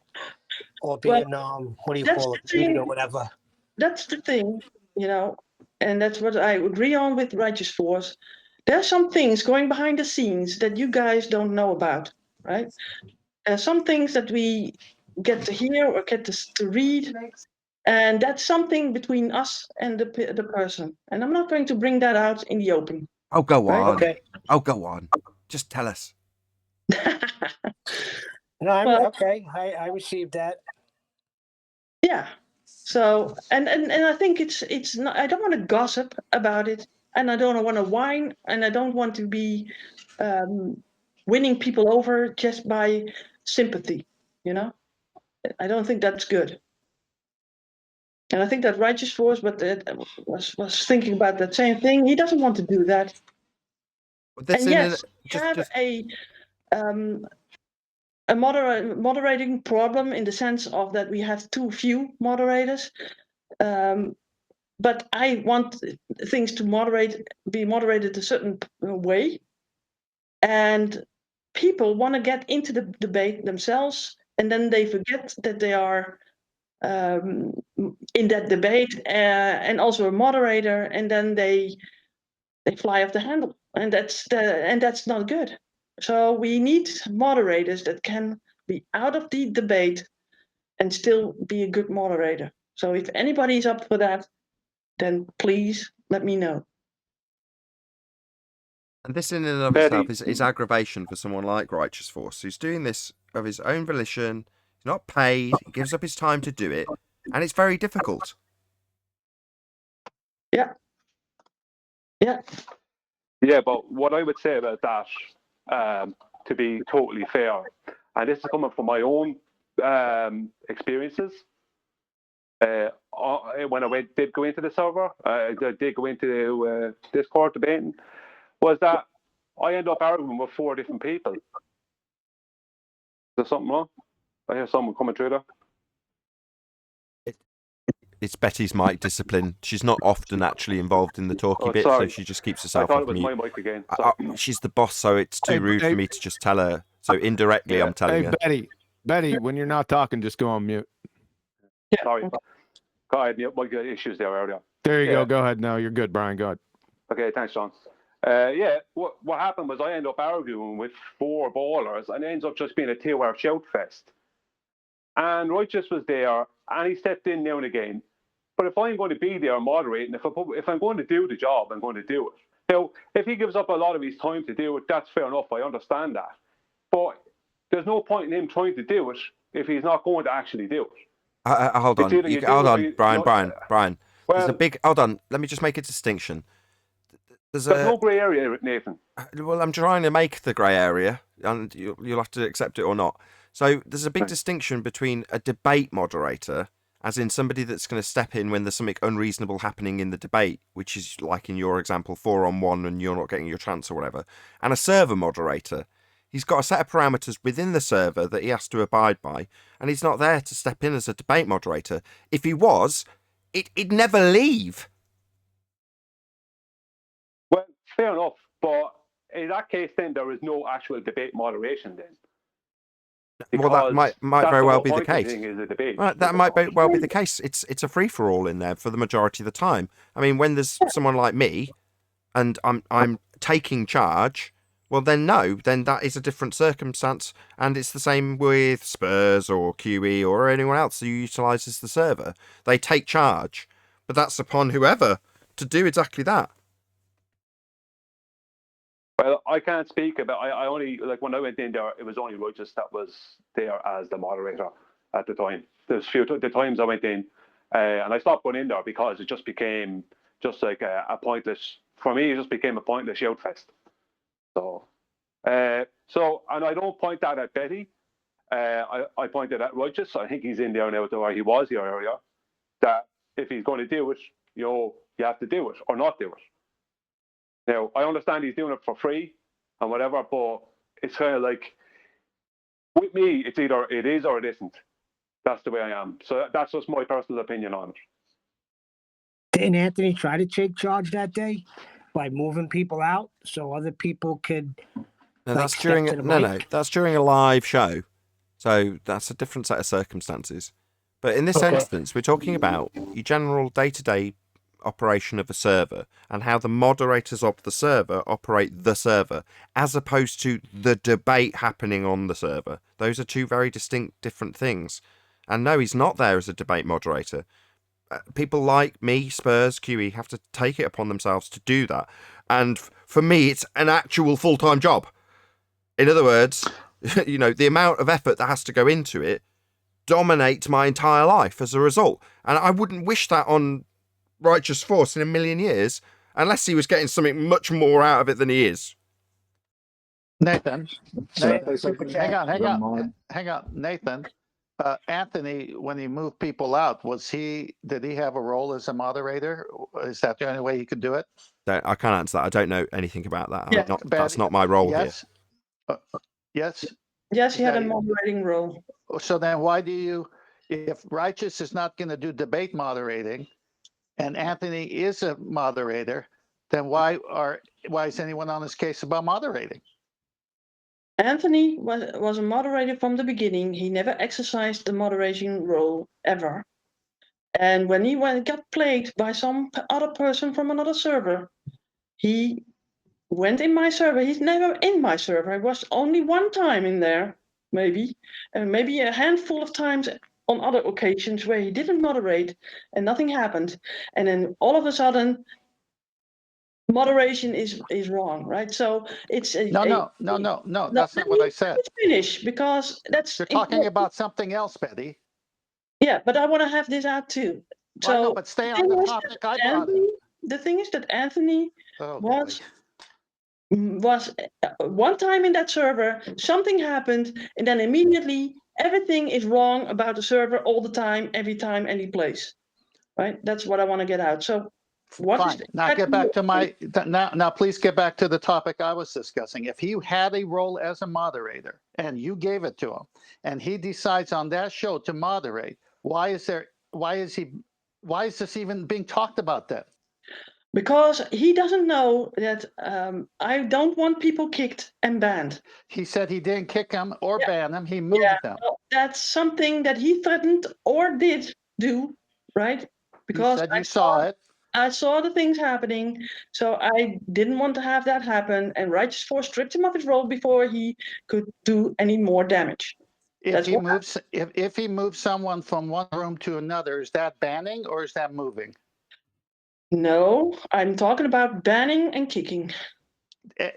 Or Well, being what do you that's call the it, muted thing. or whatever. That's the thing, you know, and that's what I agree on with Righteous Force. There's some things going behind the scenes that you guys don't know about, right? Some things that we get to hear or get to read, and that's something between us and the person. And I'm not going to bring that out in the open. Oh, go Right? on. Okay. Oh, go on. Just tell us. No, Well- okay. I received that. Yeah. So and I think it's not. I don't want to gossip about it, and I don't want to whine, and I don't want to be winning people over just by sympathy. You know, I don't think that's good. And I think that Righteous Force, but was thinking about that same thing. He doesn't want to do that. That's and in yes, we have a moderating problem in the sense of that we have too few moderators. But I want things to be moderated a certain way. And people want to get into the debate themselves, and then they forget that they are in that debate and also a moderator, and then they fly off the handle, and that's not good. So we need moderators that can be out of the debate and still be a good moderator. So if anybody's up for that, then please let me know. And this in and of itself is aggravation for someone like Righteous Force, who's doing this of his own volition. He's not paid. He gives up his time to do it, and it's very difficult. Yeah. Yeah, but what I would say about that, to be totally fair, and this is coming from my own experiences. When I did go into the server, I did go into Discord debating, was that I ended up arguing with 4 different people. Is there something wrong? I hear someone coming through there. It's Betty's mic discipline. She's not often actually involved in the talky bit, so she just keeps herself I thought off it was mute. my mic again. She's the boss, so it's too rude for me to just tell her. So indirectly, I'm telling her. Betty, when you're not talking, just go on mute. Sorry. Go ahead. My issues there earlier. There you go. Go ahead now. You're good, Brian. Go ahead. Okay, thanks, John. What happened was I ended up arguing with 4 ballers, and it ends up just being a 2-hour shout fest. And Righteous was there, and he stepped in now and again. But if I'm going to be there moderating, if I'm going to do the job, I'm going to do it. Now, if he gives up a lot of his time to do it, that's fair enough. I understand that. But there's no point in him trying to do it if he's not going to actually do it. Hold on. Hold on, Brian. There's a big... Hold on. Let me just make a distinction. There's no grey area, Nathan. Well, I'm trying to make the grey area, and you'll have to accept it or not. So there's a big distinction between a debate moderator, as in somebody that's going to step in when there's something unreasonable happening in the debate, which is like in your example, 4-on-1 and you're not getting your chance or whatever, and a server moderator. He's got a set of parameters within the server that he has to abide by, and he's not there to step in as a debate moderator. If he was, it'd never leave. Well, fair enough, but in that case, then there is no actual debate moderation then. Because Well, that might that's very the well whole be the point of case. thing is a debate. Right, that might well be the case. It's a free for all in there for the majority of the time. I mean, when there's someone like me, and I'm taking charge, well then no, then that is a different circumstance, and it's the same with Spurs or QE or anyone else who utilises the server. They take charge, but that's upon whoever to do exactly that. Well, I can't speak about. I only like when I went in there, it was only Righteous that was there as the moderator at the time. There's few the times I went in, and I stopped going in there because it just became just like a pointless. For me, it just became a pointless shout fest. So, and I don't point that at Betty. I pointed at Righteous. I think he's in there now to where he was here earlier. That if he's going to do it, you have to do it or not do it. Now, I understand he's doing it for free and whatever, but it's kind of like, with me, it's either it is or it isn't. That's the way I am. So that's just my personal opinion on it. Didn't Anthony try to take charge that day by moving people out so other people could? No, like, that's step during to the no, mic? that's during a live show, so that's a different set of circumstances. But in this Okay. instance, we're talking about your general day-to-day operation of a server and how the moderators of the server operate the server, as opposed to the debate happening on the server. Those are two very distinct, different things. And no, he's not there as a debate moderator. People like me, Spurs, QE, have to take it upon themselves to do that. And for me, it's an actual full-time job. In other words, you know, the amount of effort that has to go into it dominates my entire life as a result. And I wouldn't wish that on Righteous Force in a million years, unless he was getting something much more out of it than he is. Nathan, hang on, Nathan. Anthony, when he moved people out, did he have a role as a moderator? Is that the only way he could do it? I can't answer that. I don't know anything about that. Yeah, That's not my role yes. Yes. Yes, he had a moderating role. So then why do you, if Righteous is not going to do debate moderating and Anthony is a moderator, then why is anyone on this case about moderating? Anthony was a moderator from the beginning. He never exercised the moderating role ever. And when he got played by some other person from another server, he went in my server. He's never in my server. He was only one time in there, maybe, and maybe a handful of times on other occasions where he didn't moderate and nothing happened. And then all of a sudden, moderation is wrong, right? So it's No. That's not what I said. Finish, because that's you're talking about something else, Betty. Yeah, but I want to have this out too. So I know, but stay on the topic I brought. The thing is that Anthony Oh, was one time in that server, something happened, and then immediately everything is wrong about the server all the time, every time, any place. Right? That's what I want to get out. So Fine. Now get back to now please get back to the topic I was discussing. If he had a role as a moderator and you gave it to him and he decides on that show to moderate, why is this even being talked about then? Because he doesn't know that I don't want people kicked and banned. He said he didn't kick them or ban them. He moved them. Well, that's something that he threatened or did do, right? Because you saw it. I saw the things happening, so I didn't want to have that happen. And Righteous Force stripped him of his role before he could do any more damage. If he moves someone from one room to another, is that banning or is that moving? No, I'm talking about banning and kicking.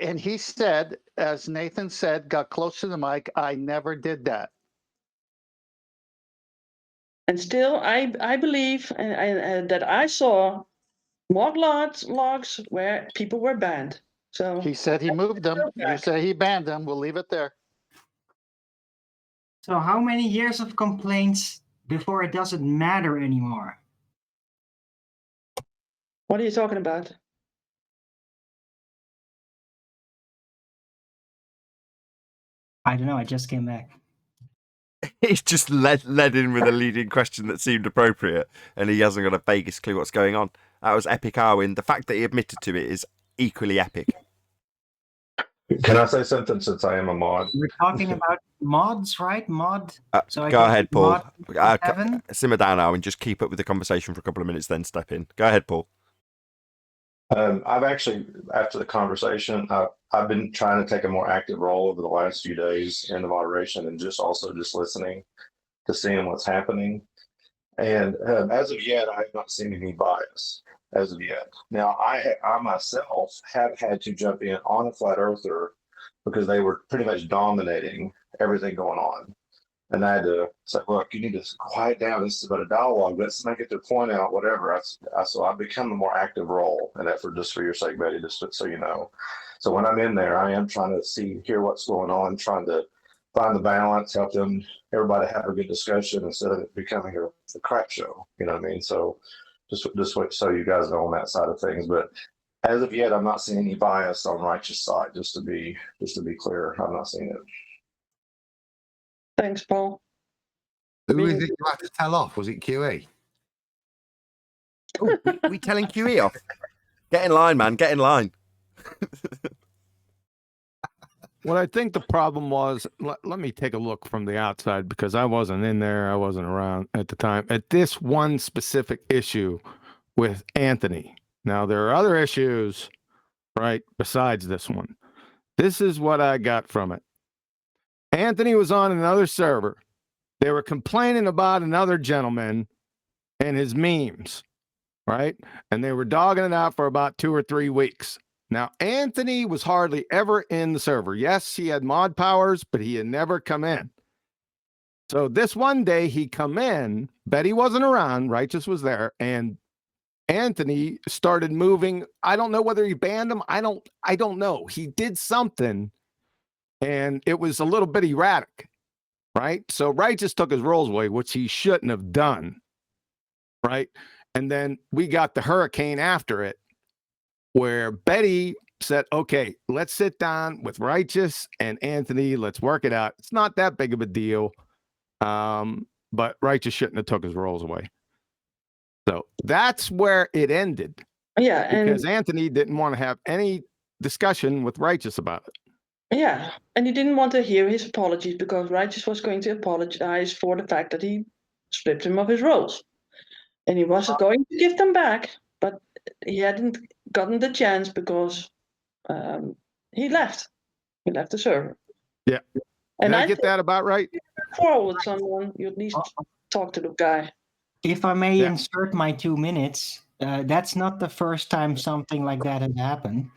And he said, as Nathan said, got close to the mic, I never did that. And still, I believe that I saw log logs where people were banned. So he said he moved them. You say he banned them. We'll leave it there. So how many years of complaints before it doesn't matter anymore? What are you talking about? I don't know. I just came back. He's just led in with a leading question that seemed appropriate, and he hasn't got a vaguest clue what's going on. That was epic, Arwin. The fact that he admitted to it is equally epic. Can I say something since I am a mod? We're talking about mods, right? So I Go guess ahead, Paul. mod heaven. Simmer down now and just keep up with the conversation for a couple of minutes, then step in. Go ahead, Paul. I've actually, after the conversation, I've been trying to take a more active role over the last few days in the moderation and just listening to seeing what's happening. And as of yet, I have not seen any bias as of yet. Now, I myself have had to jump in on a flat earther because they were pretty much dominating everything going on. And I had to say, look, you need to quiet down. This is about a dialogue. Let's make it to point out whatever. So I've become a more active role in that, just for your sake, Betty, just so you know. So when I'm in there, I am trying to hear what's going on, trying to find the balance, help everybody have a good discussion instead of it becoming a crap show. You know what I mean? So just so you guys know on that side of things. But as of yet, I'm not seeing any bias on righteous side. Just to be clear, I'm not seeing it. Thanks, Paul. Who is it you had to tell off? Was it QE? Oh, we telling QE off? Get in line, man. Get in line. What I think the problem was, let me take a look from the outside because I wasn't in there. I wasn't around at the time. At this one specific issue with Anthony. Now, there are other issues, right, besides this one. This is what I got from it. Anthony was on another server. They were complaining about another gentleman and his memes, right? And they were dogging it out for about 2 or 3 weeks. Now, Anthony was hardly ever in the server. Yes, he had mod powers, but he had never come in. So this one day he come in, Betty wasn't around, Righteous was there, and Anthony started moving. I don't know whether he banned him. I don't know. He did something, and it was a little bit erratic, right? So Righteous took his roles away, which he shouldn't have done, right? And then we got the hurricane after it, where Betty said, okay, let's sit down with Righteous and Anthony. Let's work it out. It's not that big of a deal. But Righteous shouldn't have took his roles away. So that's where it ended. Yeah. Because Anthony didn't want to have any discussion with Righteous about it. Yeah. And he didn't want to hear his apologies because Righteous was going to apologize for the fact that he stripped him of his roles. And he was going to give them back, but he hadn't gotten the chance because he left. He left the server. Yeah. And I get that about right? If you quarrel with someone, you at least talk to the guy. If I may insert my 2 minutes, that's not the first time something like that has happened.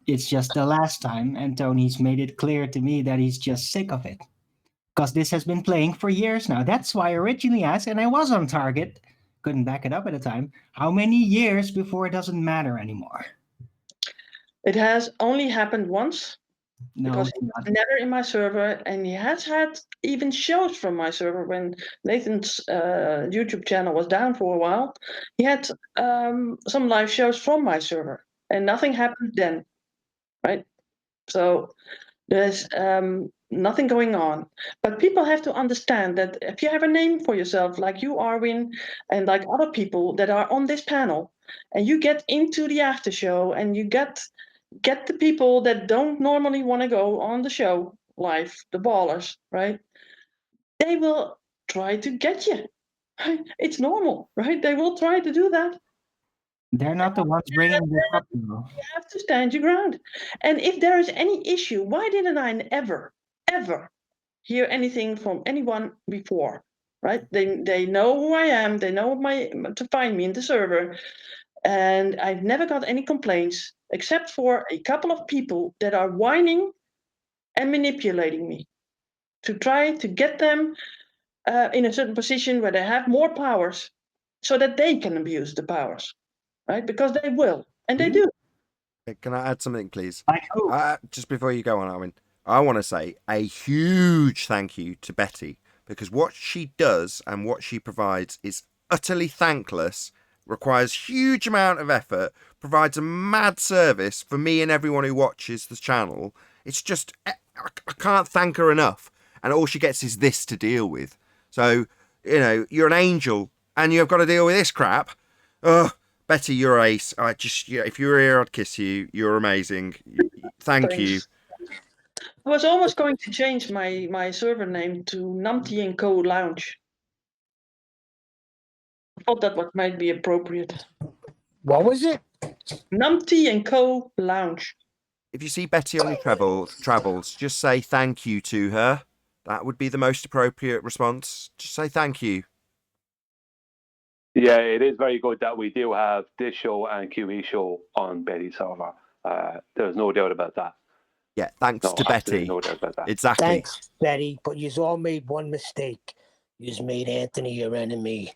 It's just the last time, and Tony's made it clear to me that he's just sick of it. Because this has been playing for years now. That's why I originally asked, and I was on target, couldn't back it up at the time, how many years before it doesn't matter anymore? It has only happened once. No, because he was never in my server, and he has had even shows from my server when Nathan's YouTube channel was down for a while. He had some live shows from my server, and nothing happened then, right? So there's nothing going on. But people have to understand that if you have a name for yourself, like you, Arwin, and like other people that are on this panel, and you get into the after show, and you get the people that don't normally want to go on the show live, the ballers, right? They will try to get you. Right? It's normal, right? They will try to do that. They're not the ones bringing this up. You have to stand your ground. And if there is any issue, why didn't I ever hear anything from anyone before, right? They know who I am. They know to find me in the server. And I've never got any complaints except for a couple of people that are whining and manipulating me to try to get them in a certain position where they have more powers so that they can abuse the powers, right? Because they will, and they do. Can I add something, please? Just before you go on, Armin, I want to say a huge thank you to Betty, because what she does and what she provides is utterly thankless, requires huge amount of effort, provides a mad service for me and everyone who watches the channel. It's just, I can't thank her enough. And all she gets is this to deal with. So, you know, you're an angel and you've got to deal with this crap. Oh, Betty, you're ace. If you were here, I'd kiss you. You're amazing. Thank you. Thanks. I was almost going to change my server name to Numpty & Co Lounge. I thought that what might be appropriate. What was it? Numpty & Co Lounge. If you see Betty on your travels, just say thank you to her. That would be the most appropriate response. Just say thank you. Yeah, it is very good that we do have this show and QE show on Betty's server. There's no doubt about that. Yeah, thanks to Betty. No doubt about that. Exactly. Thanks, Betty. But you've all made one mistake. You've made Anthony your enemy.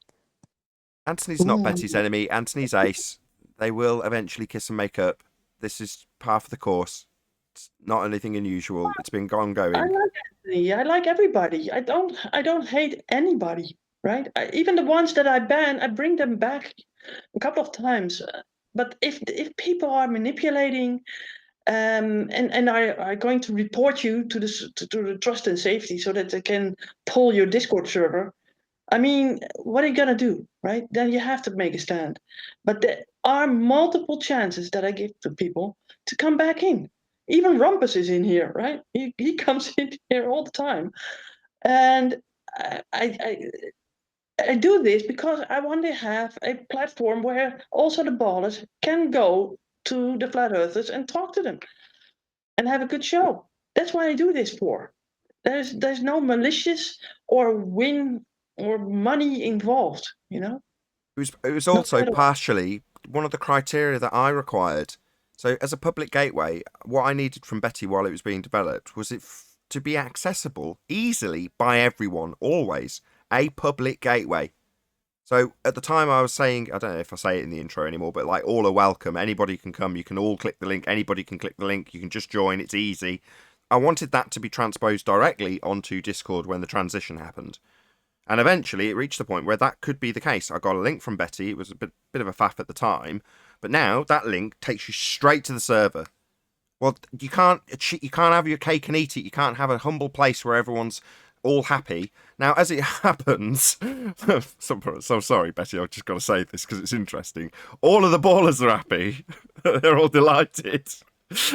Anthony's not Betty's enemy. Anthony's ace. They will eventually kiss and make up. This is part of the course. It's not anything unusual. It's been ongoing. I like Anthony. I like everybody. I don't hate anybody. Right? Even the ones that I ban, I bring them back a couple of times. But if people are manipulating and are going to report you to the trust and safety so that they can pull your Discord server, I mean, what are you gonna do, right? Then you have to make a stand. But there are multiple chances that I give to people to come back in. Even Rumpus is in here, right? He comes in here all the time, and I do this because I want to have a platform where also the ballers can go to the flat earthers and talk to them and have a good show. That's what I do this for. There's no malicious or win or money involved, you know? It was also partially one of the criteria that I required. So as a public gateway, what I needed from Betty while it was being developed was it to be accessible easily by everyone, always. A public gateway. So at the time I was saying, I don't know if I say it in the intro anymore, but like all are welcome. Anybody can come. You can all click the link. Anybody can click the link. You can just join. It's easy. I wanted that to be transposed directly onto Discord when the transition happened. And eventually it reached the point where that could be the case. I got a link from Betty. It was a bit of a faff at the time. But now that link takes you straight to the server. Well, you can't have your cake and eat it. You can't have a humble place where everyone's all happy. Now, as it happens, so sorry, Betty, I've just got to say this because it's interesting. All of the ballers are happy. They're all delighted.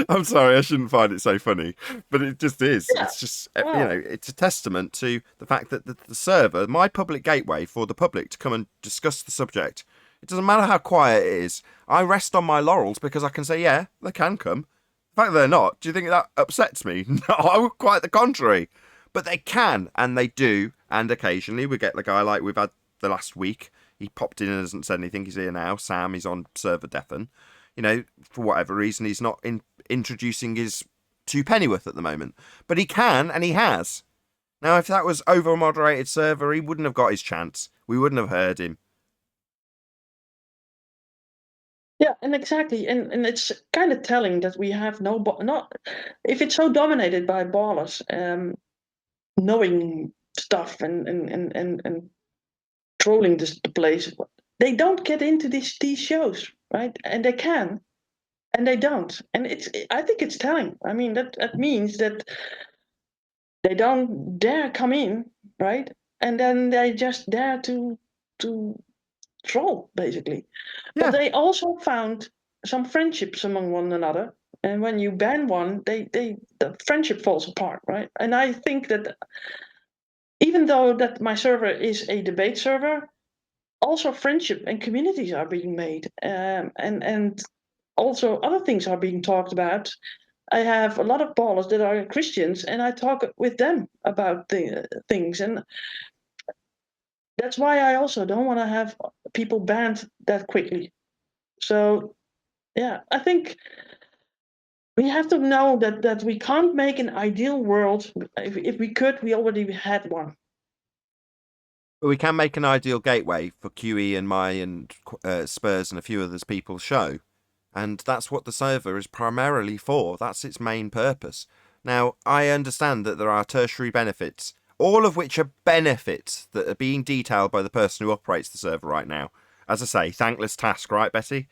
I'm sorry, I shouldn't find it so funny, but it just is. Yeah. It's just, you know, it's a testament to the fact that the server, my public gateway for the public to come and discuss the subject, it doesn't matter how quiet it is. I rest on my laurels because I can say, yeah, they can come. The fact that they're not, do you think that upsets me? No, quite the contrary. But they can, and they do, and occasionally we get the guy like we've had the last week. He popped in and hasn't said anything. He's here now. Sam, he's on server deafen. You know, for whatever reason, he's not introducing his 2 Pennyworth at the moment. But he can, and he has. Now, if that was over a moderated server, he wouldn't have got his chance. We wouldn't have heard him. Yeah, and exactly, and it's kind of telling that we have not if it's so dominated by ballers, knowing stuff and trolling the place, they don't get into these shows, right? And they can, and they don't, and I think it's telling. I mean, that means that they don't dare come in, right? And then they just dare to troll, basically. Yeah. But they also found some friendships among one another, and when you ban one, the friendship falls apart, right? And I think that even though that my server is a debate server, also friendship and communities are being made, and also other things are being talked about. I have a lot of ballers that are Christians, and I talk with them about the things, and that's why I also don't want to have people banned that quickly. So, yeah, I think we have to know that we can't make an ideal world. If we could, we already had one. But we can make an ideal gateway for QE and my and Spurs and a few others people's show. And that's what the server is primarily for. That's its main purpose. Now, I understand that there are tertiary benefits, all of which are benefits that are being detailed by the person who operates the server right now. As I say, thankless task, right, Betty?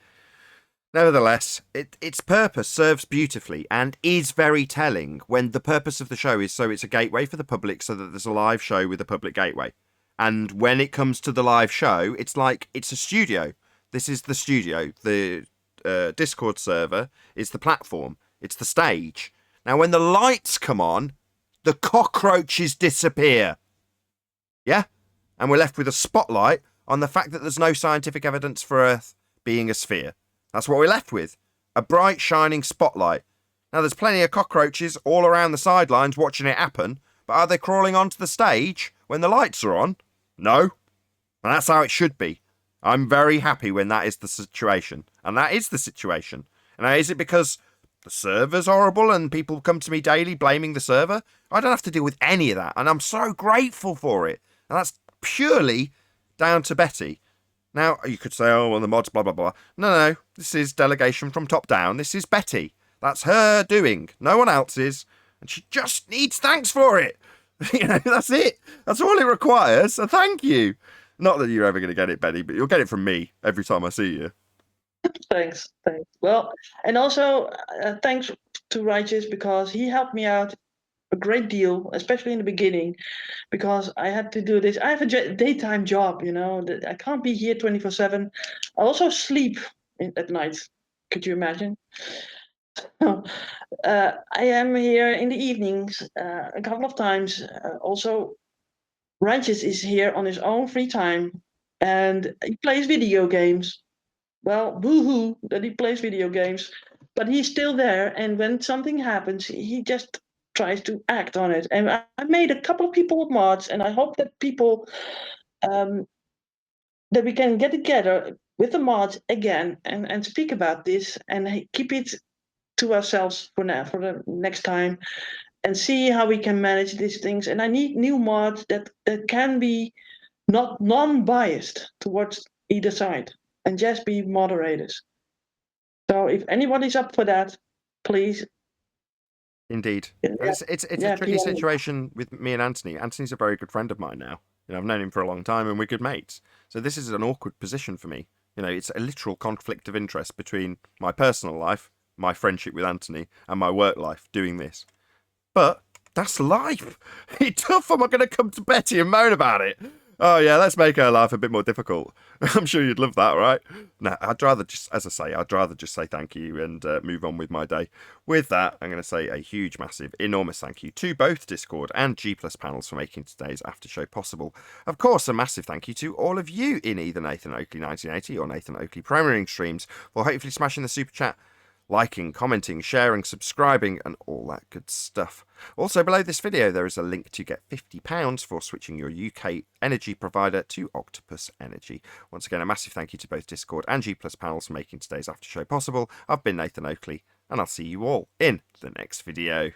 Nevertheless, its purpose serves beautifully and is very telling when the purpose of the show is so it's a gateway for the public so that there's a live show with a public gateway. And when it comes to the live show, it's like it's a studio. This is the studio. The Discord server is the platform. It's the stage. Now, when the lights come on, the cockroaches disappear. Yeah? And we're left with a spotlight on the fact that there's no scientific evidence for Earth being a sphere. That's what we're left with. A bright, shining spotlight. Now, there's plenty of cockroaches all around the sidelines watching it happen, but are they crawling onto the stage when the lights are on? No. And that's how it should be. I'm very happy when that is the situation. And that is the situation. And is it because the server's horrible and people come to me daily blaming the server? I don't have to deal with any of that. And I'm so grateful for it. And that's purely down to Betty. Now, you could say, oh, well, the mods, blah, blah, blah. No. This is delegation from top down. This is Betty. That's her doing. No one else's. And she just needs thanks for it. That's it. That's all it requires. So thank you. Not that you're ever going to get it, Betty, but you'll get it from me every time I see you. Thanks. Well, and also thanks to Righteous, because he helped me out a great deal, especially in the beginning, because I had to do this. I have a daytime job, I can't be here 24/7. I also sleep at night. Could you imagine? I am here in the evenings a couple of times. Also, Righteous is here on his own free time, and he plays video games. Well, boo-hoo that he plays video games, but he's still there. And when something happens, he just tries to act on it. And I made a couple of people mods, and I hope that people that we can get together with the mods again and speak about this and keep it to ourselves for now, for the next time, and see how we can manage these things. And I need new mods that can be not non-biased towards either side and just be moderators. So if anybody's up for that, please. Indeed. It's a tricky situation with me and Anthony. Anthony's a very good friend of mine now. I've known him for a long time and we're good mates. So this is an awkward position for me. It's a literal conflict of interest between my personal life, my friendship with Anthony, and my work life doing this. But that's life. It's tough. I'm not going to come to Betty and moan about it. Oh, yeah, let's make her life a bit more difficult. I'm sure you'd love that, right? No, I'd rather just say thank you and move on with my day. With that, I'm going to say a huge, massive, enormous thank you to both Discord and G+ panels for making today's after show possible. Of course, a massive thank you to all of you in either Nathan Oakley 1980 or Nathan Oakley premiering streams for hopefully smashing the super chat, liking, commenting, sharing, subscribing, and all that good stuff. Also, below this video, there is a link to get £50 for switching your UK energy provider to Octopus Energy. Once again, a massive thank you to both Discord and G+ panels for making today's after show possible. I've been Nathan Oakley, and I'll see you all in the next video.